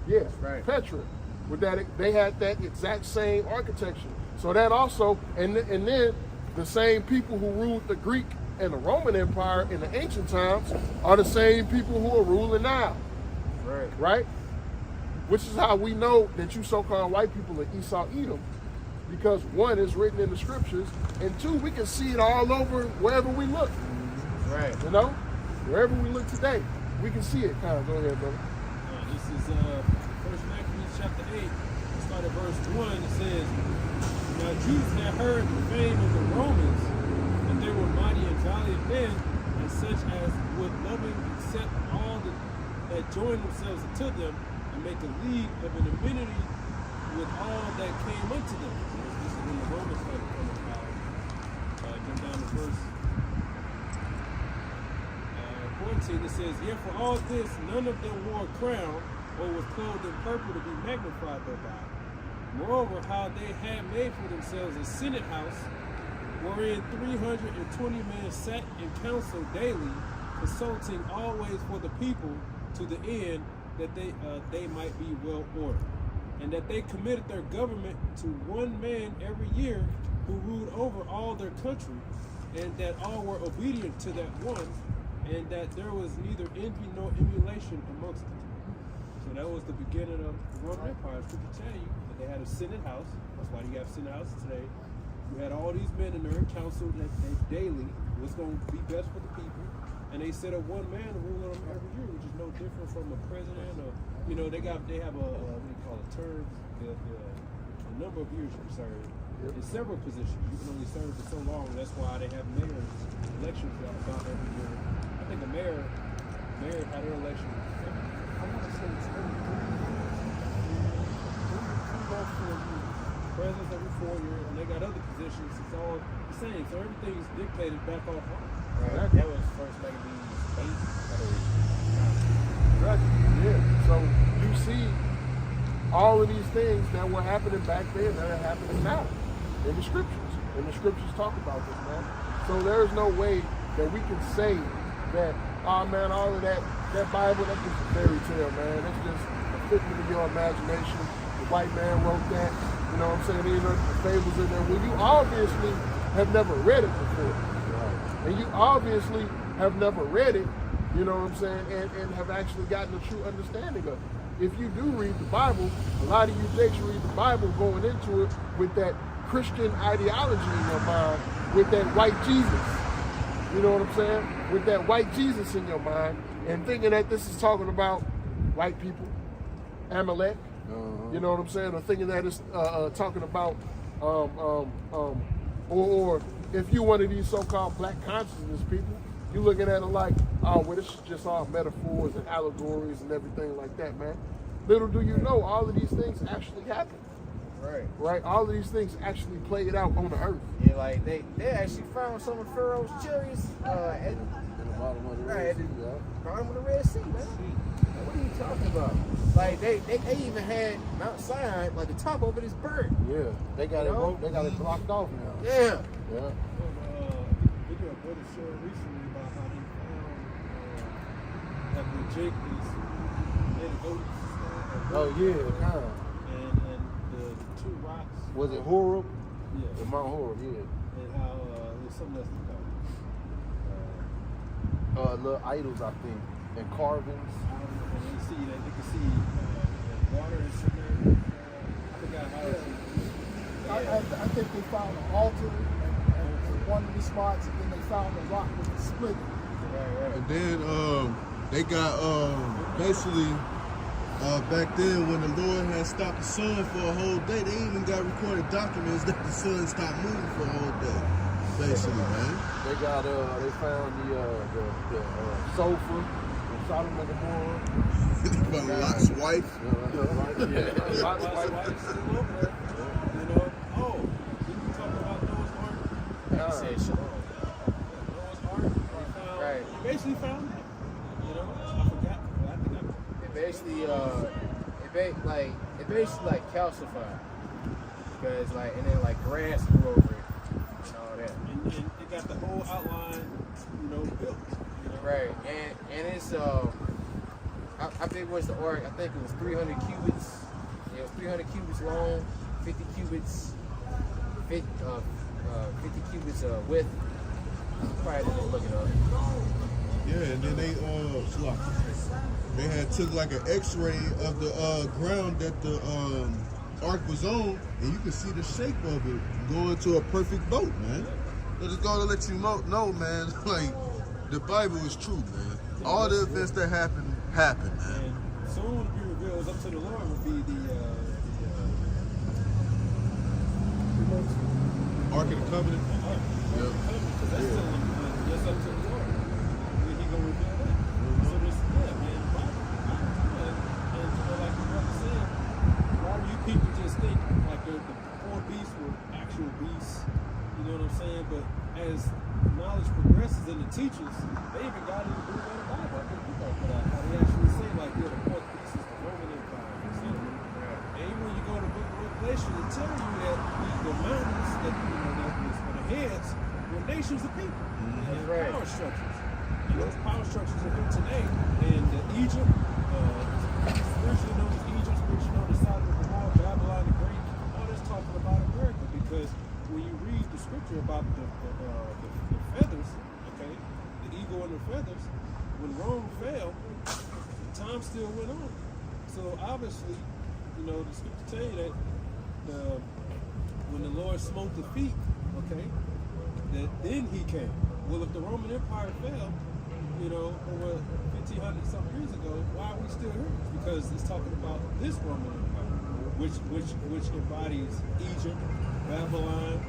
Yeah, right. Petra. With that, they had that exact same architecture. So that also, and then the same people who ruled the Greek and the Roman Empire in the ancient times are the same people who are ruling now. Right. Right? Which is how we know that you so-called white people are Esau Edom, because one is written in the scriptures, and two, we can see it all over wherever we look. Right. You know? Wherever we look today, we can see it. Kind of, go ahead, brother. This is 1 Maccabees chapter 8, start at verse 1. It says, "Now Jews had heard the fame of the Romans, that they were mighty and valiant men, and such as would lovingly accept all that joined themselves unto them, and make a league of an amenity with all that came unto them." This is when the Romans started coming about. Jump down to verse 14. It says, "Yet for all this, none of them wore a crown, or was clothed in purple to be magnified thereby. Moreover, how they had made for themselves a senate house, wherein 320 men sat in council daily, consulting always for the people, to the end that they might be well ordered, and that they committed their government to one man every year, who ruled over all their country, and that all were obedient to that one, and that there was neither envy nor emulation amongst them." So that was the beginning of the Roman Empire. Scripture tell you that they had a senate house. That's why you have senate houses today. You had all these men in there in council that daily was going to be best for the people. And they set up one man to rule them every year, which is no different from a president or, they have a, what do you call it, term, the number of years you can serve. In several positions, you can only serve for so long. That's why they have mayors elections about every year. I think a mayor had an election. I want to say it's every 3 years. 3 or 4 years. presence every 4 years, and they got other positions. It's all the same. So everything is dictated back off Rome. Right. That was first Maccabees 8. Exactly. Yeah. So you see all of these things that were happening back then that are happening now in the scriptures. And the scriptures talk about this, man. So there's no way that we can say that, oh man, all of that Bible, that's just a fairy tale, man. It's just a figment of your imagination. The white man wrote that. You know what I'm saying? These are the fables in there. Well, you obviously have never read it before. Right. And you obviously have never read it, you know what I'm saying, and have actually gotten a true understanding of it. If you do read the Bible, a lot of you takes read the Bible going into it with that Christian ideology in your mind, with that white Jesus. You know what I'm saying? With that white Jesus in your mind, and thinking that this is talking about white people, Amalek. You know what I'm saying? Or thinking that it's talking about, or if you one of these so-called black consciousness people, you looking at it like, oh, well, this is just all metaphors and allegories and everything like that, man. Little do you know, all of these things actually happen. Right. Right? All of these things actually played out on the earth. Yeah, like they actually found some of Pharaoh's chariots at the bottom of the right, Red at Sea, the bottom of the Red Sea, man. What are you talking about? Like they even had Mount Sinai, like the top of it is burnt. Yeah, they got it broke. They got it blocked off now. Yeah. Yeah. We did a brother show recently about how they found that when Jake is made a goat. Oh yeah, kind. And the two rocks. Was it Horeb? Yeah. The Mount Horeb, yeah. And how there's something else to go. Little idols, I think, and carvings. And you see that you can see water and something. I forgot how it's. I think they found an altar and one of the spots, and then they found the rock was split. Right. And then they got basically back then when the Lord had stopped the sun for a whole day, they even got recorded documents that the sun stopped moving for a whole day. Basically, man. They got they found the sulfur from Sodom and Gomorrah. But Lot's wife. Yeah. Lot's wife still over there. You know, didn't we talk about Noah's Ark? He said shalom. Noah's Ark. They found, Right. They basically found that. You know, I forgot. I think It basically it basically like calcified because like and then like grass grew over it and all that. and it got the whole outline, you know, built. You know? Right, and it's how big was the ark? I think it was 300 cubits. Yeah, it was 300 cubits long, 50 cubits, 50 cubits width. Probably didn't look it up. Yeah, and then they had took like an X-ray of the ground that the ark was on, and you could see the shape of it going to a perfect boat, man. So just going to let you know, man, like the Bible is true, man. All the events that happen, man. And soon to be revealed, up to the Lord will be the Ark of the Covenant. ark. Yep. Because that's still that's up to the Lord. When He gonna reveal that. So this, man, Bible. And you know, like the brother said, a lot of you people just think like the four beasts were actual beasts. You know what I'm saying? But as knowledge progresses in the teachers, they even got it in the Bible. I think we talked about how they actually say like, yeah, the fourth beast is the Roman Empire. You see? And even when you go to the book of Revelation, it tells you that the mountains that that was for the heads were nations of people. And Right. power structures. And those power structures are here today. And Egypt, spiritually known as Egypt, spiritually known as Sodom and Gomorrah, Babylon the Great, all that's talking about America because when you read the scripture about the feathers, okay, the eagle and the feathers, when Rome fell, time still went on. So obviously, you know, the scripture tell you that when the Lord smote the feet, okay, that then He came. Well, if the Roman Empire fell, you know, over 1,500 some years ago, why are we still here? It's because it's talking about this Roman Empire, which embodies Egypt, Babylon,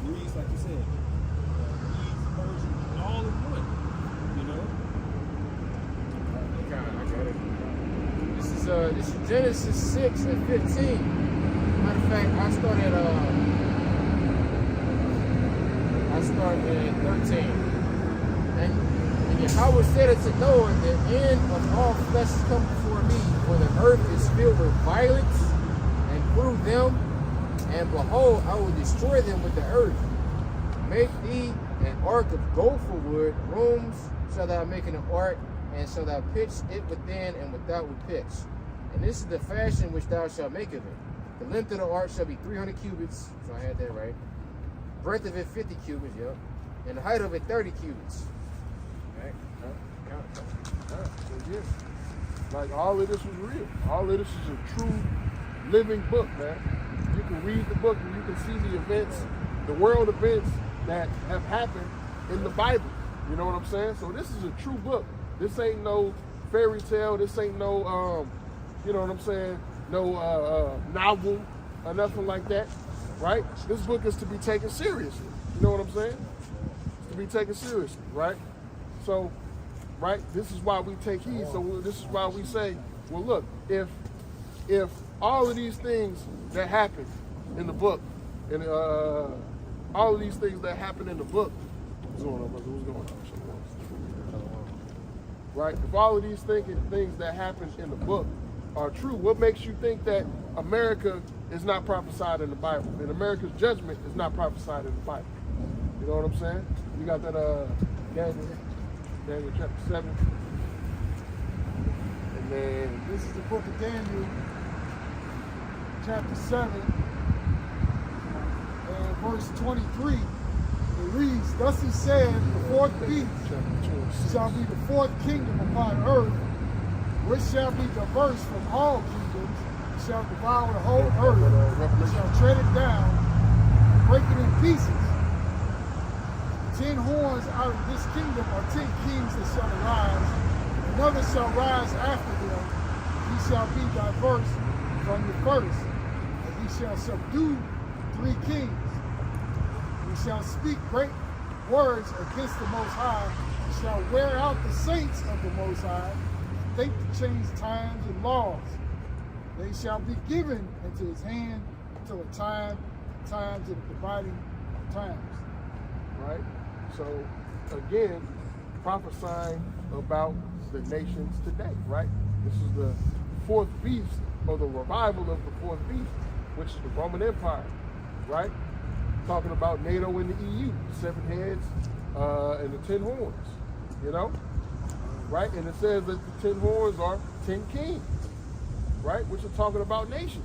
Greece, like you said, Greece, Persia, all in one. You know. Okay, I got it. This is Genesis 6 and 15. Matter of fact, I start at 13. And Yahweh said unto Noah, the end of all flesh is come before me, for the earth is filled with violence, and through them, and behold, I will destroy them with the earth. Make thee an ark of gopher wood, rooms shall thou make in an ark, and shall thou pitch it within and without with pitch. And this is the fashion which thou shalt make of it. The length of the ark shall be 300 cubits, so I had that right. Breadth of it 50 cubits, yep. And the height of it 30 cubits. Right? So, yeah. Like, all of this was real. All of this is a true living book, man. You can read the book and you can see the events, the world events that have happened in the Bible. You know what I'm saying? So this is a true book. This ain't no fairy tale. This ain't no, you know what I'm saying? No novel or nothing like that, right? This book is to be taken seriously. You know what I'm saying? It's to be taken seriously, right? So, right, this is why we take heed. So this is why we say, well, look, if all of these things that happen in the book, and all of these things that happen in the book, what's going on, brother? What's going on? Right? If all of these things that happen in the book are true, what makes you think that America is not prophesied in the Bible, and America's judgment is not prophesied in the Bible? You know what I'm saying? You got that Daniel chapter 7. And then This is the book of Daniel, chapter 7, and verse 23. It reads, thus he said, the fourth beast shall be the fourth kingdom upon earth, which shall be diverse from all kingdoms, shall devour the whole earth, and shall tread it down, and break it in pieces. 10 horns out of this kingdom are 10 kings that shall arise, another shall rise after them, he shall be diverse from the first, and he shall subdue 3 kings. He shall speak great words against the Most High, and shall wear out the saints of the Most High, and think to change times and laws. They shall be given into his hand until the times of the dividing times. right? So again, prophesying about the nations today, right? This is the fourth beast, or the revival of the fourth beast, which is the Roman Empire, right? Talking about NATO and the EU, 7 heads and the 10 horns, you know? Right? And it says that the 10 horns are 10 kings, right? Which are talking about nations,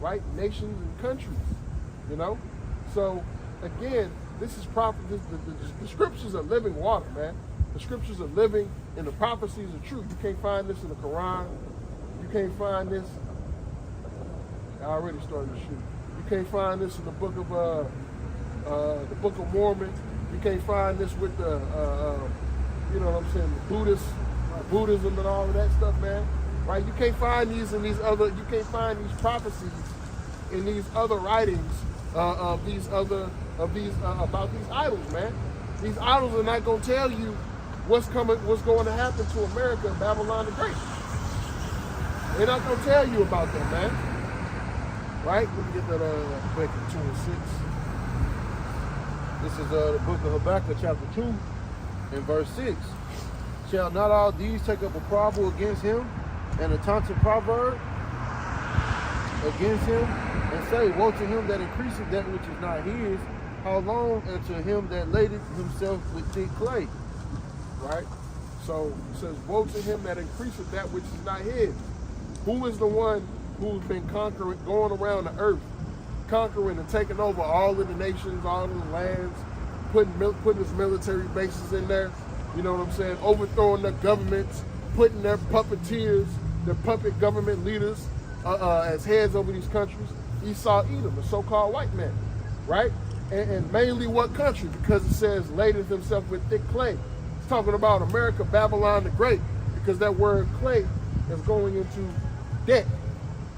right? Nations and countries, you know? So again, this is prophet. The scriptures are living water, man. The scriptures are living, and the prophecies are true. You can't find this in the Quran. You can't find this. I already started to shoot. You can't find this in the book of Mormon. You can't find this with the, you know what I'm saying, the Buddhism and all of that stuff, man. Right? You can't find these in these other. You can't find these prophecies in these other writings about these idols, man. These idols are not going to tell you what's going to happen to America and Babylon the Great. They're not going to tell you about that, man. Right? Let me get that back in 2 and 6. This is the book of Habakkuk, chapter 2, and verse 6. Shall not all these take up a proverb against him, and a taunting proverb against him, and say, woe to him that increaseth that which is not his, how long, and to him that ladeth himself with thick clay. Right? So it says, woe to him that increaseth that which is not his. Who is the one who's been conquering, going around the earth, conquering and taking over all of the nations, all of the lands, putting his military bases in there, you know what I'm saying, overthrowing their governments, putting their puppeteers, their puppet government leaders as heads over these countries? Esau, Edom, the so-called white man, right? And mainly what country? Because it says, ladeth himself with thick clay. It's talking about America, Babylon the Great, because that word clay is going into debt,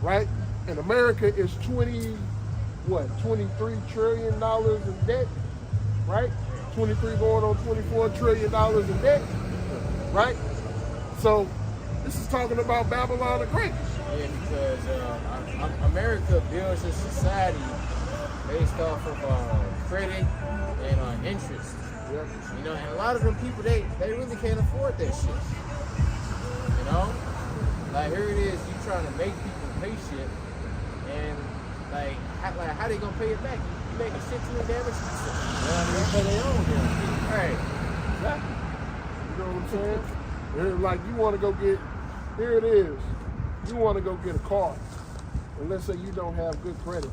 right? And America is $23 trillion in debt, right? 23 going on $24 trillion in debt, right? So this is talking about Babylon the Great, Yeah, because America builds a society based off of credit and interest. Yep. You know, and a lot of them people, they really can't afford that shit. You know? Like, here it is, you trying to make people pay shit, and how they gonna pay it back? You making shit too damage? They pay their own damn. Right. Exactly. You know what I'm saying? Like you want to go get, here it is. You want to go get a car, and let's say you don't have good credit.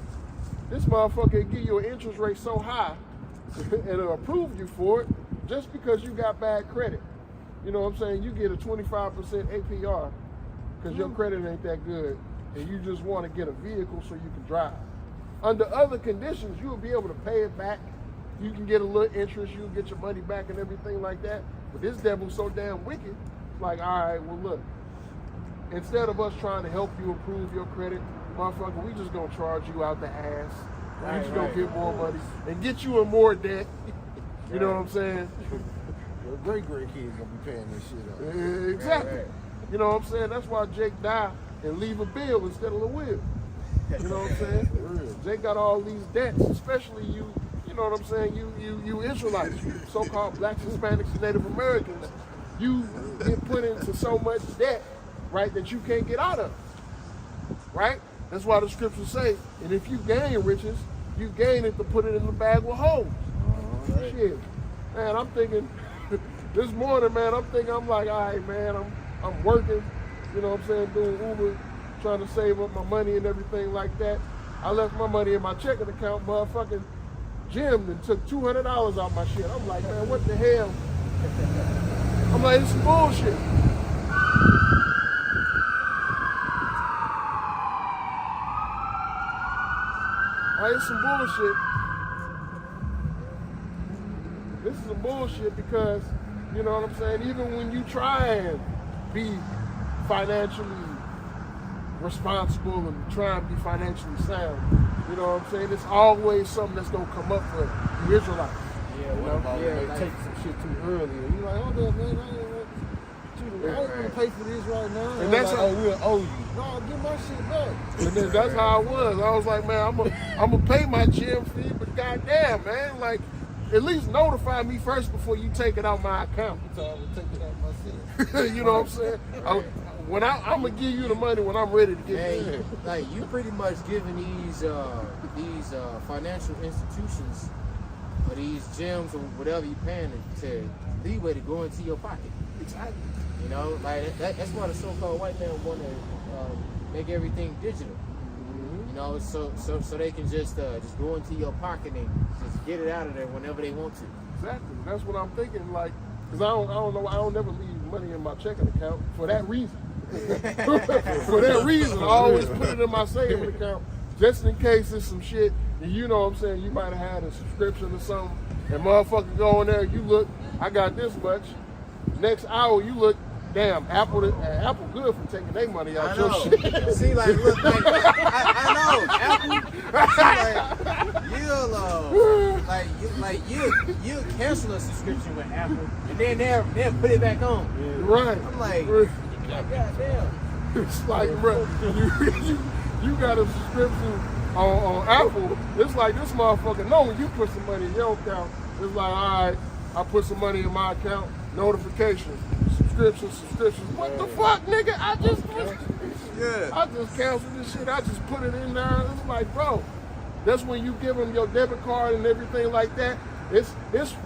This motherfucker give you an interest rate so high, and it'll approve you for it just because you got bad credit. You know what I'm saying? You get a 25% APR because your credit ain't that good, and you just want to get a vehicle so you can drive. Under other conditions, you'll be able to pay it back. You can get a little interest, you'll get your money back and everything like that. But this devil's so damn wicked, it's like, all right, well look, instead of us trying to help you improve your credit, motherfucker, we just gonna charge you out the ass. We just gonna get more money and get you in more debt. You know what I'm saying? Your great kids gonna be paying this shit up. Exactly. You know what I'm saying? That's why Jake died and leave a bill instead of a will. You know what I'm saying? Jake got all these debts, especially you know what I'm saying? You Israelites, you so-called blacks, Hispanics, and Native Americans, you get put into so much debt, right, that you can't get out of. Right? That's why the scriptures say, and if you gain riches, you gain it to put it in the bag with holes. Shit. Man, I'm thinking, this morning, man, I'm like, all right, man, I'm working, you know what I'm saying, doing Uber, trying to save up my money and everything like that. I left my money in my checking account, motherfucking Jim, and took $200 out my shit. I'm like, man, what the hell? I'm like, it's some bullshit. It's some bullshit. This is some bullshit because, you know what I'm saying, even when you try and be financially responsible and try and be financially sound, you know what I'm saying, it's always something that's going to come up for you Israelites. Yeah, what about when they take some shit too early? And you like, oh, man, I ain't gonna pay for this right now. And that's like, oh, we'll owe you. No, get my shit back. And then that's how I was. I was like, man, I'm gonna pay my gym fee, but goddamn, man, like, at least notify me first before you take it out my account. So I'm gonna take it out myself. You know what I'm saying? I'm gonna give you the money when I'm ready to get it. Like, you pretty much giving these financial institutions or these gyms or whatever you paying to leeway to go into your pocket. Exactly. You know, like that's why the so-called white man want to make everything digital. You know, so they can just go into your pocket and just get it out of there whenever they want to. Exactly. That's what I'm thinking. Like, cause I don't know. I don't never leave money in my checking account for that reason. For that reason, I always put it in my savings account just in case it's some shit. And you know what I'm saying? You might have had a subscription or something, and motherfucker go in there. You look, I got this much. Next hour, you look. Damn, Apple good for taking their money out your shit. See, like, look, like, I know, Apple, you'll cancel a subscription with Apple, and then they'll put it back on. Yeah. Right. I'm like, goddamn. It's like, bro, you got a subscription on Apple. It's like this motherfucker know when you put some money in your account. It's like, all right, I put some money in my account. Notifications. Subscriptions. What the fuck, nigga? I just canceled this shit. I just put it in there. It's like, bro, that's when you give them your debit card and everything like that. It's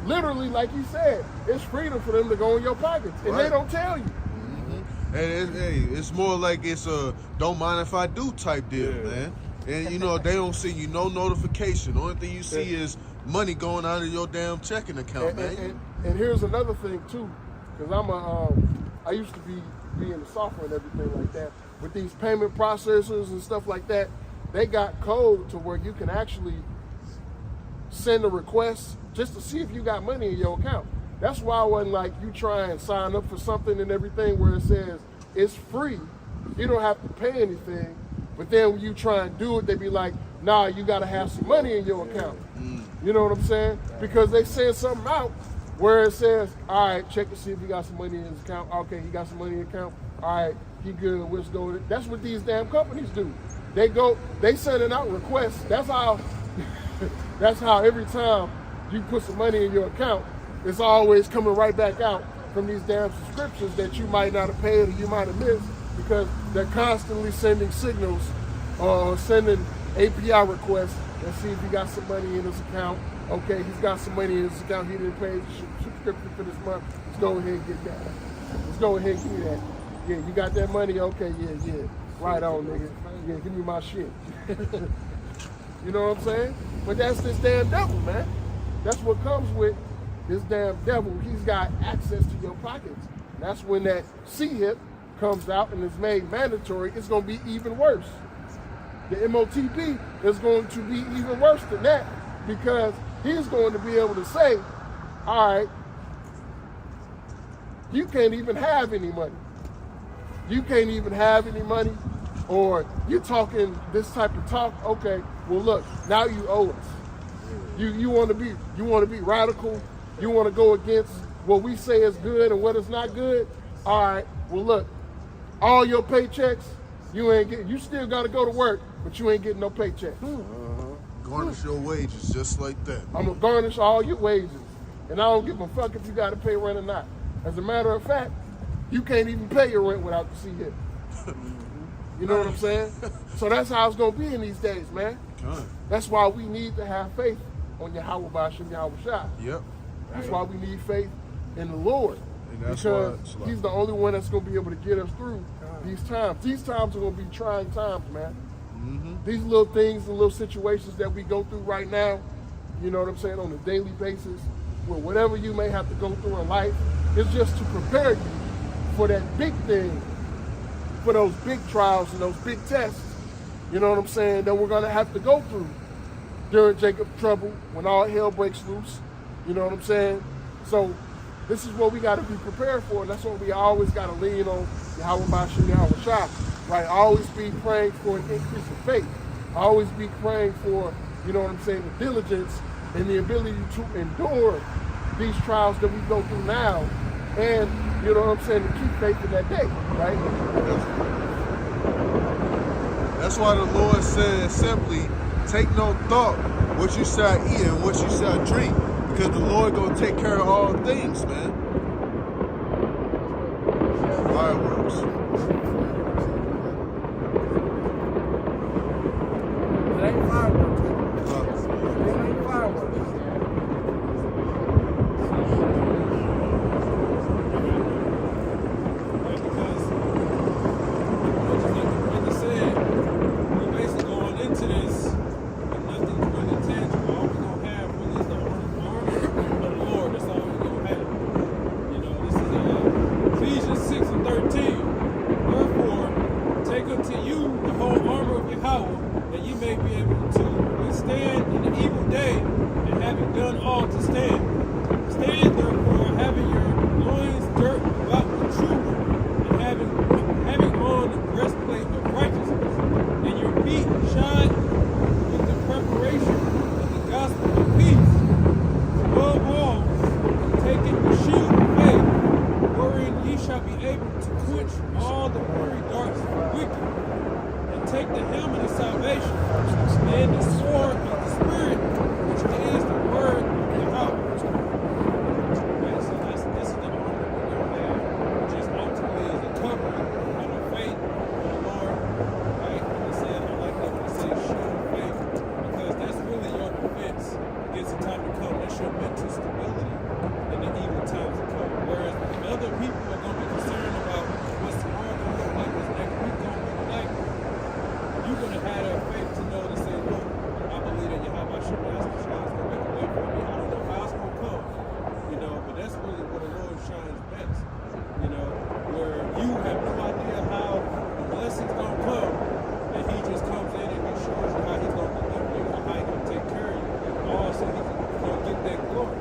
literally like you said. It's freedom for them to go in your pockets, and they don't tell you. Mm-hmm. And it's more like it's a don't mind if I do type deal, man. And you know they don't send you no notification. The only thing you see is money going out of your damn checking account, man. And here's another thing too. Because I used to be in the software and everything like that. With these payment processors and stuff like that, they got code to where you can actually send a request just to see if you got money in your account. That's why when like you try and sign up for something and everything where it says it's free, you don't have to pay anything. But then when you try and do it, they be like, nah, you got to have some money in your account. You know what I'm saying? Because they send something out where it says, all right, check to see if you got some money in his account. Okay, he got some money in his account. All right, he good, which go. That's what these damn companies do. They sending out requests. That's how every time you put some money in your account, it's always coming right back out from these damn subscriptions that you might not have paid or you might have missed, because they're constantly sending signals or sending API requests and see if he got some money in his account. Okay, he's got some money in his account. He didn't pay his subscription for this month. Let's go ahead and get that. Let's go ahead and get that. Yeah, you got that money? Okay, yeah. Right on, nigga. Yeah, give me my shit. You know what I'm saying? But that's this damn devil, man. That's what comes with this damn devil. He's got access to your pockets. That's when that C-HIP comes out and is made mandatory. It's going to be even worse. The MOTP is going to be even worse than that, because he's going to be able to say, all right, you can't even have any money. You can't even have any money, or you're talking this type of talk. Okay, well look, now you owe us. You want to be radical. You want to go against what we say is good and what is not good. All right, well look, all your paychecks, you still got to go to work, but you ain't getting no paycheck. Garnish your wages just like that. I'm going to garnish all your wages. And I don't give a fuck if you got to pay rent or not. As a matter of fact, you can't even pay your rent without the C-HIP. You know what I'm saying? So that's how it's going to be in these days, man. That's why we need to have faith on Yahweh Bashim Yahweh Shai. Yep. That's why we need faith in the Lord. And that's because why he's the only one that's going to be able to get us through these times. These times are going to be trying times, man. These little things and little situations that we go through right now, you know what I'm saying, on a daily basis, with whatever you may have to go through in life, it's just to prepare you for that big thing, for those big trials and those big tests, you know what I'm saying, that we're going to have to go through during Jacob's trouble, when all hell breaks loose, you know what I'm saying? So this is what we got to be prepared for, and that's what we always got to lean on Yahweh Bashim Yahweh Shai. Right, always be praying for an increase of faith. Always be praying for, you know what I'm saying, the diligence and the ability to endure these trials that we go through now, and, you know what I'm saying, to keep faith in that day, right? That's why the Lord said simply, take no thought what you shall eat and what you shall drink, because the Lord gonna take care of all things, man. Fireworks. It ain't fireworks. It ain't fireworks. Because, like you said, we're basically going into this with nothing really tangible. All we're going to have really is the armor of the Lord. That's all we're going to have. You know, this is Ephesians 6 and 13. Wherefore, take unto you the whole armor of Yahweh, that ye may be able to withstand in the evil day, and having done all to stand. Stand therefore, having your loins girt about with truth, and having on the breastplate of righteousness, and your feet shod with the preparation of the gospel of peace. Above all, taking the shield of faith, wherein ye shall be able to quench all the fiery darts of the wicked, and take the helmet of salvation, and the sword of the Spirit, which is the word of Yahweh. Right, so this is the armor that we're going to have, which is ultimately is the covering of the faith of the Lord. Right? And he said, I like that when he says shield of faith, because that's really your defense against the time to come. That's your mental stability in the evil times to come. Whereas other people are going to be concerned about what's tomorrow going to look like, what's next week going to look like. You're going to have that faith to know to say, look, I believe that Yahweh Shem is going to make a way for me. I don't know how it's going to come, you know, but that's really where the Lord shines best, you know, where you have no idea how the blessing's going to come, and he just comes in and he shows you how he's going to deliver you, or how he's going to take care of you, all so he can, you know, get that glory.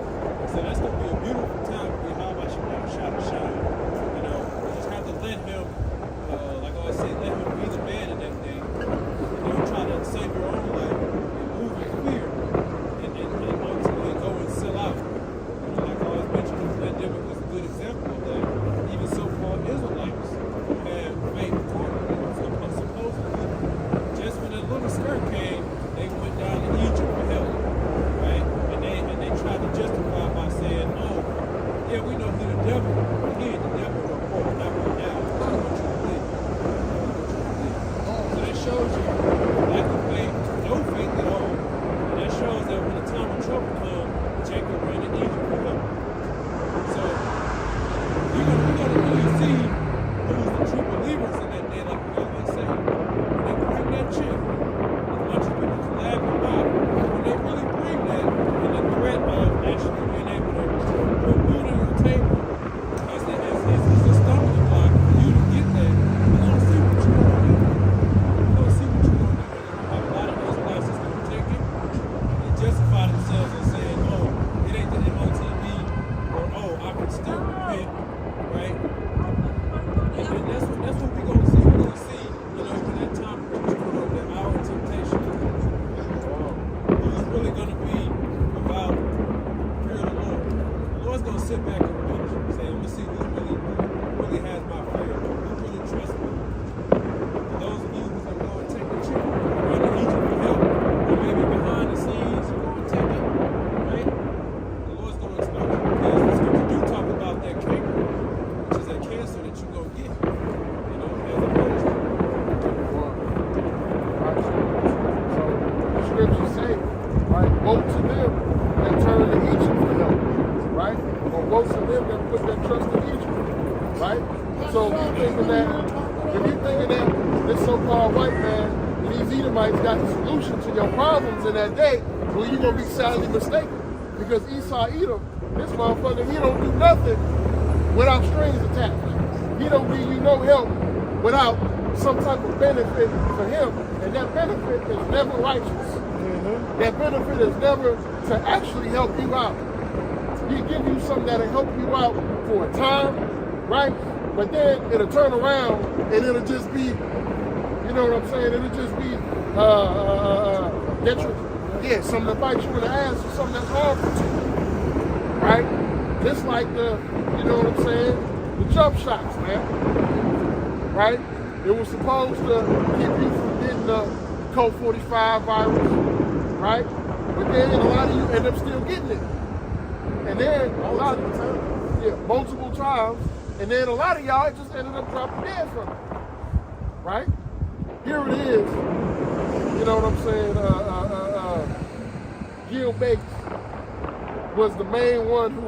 tried to justify by saying, oh, yeah, we know he the devil, but he ain't the devil no more, not right now. So what you believe? So that shows you lack of faith, no faith at all. And that shows that when the time of trouble comes, Jacob ran to Egypt for help. So we're gonna really see who's the true believers in that day, like we always say. When they bring that chip, as much as people can laugh about, when they really bring that and the threat of actually being able to put food on your table is a stumbling block for you to get that, you're gonna see what you're gonna do. You're gonna see what you're gonna do. And a lot of those classes gonna take it and justify themselves and saying, oh, it ain't the MOTV, or oh, I can still repent, right? And that's what we're gonna see. We're gonna see, you know, when that time comes, that hour of temptation, who's really gonna be about fear of the Lord. The Lord's gonna sit back and watch, say, I'm gonna see who really has my fear, who really trusts me. For those of you who's gonna go and take the trip, run to Egypt for help, or maybe behind the scenes, you go and take it, right? The Lord's gonna expose you, because the scripture do talk about that canker, which is that cancer that you're gonna get, you know, as a punishment. So the scriptures say, right, woe to them that turn to Egypt for help, right? Or woe to them that put their trust in Egypt, right? So if you're thinking that this so-called white man and these Edomites got the solution to your problems in that day, well, you're gonna be sadly mistaken. Because Esau Edom, this motherfucker, he don't do nothing without strings attached. He don't give you no help without some type of benefit for him, and that benefit is never righteous. That benefit is never to actually help you out. He give you something that'll help you out for a time, right? But then it'll turn around and it'll just be, you know what I'm saying? It'll just be something that bites you in the ass or something that's harmful to you, right? Just like the, you know what I'm saying? The jump shots, man, right? It was supposed to keep you from getting the COVID-45 virus, right? But then a lot of you end up still getting it. And then a lot of times, multiple times. And then a lot of y'all just ended up dropping dead from it, right? Here it is, you know what I'm saying? Gil Bates was the main one who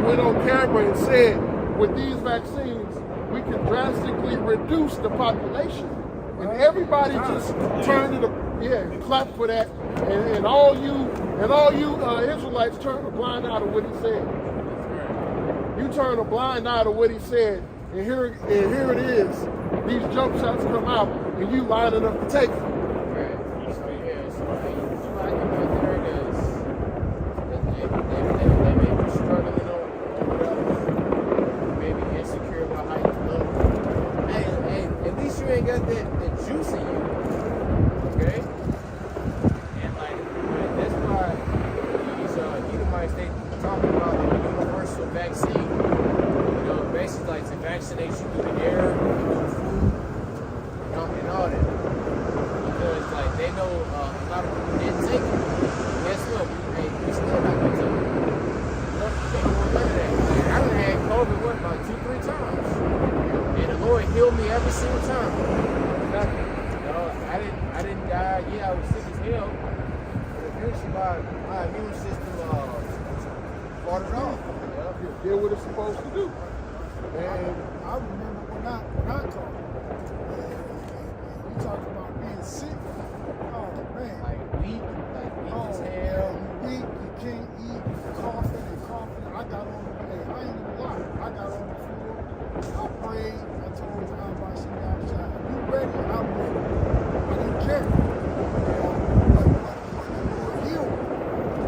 went on camera and said, with these vaccines, we can drastically reduce the population. And everybody just turned it, clapped for that. And all you Israelites turned a blind eye to what he said. You turn a blind eye to what he said, and here it is. These jump shots come out, and you lining up to take it. Right. So I can put there is they may be struggling or whatever. Maybe insecure about how you look. Hey, at least you ain't got that juice in you. Okay? And that's why these Edomites, they talk about the universal vaccine. You know, basically like to vaccinate you through the air, through food, and all that. Because like they know a lot of people didn't take it. Guess what? We still not gonna take it. They don't want none of that. Like, I done had COVID about 2-3 times. And the Lord healed me every single time. Nothing. You know, I didn't die. Yeah, I was sick as hell. But eventually my immune system fought it off. Did what it's supposed to do. And I remember when I called, you talking about being sick. Oh man, Like weak as hell. You weak, you can't eat, coughing. I got on the floor. I ain't gonna lie. I got on the floor. I prayed. I told God, "I said, you ready? I'm ready." I didn't care. But healed me.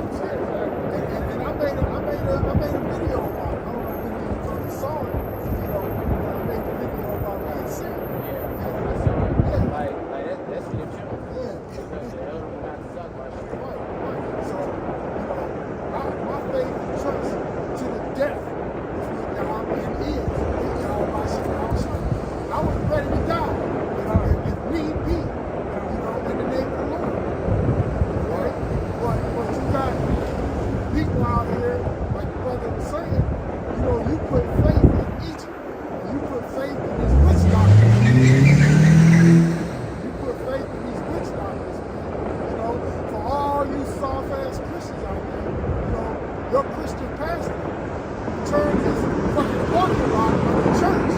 And I made a video about it. I don't know if anybody saw it. You know, I made a video about being sick. That's legit. Yeah. Because the elder not to talk about shit. Right. So, you know, people out here, like the brother was saying, you know, you put faith in Egypt, and you put faith in these witch doctors. You put faith in these witch doctors, man. You know, for all you soft-ass Christians out there, you know, your Christian pastor turned his fucking parking lot of the church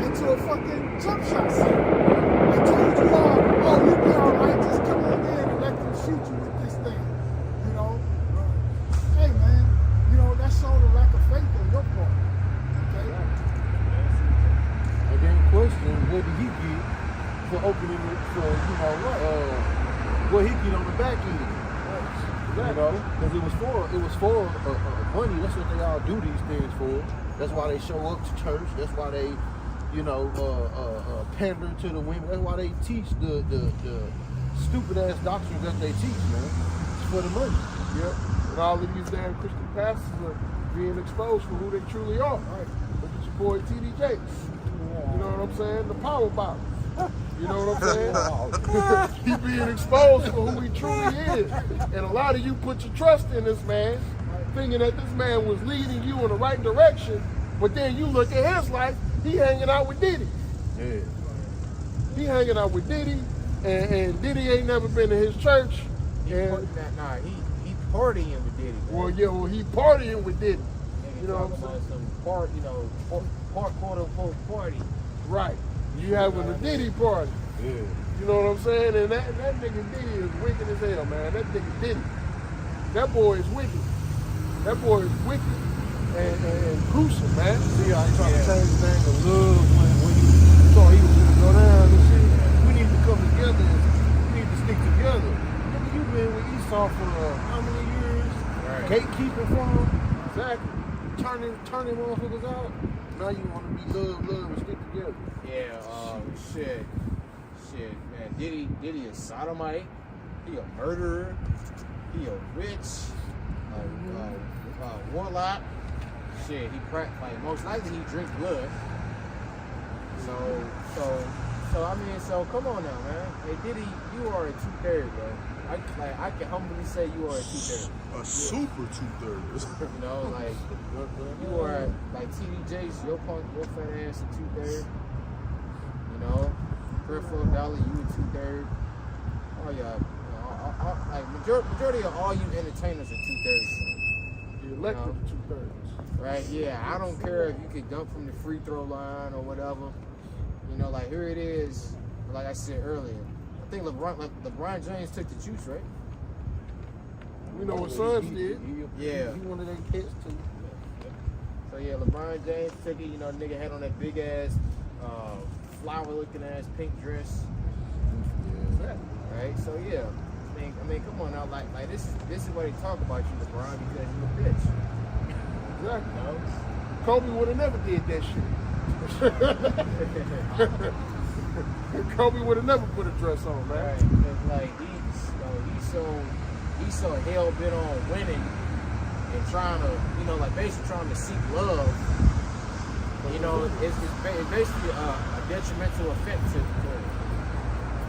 into a fucking jump shot center. And told you all, oh, you'll be all right, just come on in and let them shoot you with this thing. You know? Hey, man, you know, that showed a lack of faith on your part. Okay? And then question, what did he get for opening it for, you know, what he get on the back end? You know, because it was for money. That's what they all do these things for. That's why they show up to church. That's why they, you know, pander to the women. That's why they teach the stupid ass doctrines that they teach, man. It's for the money. Yep. And all of these damn Christian pastors are being exposed for who they truly are. Right. Look at your boy TD Jakes. You know what I'm saying? The power bottle. You know what I'm saying? He being exposed for who he truly is. And a lot of you put your trust in this man, thinking that this man was leading you in the right direction, but then you look at his life, he hanging out with Diddy. Yeah. He hanging out with Diddy, and Diddy ain't never been to his church. He partying with Diddy. Man. Well, yeah, well, he partying with Diddy. Nigga You know what I'm talking saying? about some part, you know, quote unquote party. Right. You having a Diddy party. Yeah. You know what I'm saying? And that nigga Diddy is wicked as hell, man. That nigga Diddy. That boy is wicked. That boy is wicked and gruesome, man. See how he trying to change the name to love when you thought he was gonna go down and shit. We need to come together and we need to stick together. Nigga, you been with Esau for how many years? Right. Gatekeeping for him. Exactly. Turning motherfuckers out. Now you want to be love and stick together. Yeah, shit, man. Diddy is sodomite. He a murderer. He a witch. Warlock. Shit, like most likely he drink blood. So I mean, so come on now, man. Hey Diddy, you are a 2/3, bro. I can humbly say you are a 2/3. A super 2/3. You know, like you are like TD Jakes, your fat ass a 2/3. You know, Peripheral Dollar, you a 2/3. All y'all, like majority of all you entertainers are 2/3. The elected 2/3. Right? Yeah, I don't care if you could dunk from the free throw line or whatever. You know, like here it is. Like I said earlier, I think LeBron James took the juice, right? You know what Sons did? Yeah. He one of them kids too. So yeah, LeBron James took it. You know, nigga had on that big ass, flower-looking ass pink dress. Yeah. Right. So yeah, I mean, come on now, like this is why they talk about you, LeBron, because you a bitch. Exactly. You know? Kobe would have never did that shit. Kobe would have never put a dress on, man. Right. Cause like he's so hell bent on winning and trying to, you know, like basically trying to seek love. You know, it's basically a detrimental effect to the player.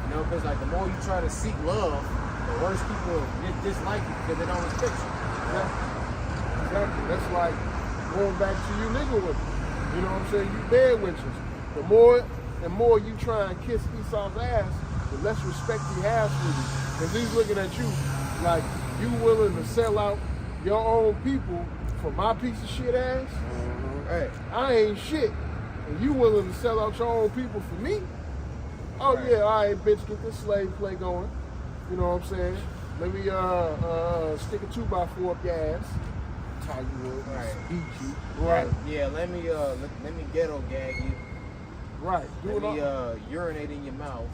You know, because like the more you try to seek love, the worse people dislike you because they don't respect you. Exactly. That's like going back to you nigga with me. You know what I'm saying? You bad witches. The more you try and kiss Esau's ass, the less respect he has for you. Because he's looking at you like you willing to sell out your own people for my piece of shit ass. Hey, I ain't shit. And you willing to sell out your own people for me? Oh yeah, all right, bitch, get this slave play going. You know what I'm saying? Let me stick a 2x4 up your ass. Tie you up, Right. beat you. Right. Yeah, let me ghetto gag you. Right. Do Let it all. me urinate in your mouth.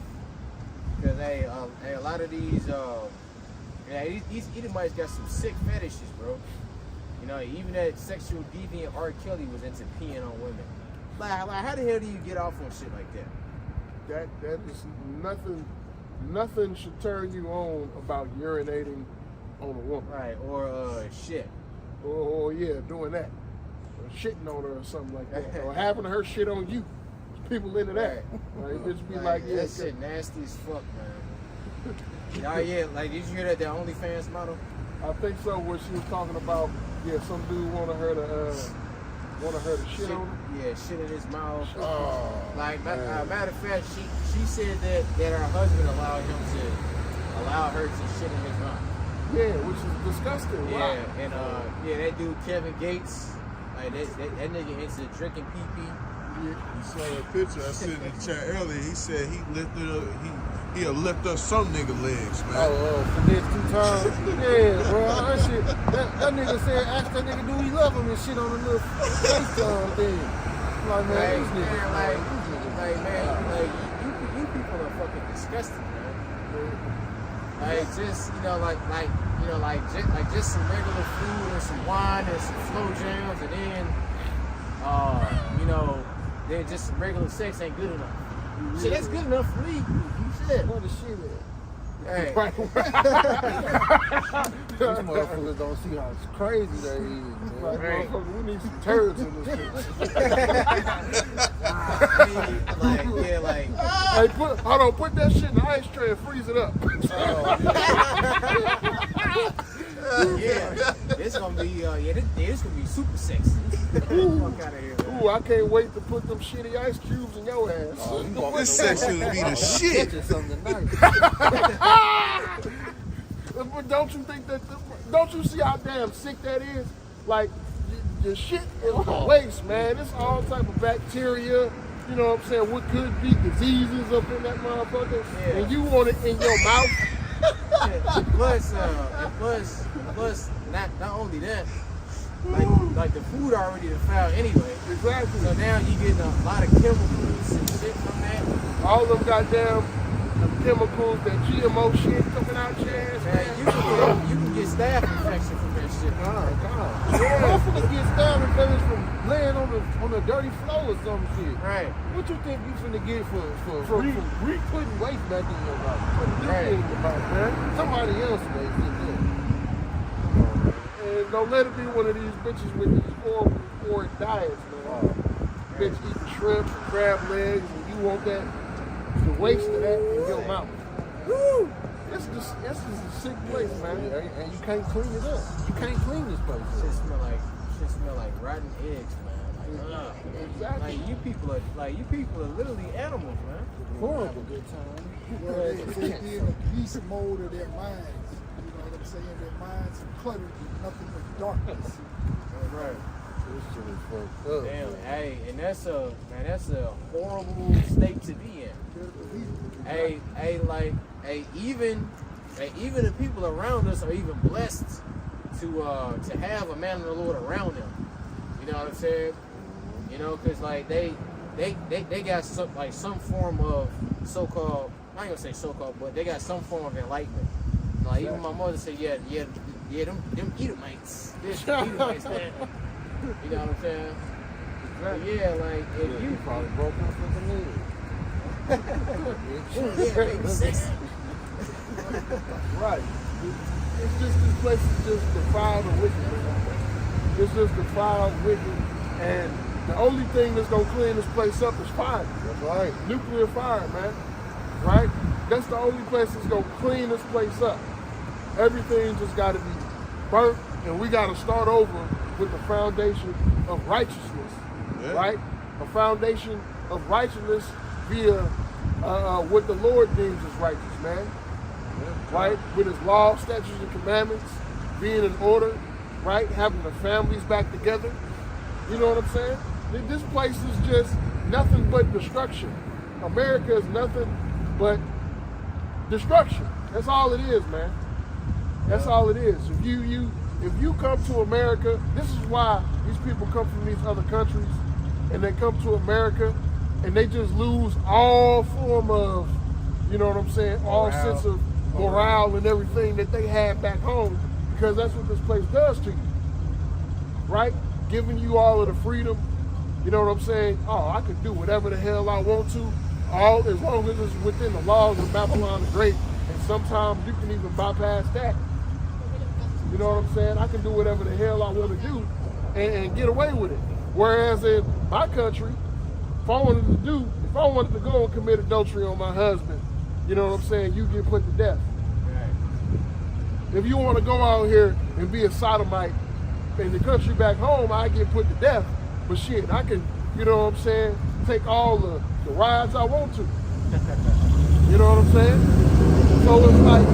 Because hey, a lot of these these Edomites got some sick fetishes, bro. You know, even that sexual deviant R. Kelly was into peeing on women. Like how the hell do you get off on shit like that? That is nothing should turn you on about urinating on a woman. Right, or shit. Or yeah, doing that. Or shitting on her or something like that. Or having her shit on you. People into that. Right. Bitch be like, yeah. That shit nasty as fuck, man. Oh yeah, like did you hear that OnlyFans model? I think so. Where she was talking about, yeah, some dude wanted her to shit on him. Yeah, shit in his mouth. Oh, Like, man. matter of fact, she said that her husband allowed her to shit in his mouth. Yeah, which is disgusting. Yeah, Wow. and that dude Kevin Gates, like that nigga into drinking pee. You saw that picture I sent in the chat earlier. He said he'll lift up some nigga legs, man. Finesse 2 times. Yeah, bro. That shit. That nigga said, ask that nigga, do he love him and shit on the little FaceTime thing. Like, man, these niggas. You people are fucking disgusting, man. Like just just some regular food and some wine and some slow jams and then just some regular sex ain't good enough. Shit, that's good enough for me. Shit. What the shit is? Hey. These motherfuckers don't see how crazy that is, man. Like, motherfucker, we need some turds in this shit. Hey, put that shit in the ice tray and freeze it up. Yeah, it's gonna be this gonna be super sexy. Fuck out of here, man. Ooh, I can't wait to put them shitty ice cubes in your ass. This section would be the shit. But don't you think don't you see how damn sick that is? Like, the shit is a waste, man. It's all type of bacteria, you know what I'm saying, what could be diseases up in that motherfucker, and you want it in your mouth. Plus, not only that, like the food already defiled anyway. Exactly. So now you getting a lot of chemicals and shit from that. All them goddamn chemicals, that GMO shit coming out your ass, Man, you can get staph infection from that shit. Oh, God. Yeah. Motherfuckers get staph infections from laying on the dirty floor or some shit. Right. What you think you finna get for putting waste back in your body? Putting this Right. in your body, man. Somebody else waste in there. and don't let it be one of these bitches with these horrible foreign diets, man. Bitch eating shrimp and crab legs, and you want that, the waste of that in your mouth. Woo! This is a sick place, man. And you can't clean it up. You can't clean this place. Shit smell like rotten eggs, man. Like, Exactly. like you people are literally animals, man. Horrible. Good time. Well, they in the beast mode of their minds. You know what I'm saying? Their minds are cluttered with nothing but darkness. Right. This shit is fucked up. Damn, hey, and that's a horrible state to be in. Even the people around us are even blessed to have a man of the Lord around them. You know what I'm saying? You know, because like they got some form of so-called, I ain't gonna say so-called, but they got some form of enlightenment. Like even my mother said, them Edomites. This Edomites, man. You know what I'm saying? But yeah, like if you probably broke my fucking leg. maybe 60. Right. It's just, this place is just defiled and wicked. It's just defiled, wicked, and the only thing that's gonna clean this place up is fire. That's right. Nuclear fire, man. Right? That's the only place that's gonna clean this place up. Everything just gotta be burnt, and we gotta start over with the foundation of righteousness. Yeah. Right? A foundation of righteousness via what the Lord deems as righteous, man. Right? With his law, statutes, and commandments being in order, right? Having the families back together. You know what I'm saying? This place is just nothing but destruction. America is nothing but destruction. That's all it is, man. That's all it is. If you come to America, this is why these people come from these other countries, and they come to America and they just lose all form of, you know what I'm saying, all sense of morale and everything that they had back home, because that's what this place does to you, right? Giving you all of the freedom, you know what I'm saying? Oh, I can do whatever the hell I want to, all as long as it's within the laws of Babylon the Great, and sometimes you can even bypass that. You know what I'm saying? I can do whatever the hell I want to do and get away with it. Whereas in my country, if I wanted to go and commit adultery on my husband, you know what I'm saying, you get put to death. if you want to go out here and be a sodomite in the country back home, I get put to death. But shit, I can, you know what I'm saying, take all the rides I want to. You know what I'm saying? So it's like,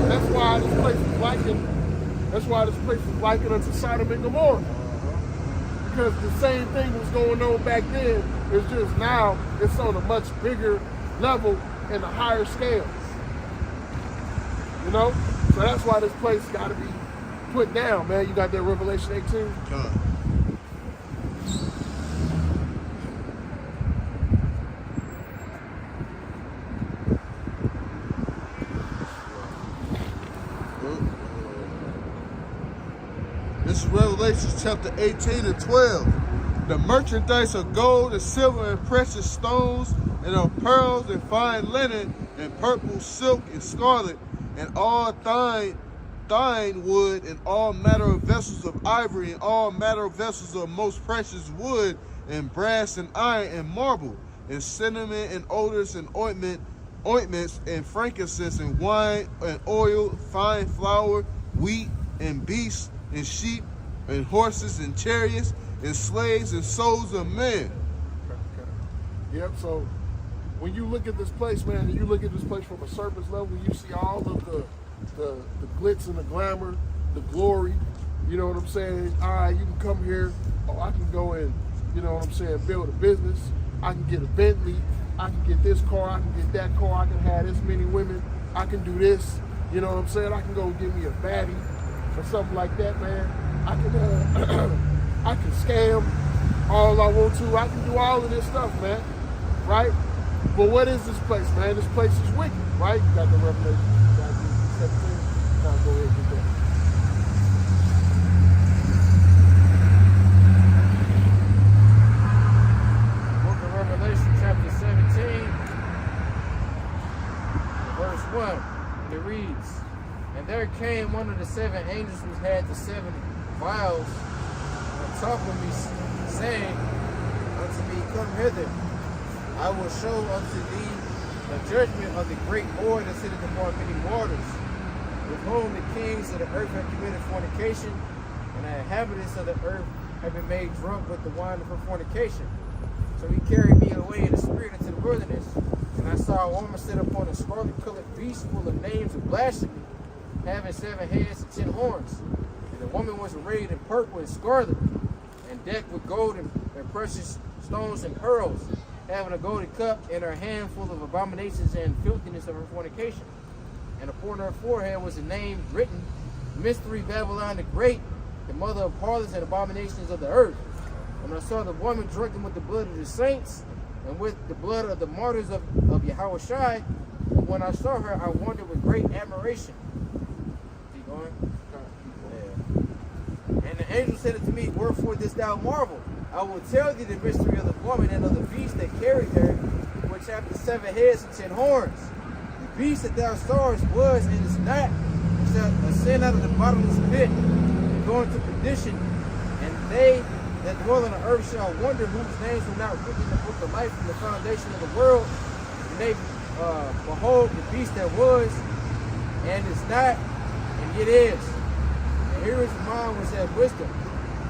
that's why this place is likened. That's why this place is likened unto Sodom and Gomorrah. Because the same thing was going on back then. It's just now it's on a much bigger level and a higher scale. You know? So that's why this place got to be put down, man. You got that Revelation 18? Done. This is Revelation chapter 18 and 12. The merchandise of gold and silver and precious stones and of pearls and fine linen and purple silk and scarlet and all thine wood and all manner of vessels of ivory and all manner of vessels of most precious wood and brass and iron and marble and cinnamon and odors and ointments and frankincense and wine and oil, fine flour, wheat and beasts and sheep and horses and chariots and slaves and souls of men. Yep, so when you look at this place, man, and you look at this place from a surface level, you see all of the glitz and the glamour, the glory, you know what I'm saying? All right, you can come here, I can go and, you know what I'm saying, build a business, I can get a Bentley, I can get this car, I can get that car, I can have this many women, I can do this, you know what I'm saying? I can go get me a baddie or something like that, man. I can I can scam all I want to. I can do all of this stuff, man. Right? But what is this place, man? This place is wicked, right? You got the Revelation. You got the 17. Now go ahead and get that. Book of Revelation, chapter 17, verse 1. It reads, "And there came one of the seven angels who had the seven vials, and talked with me, saying unto me, Come hither, I will show unto thee the judgment of the great whore that sitteth upon many waters, with whom the kings of the earth have committed fornication, and the inhabitants of the earth have been made drunk with the wine of her fornication. So he carried me away in the spirit into the wilderness, and I saw a woman sit upon a scarlet-colored beast full of names of blasphemy, having 7 heads and 10 horns. And the woman was arrayed in purple and scarlet, and decked with gold and precious stones and pearls, having a golden cup in her hand full of abominations and filthiness of her fornication. And upon her forehead was a name written, Mystery Babylon the Great, the mother of harlots and abominations of the earth. And I saw the woman drinking with the blood of the saints, and with the blood of the martyrs of Yahushua. And when I saw her, I wondered with great admiration." Keep going. Yeah. "And the angel said unto me, Wherefore didst thou marvel? I will tell thee the mystery of the woman and of the beast that carried her, which hath the 7 heads and 10 horns. The beast that thou sawest was and is not, and shall ascend out of the bottomless pit, and go into perdition. And they that dwell on the earth shall wonder whose names were not written in the book of life from the foundation of the world. And they behold the beast that was, and is not, and yet is. And here is mine which hath wisdom.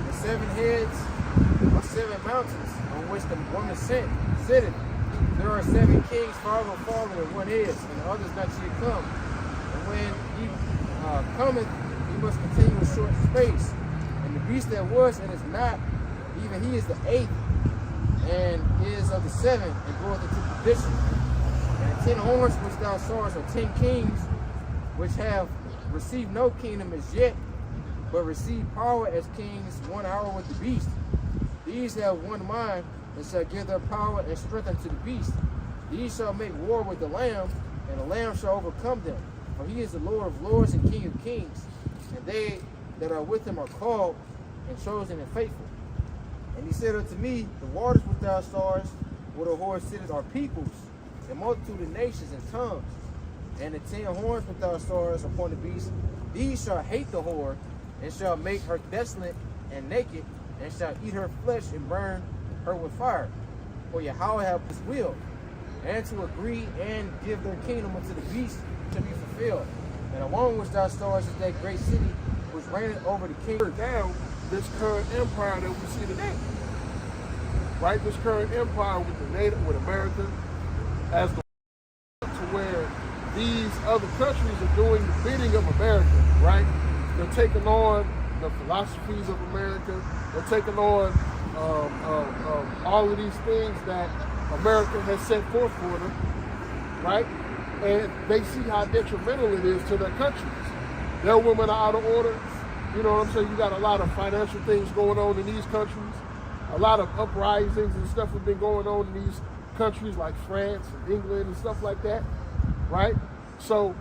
The 7 heads are 7 mountains on which the woman sitteth. There are 7 kings, 5 are fallen, and 1 is, and the others not yet come. And when he cometh, he must continue a short space. And the beast that was and is not, even he is the 8th, and is of the 7, and goeth into perdition. And the 10 horns which thou sawest are 10 kings, which have received no kingdom as yet, but receive power as kings 1 hour with the beast. These have one mind, and shall give their power and strength unto the beast. These shall make war with the Lamb, and the Lamb shall overcome them. For he is the Lord of lords and King of kings. And they that are with him are called, and chosen, and faithful. And he said unto me, The waters which thou sawest, where the whore sitteth, are peoples, and multitude of nations and tongues. And the 10 horns which thou sawest upon the beast, these shall hate the whore, and shall make her desolate and naked, and shall eat her flesh and burn her with fire. For Yahweh hath his will, and to agree and give their kingdom unto the beast to be fulfilled. And along with thy stars is that great city which reigneth over the kingdom. Down this current empire that we see today. Right? This current empire with the native, with America, as the to where these other countries are doing the bidding of America, right? They're taking on the philosophies of America. They're taking on all of these things that America has set forth for them, right? And they see how detrimental it is to their countries. Their women are out of order. You know what I'm saying? You got a lot of financial things going on in these countries. A lot of uprisings and stuff have been going on in these countries like France and England and stuff like that, right? So